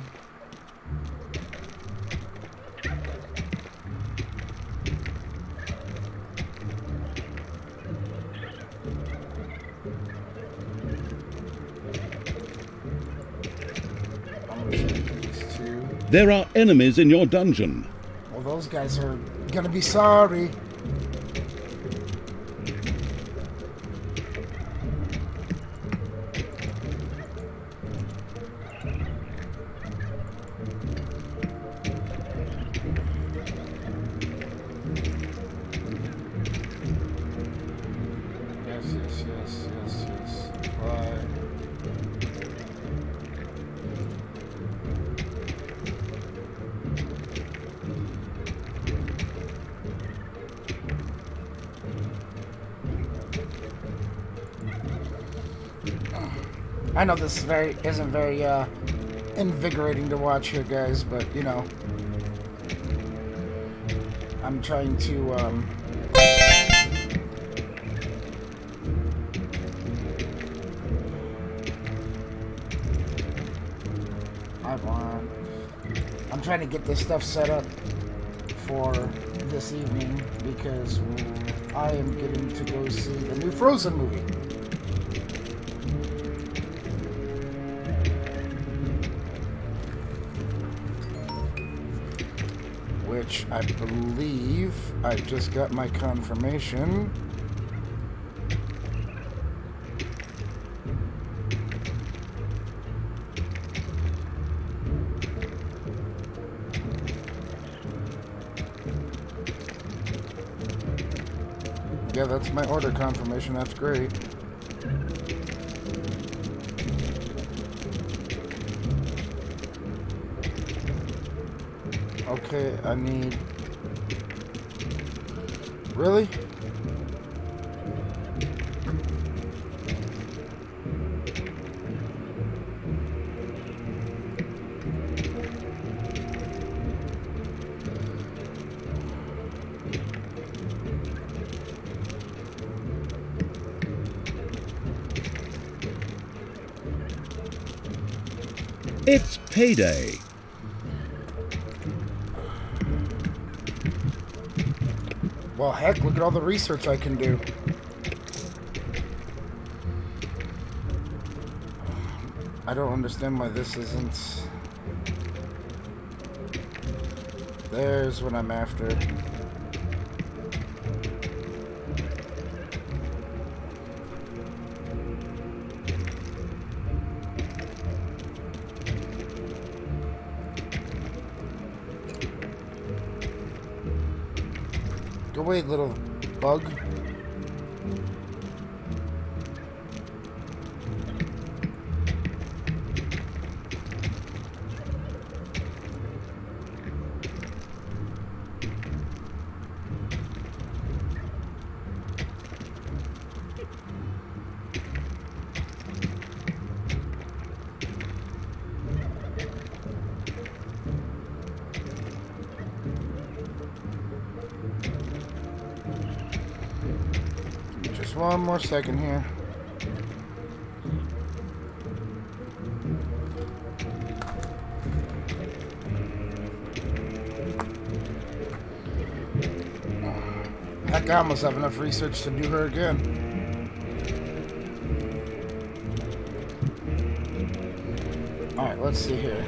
There are enemies in your dungeon. Well, those guys are gonna be sorry. Yes. Apply. I know this isn't very invigorating to watch here, guys, but you know, I'm trying to I'm trying to get this stuff set up for this evening because I am getting to go see the new Frozen movie. Which I believe I just got my confirmation. Yeah, that's my order confirmation. That's great. Okay, I need... Really? It's payday. Well, heck, look at all the research I can do. I don't understand why this isn't... There's what I'm after. Go away, little bug. One more second here. Heck, I almost have enough research to do her again. Alright, let's see here.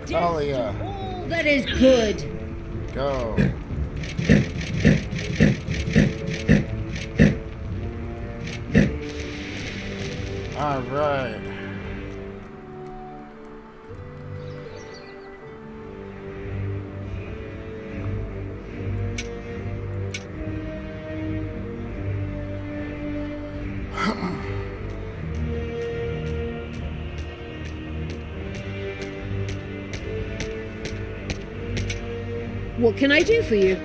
Talia. All that is good. Go. All right. What can I do for you?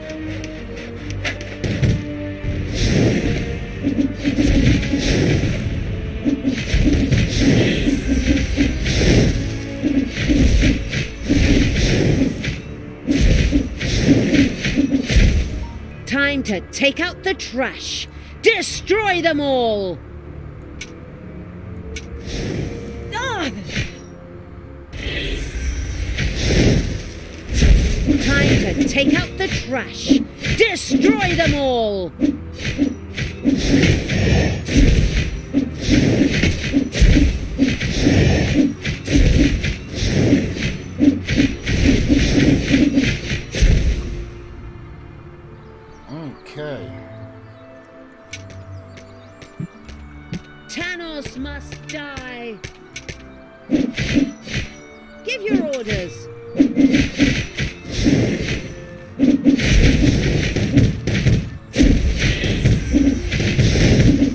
Time to take out the trash. Destroy them all! Ah! Time to take out the trash. Destroy them all! Thanos must die. Give your orders.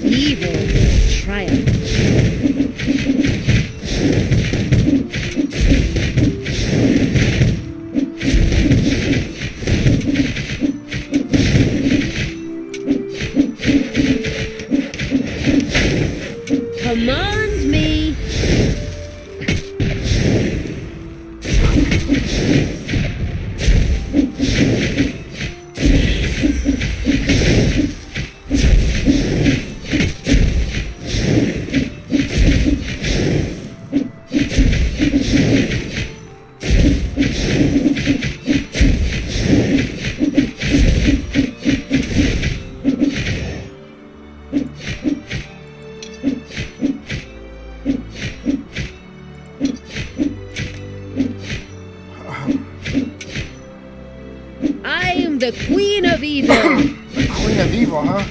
Evil will triumph. Command me. I am the Queen of Evil. The Queen of Evil, huh?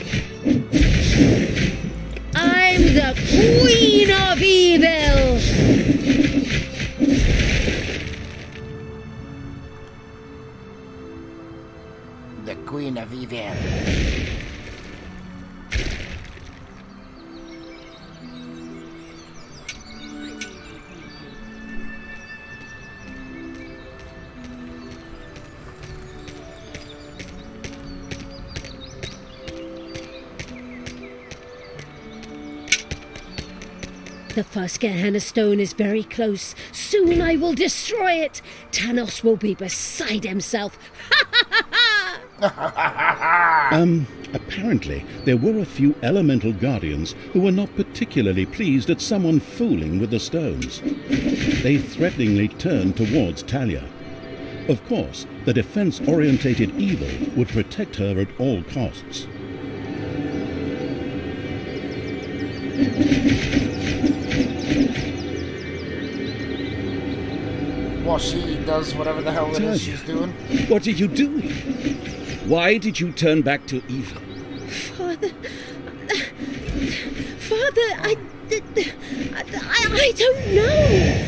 I'm the Queen of Evil. The Queen of Evil. The first Gehenna stone is very close. Soon I will destroy it. Thanos will be beside himself. Apparently, there were a few elemental guardians who were not particularly pleased at someone fooling with the stones. They threateningly turned towards Talia. Of course, the defense-orientated eViL would protect her at all costs. While she does whatever the hell it is she's doing. What are you doing? Why did you turn back to evil? Father, I don't know.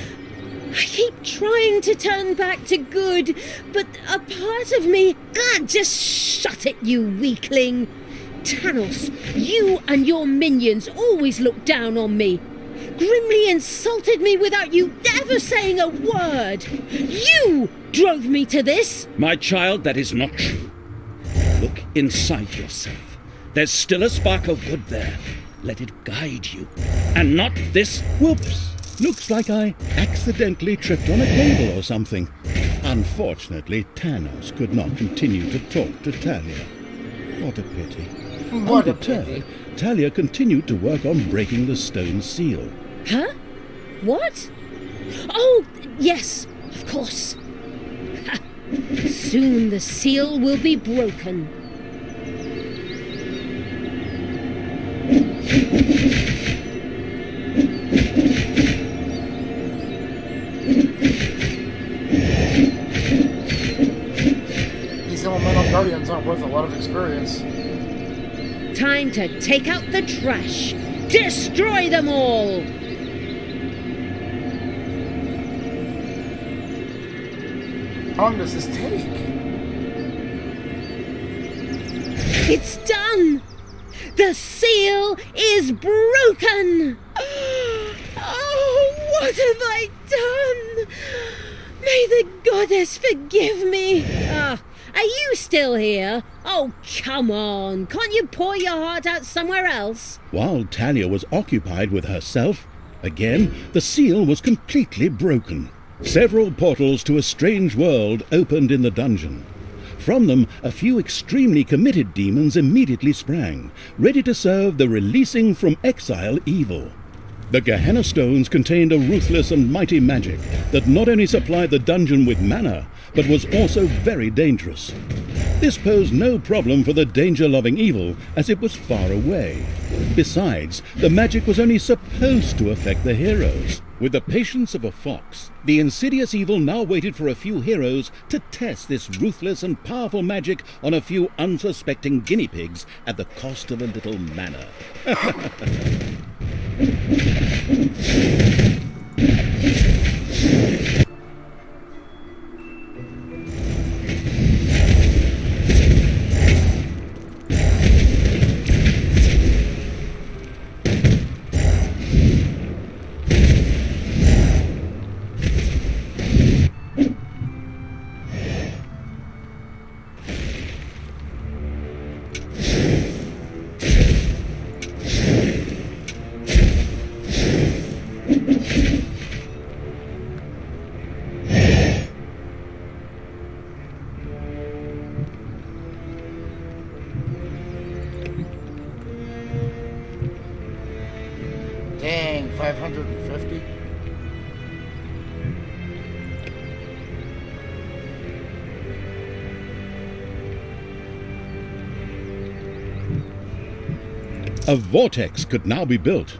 I keep trying to turn back to good, but a part of me... God, just shut it, you weakling. Thanos, you and your minions always look down on me. Grimly insulted me without you ever saying a word. You drove me to this. My child, that is not true. Look inside yourself. There's still a spark of good there. Let it guide you. And not this... Whoops! Looks like I accidentally tripped on a cable or something. Unfortunately, Thanos could not continue to talk to Talia. What a pity. What a Undeterred, pity. Talia continued to work on breaking the stone seal. Huh? What? Oh, yes, of course. Ha. Soon the seal will be broken. These elemental guardians aren't worth a lot of experience. Time to take out the trash. Destroy them all! How long does this take? It's done! The seal is broken! Oh, what have I done? May the goddess forgive me! Are you still here? Oh, come on. Can't you pour your heart out somewhere else? While Talia was occupied with herself, again, the seal was completely broken. Several portals to a strange world opened in the dungeon. From them, a few extremely committed demons immediately sprang, ready to serve the releasing from exile evil. The Gehenna stones contained a ruthless and mighty magic that not only supplied the dungeon with mana, but was also very dangerous. This posed no problem for the danger-loving evil, as it was far away. Besides, the magic was only supposed to affect the heroes. With the patience of a fox, the insidious evil now waited for a few heroes to test this ruthless and powerful magic on a few unsuspecting guinea pigs at the cost of a little mana. Dang, 550? A vortex could now be built.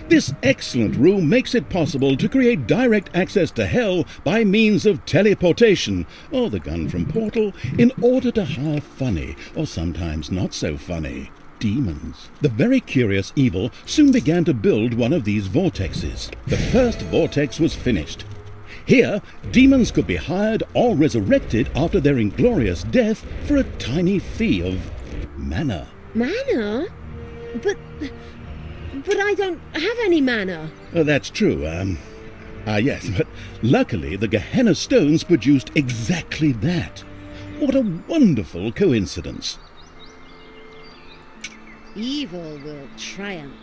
This excellent room makes it possible to create direct access to hell by means of teleportation, or the gun from Portal, in order to hire funny, or sometimes not so funny, demons. The very curious eViL soon began to build one of these vortexes. The first vortex was finished. Here, demons could be hired or resurrected after their inglorious death for a tiny fee of mana. Mana? But I don't have any mana. That's true, yes, but luckily the Gehenna stones produced exactly that. What a wonderful coincidence. Evil will triumph.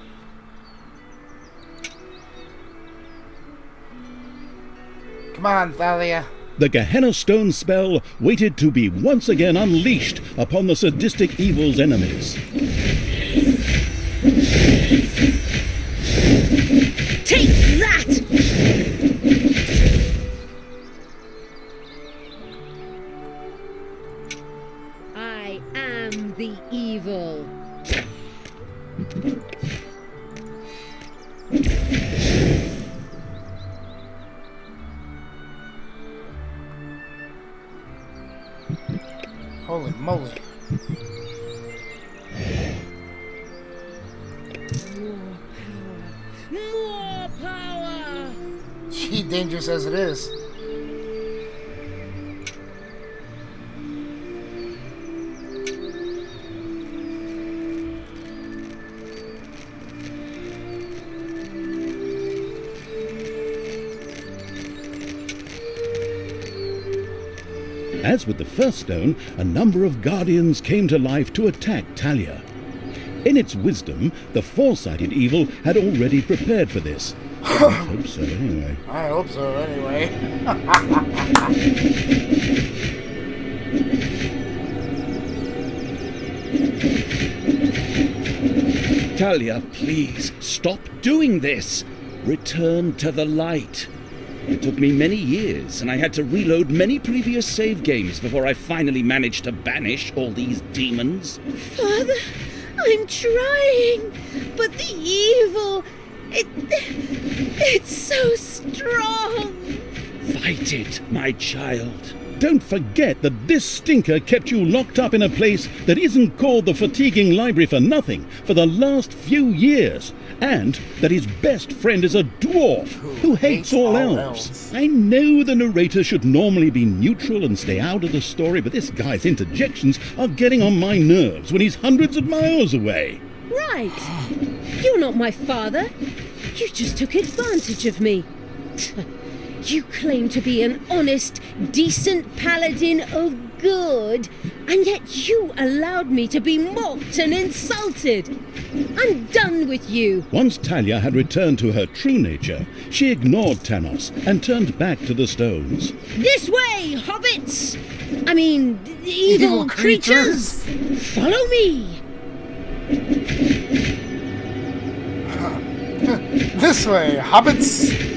Come on, Thalia. The Gehenna stone spell waited to be once again unleashed upon the sadistic evil's enemies. Take that! I am the evil. Holy moly. More power! Gee, dangerous as it is. As with the first stone, a number of guardians came to life to attack Talia. In its wisdom, the foresighted evil had already prepared for this. I hope so, anyway. I hope so, anyway. Talia, please, stop doing this. Return to the light. It took me many years, and I had to reload many previous save games before I finally managed to banish all these demons. Father, I'm trying, but the evil, it's so strong. Fight it, my child. Don't forget that this stinker kept you locked up in a place that isn't called the fatiguing library for nothing for the last few years, and that his best friend is a dwarf who hates all elves. I know the narrator should normally be neutral and stay out of the story, but this guy's interjections are getting on my nerves when he's hundreds of miles away. Right. You're not my father. You just took advantage of me. You claim to be an honest, decent paladin of good, and yet you allowed me to be mocked and insulted. I'm done with you. Once Talia had returned to her true nature, she ignored Tanos and turned back to the stones. This way, hobbits! I mean, evil creatures! Follow me! This way, hobbits!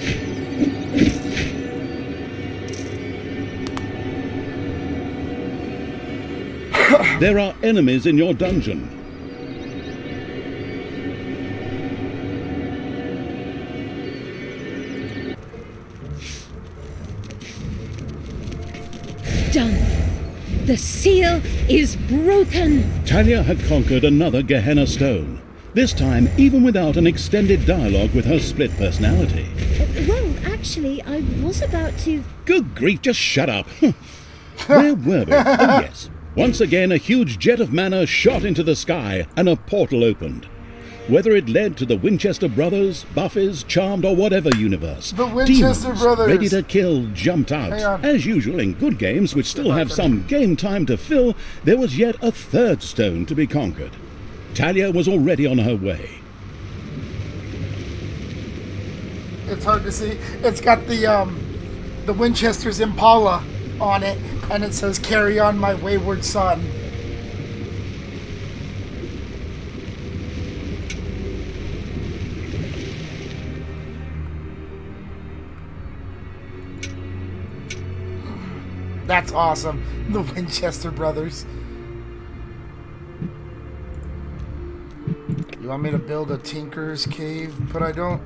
There are enemies in your dungeon. Done. The seal is broken. Talia had conquered another Gehenna stone. this time even without an extended dialogue with her split personality. Well, actually, I was about to... Good grief, just shut up. Where were we? Oh yes. Once again, a huge jet of mana shot into the sky and a portal opened. Whether it led to the Winchester Brothers, Buffy's, Charmed, or whatever universe, The Winchester demons Brothers. ready to kill jumped Hang out. on. As usual in good games, which still have some game time to fill, there was yet a third stone to be conquered. Talia was already on her way. It's hard to see. It's got the Winchester's Impala on it, and it says, "Carry on, my wayward son." That's awesome. The Winchester brothers. You want me to build a Tinker's Cave, but I don't.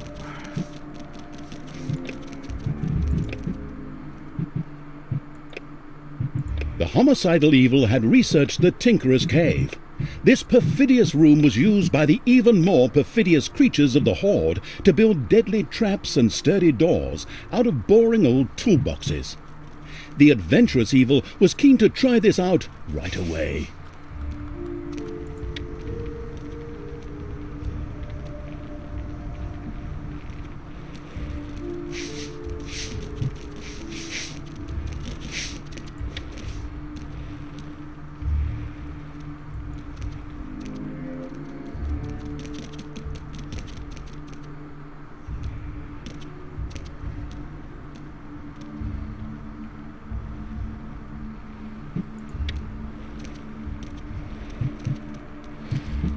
The homicidal eViL had researched the Tinkerer's Cave. This perfidious room was used by the even more perfidious creatures of the Horde to build deadly traps and sturdy doors out of boring old toolboxes. The adventurous eViL was keen to try this out right away.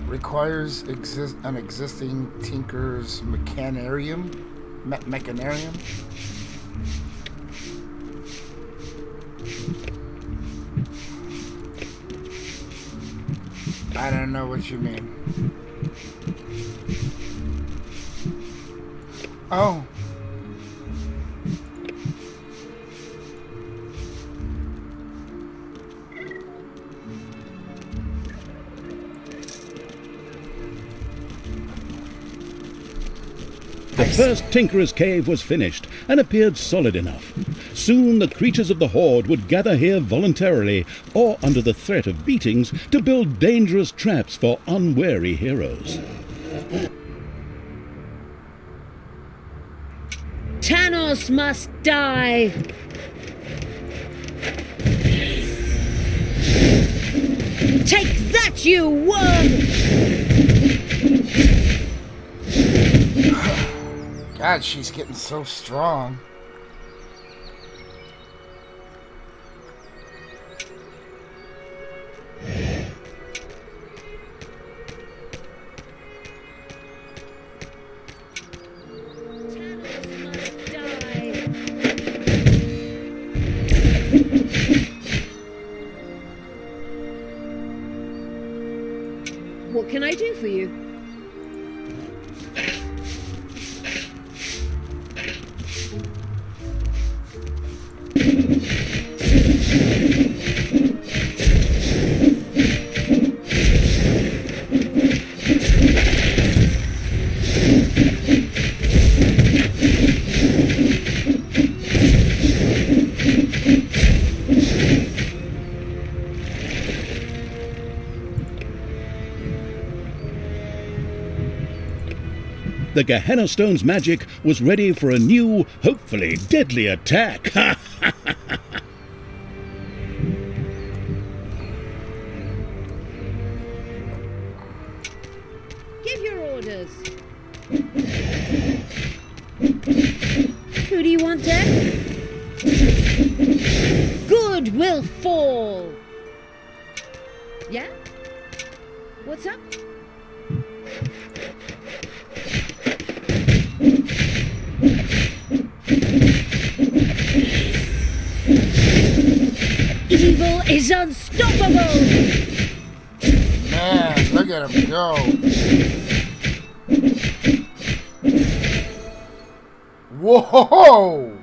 Requires an existing Tinker's Mechanarium? Mechanarium? I don't know what you mean. Oh. The first Tinkerer's Cave was finished and appeared solid enough. Soon the creatures of the Horde would gather here voluntarily or under the threat of beatings to build dangerous traps for unwary heroes. Thanos must die! Take that, you worm! God, she's getting so strong. Thanos must die! What can I do for you? The Gehenna Stone's magic was ready for a new, hopefully deadly attack. Give your orders. Who do you want dead? Good will fall. Yeah? What's up? eViL is unstoppable! Man, look at him go. Whoa!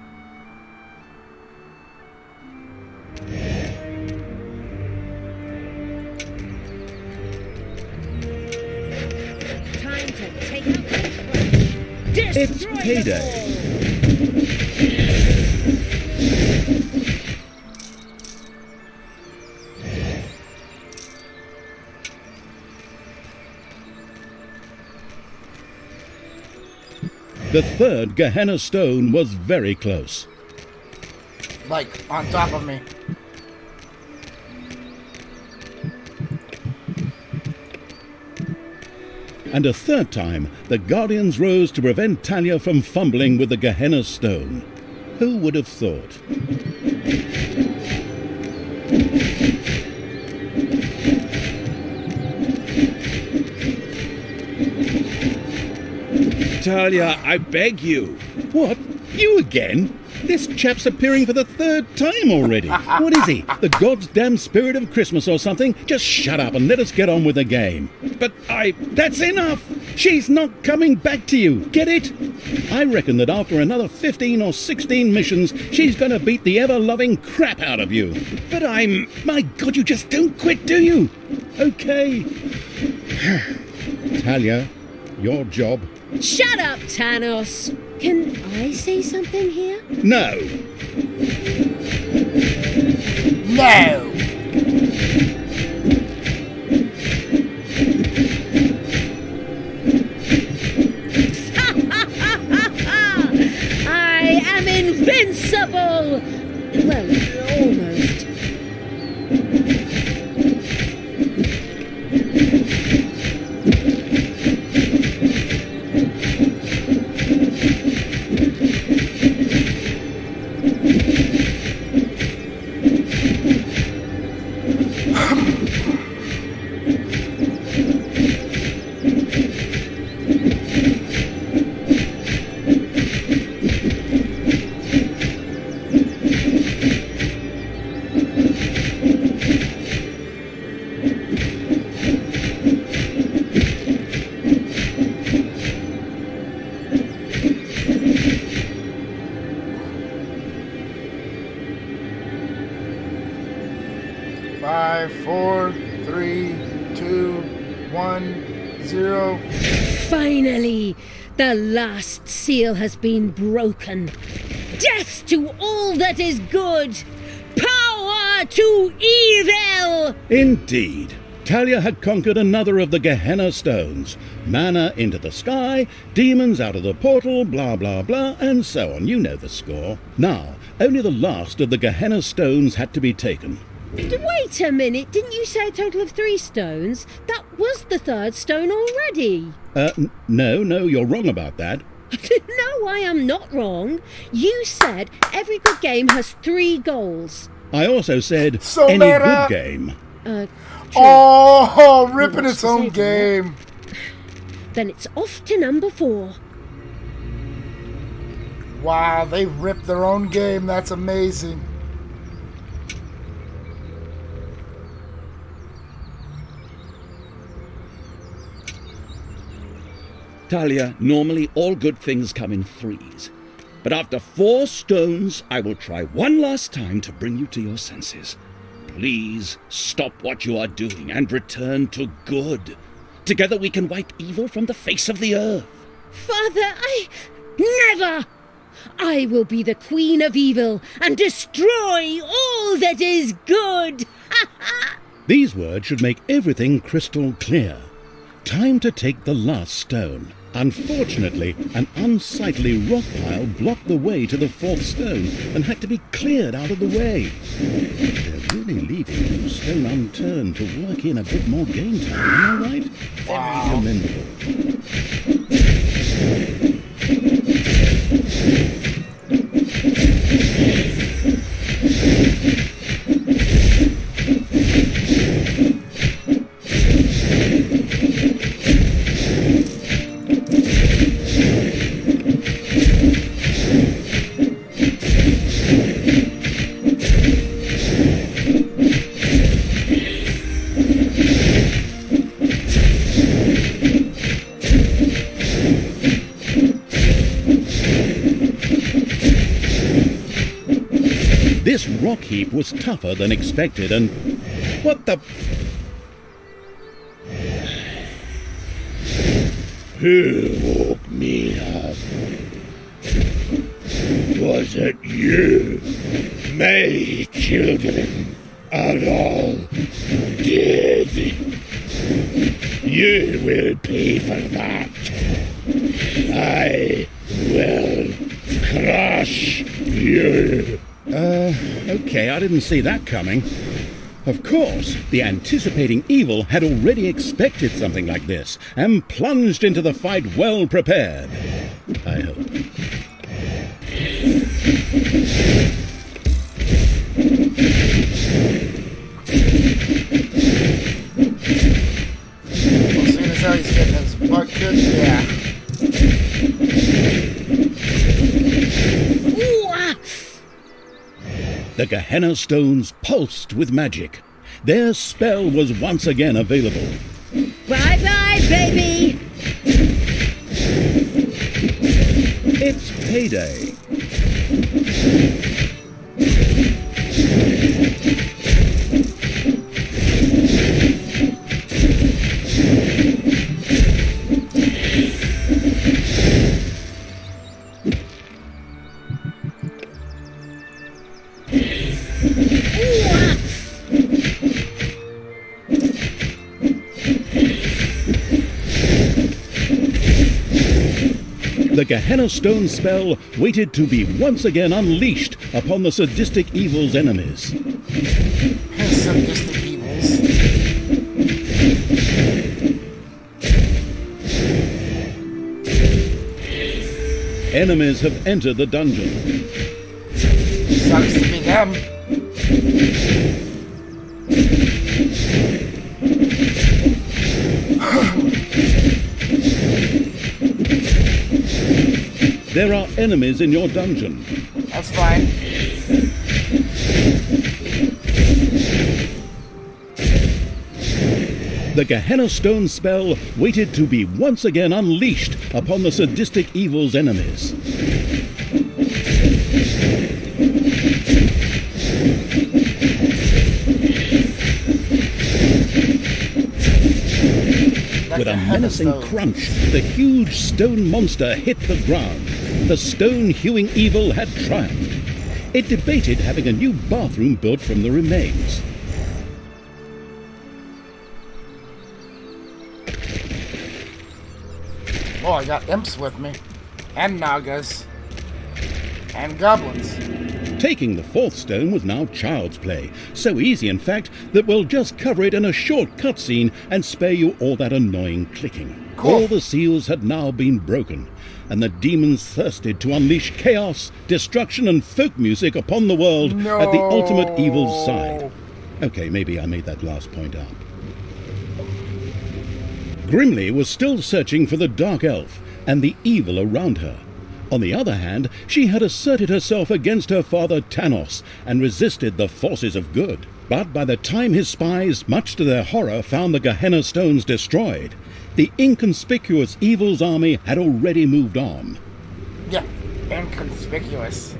It's payday. The third Gehenna stone was very close. Like, on top of me. And a third time, the Guardians rose to prevent Talia from fumbling with the Gehenna stone. Who would have thought? Talia, I beg you. What? You again? This chap's appearing for the third time already. What is he? The God's damn spirit of Christmas or something? Just shut up and let us get on with the game. But That's enough! She's not coming back to you. Get it? I reckon that after another 15 or 16 missions, she's going to beat the ever-loving crap out of you. But I'm... My God, you just don't quit, do you? Okay. Talia, your job. Shut up, Thanos! Can I say something here? No. No! I am invincible! Well, almost. Five, 4, 3, 2, 1, 0. Finally, the last seal has been broken. Death to all that is good! Power to eViL! Indeed. Talia had conquered another of the Gehenna stones. Mana into the sky, demons out of the portal, blah blah blah, and so on. You know the score. Now, only the last of the Gehenna stones had to be taken. Wait a minute, didn't you say a total of 3 stones? That was the third stone already. No, you're wrong about that. No, I am not wrong. You said every good game has 3 goals. I also said So any meta. good game. True. Oh, ripping What's its to own say for game. Then it's off to number 4. Wow, they ripped their own game. That's amazing. Talia, normally all good things come in 3s. But after 4 stones, I will try one last time to bring you to your senses. Please stop what you are doing and return to good. Together we can wipe evil from the face of the earth. Father, never! I will be the Queen of Evil and destroy all that is good! These words should make everything crystal clear. Time to take the last stone. Unfortunately, an unsightly rock pile blocked the way to the 4th stone and had to be cleared out of the way. They're really leaving no stone unturned to work in a bit more game time, am I right? Very commendable. This rock heap was tougher than expected and... What the... Who woke me up? Was it you? My children are all dead. You will pay for that. I will crush you. Okay, I didn't see that coming. Of course, the anticipating evil had already expected something like this and plunged into the fight well prepared. I hope. Well, seeing as how he's getting his butt kicked, yeah. The Gehenna stones pulsed with magic. Their spell was once again available. Bye-bye, baby! It's payday. The Gehenna Stone spell waited to be once again unleashed upon the sadistic evil's enemies. Sadistic evils. Enemies have entered the dungeon. Sucks to be them. There are enemies in your dungeon. That's fine. The Gehenna Stone spell waited to be once again unleashed upon the sadistic evil's enemies. With a menacing crunch, the huge stone monster hit the ground. The stone-hewing evil had triumphed. It debated having a new bathroom built from the remains. Oh, I got imps with me. And nagas. And goblins. Taking the fourth stone was now child's play. So easy, in fact, that we'll just cover it in a short cutscene and spare you all that annoying clicking. Cool. All the seals had now been broken, and the demons thirsted to unleash chaos, destruction, and folk music upon the world at the ultimate evil's side. Okay, maybe I made that last point up. Grimly was still searching for the Dark Elf and the evil around her. On the other hand, she had asserted herself against her father Tanos and resisted the forces of good. But by the time his spies, much to their horror, found the Gehenna stones destroyed, the inconspicuous evil's army had already moved on. Yeah, inconspicuous.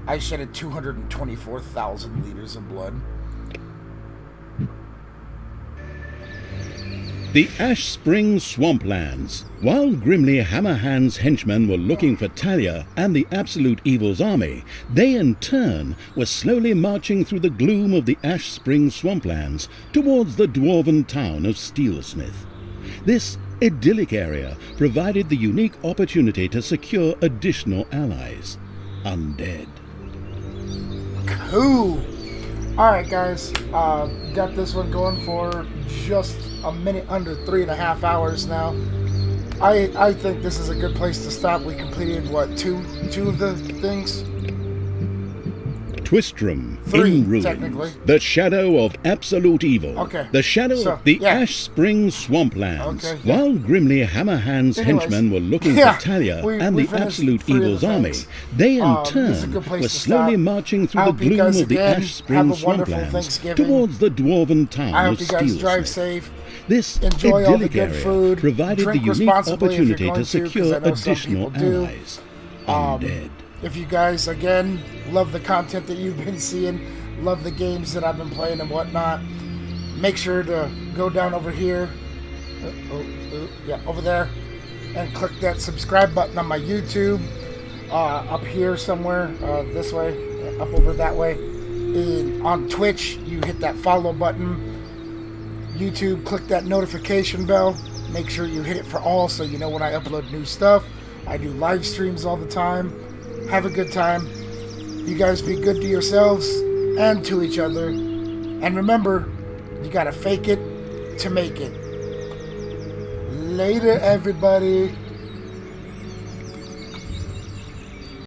I shedded 224,000 liters of blood. The Ash Spring Swamplands. While Grimly Hammerhand's henchmen were looking for Talia and the Absolute Evil's army, they in turn were slowly marching through the gloom of the Ash Spring Swamplands towards the dwarven town of Steelsmith. This idyllic area provided the unique opportunity to secure additional allies. Undead. Cool. Alright guys, got this one going for just a minute under 3.5 hours now. I think this is a good place to stop. We completed, what, two of the things? Twistrum 3, in ruins. technically. The shadow of absolute evil. Okay. The shadow So, of the yeah. Ash Springs swamplands. Okay, yeah. While grimly Hammerhand's Anyways, henchmen were looking yeah, for Talia we and the finished absolute 3 of evil's the army, things. they in This is a turn good place were to slowly stop. marching I through the hope you gloom guys of the again Ash Springs have a wonderful swamplands Thanksgiving. towards the dwarven town I of hope you guys drive Steelsmith. safe. This Enjoy all the idyllic good area food. provided the Drink unique responsibly if you're opportunity going to 'cause secure I know some additional people do. allies. Undead. If you guys, again, love the content that you've been seeing, love the games that I've been playing and whatnot, make sure to go down over here, yeah, over there, and click that subscribe button on my YouTube, up here somewhere, this way, up over that way. And on Twitch, you hit that follow button. YouTube, click that notification bell. Make sure you hit it for all so you know when I upload new stuff. I do live streams all the time. Have a good time. You guys be good to yourselves and to each other. And remember, you gotta fake it to make it. Later, everybody.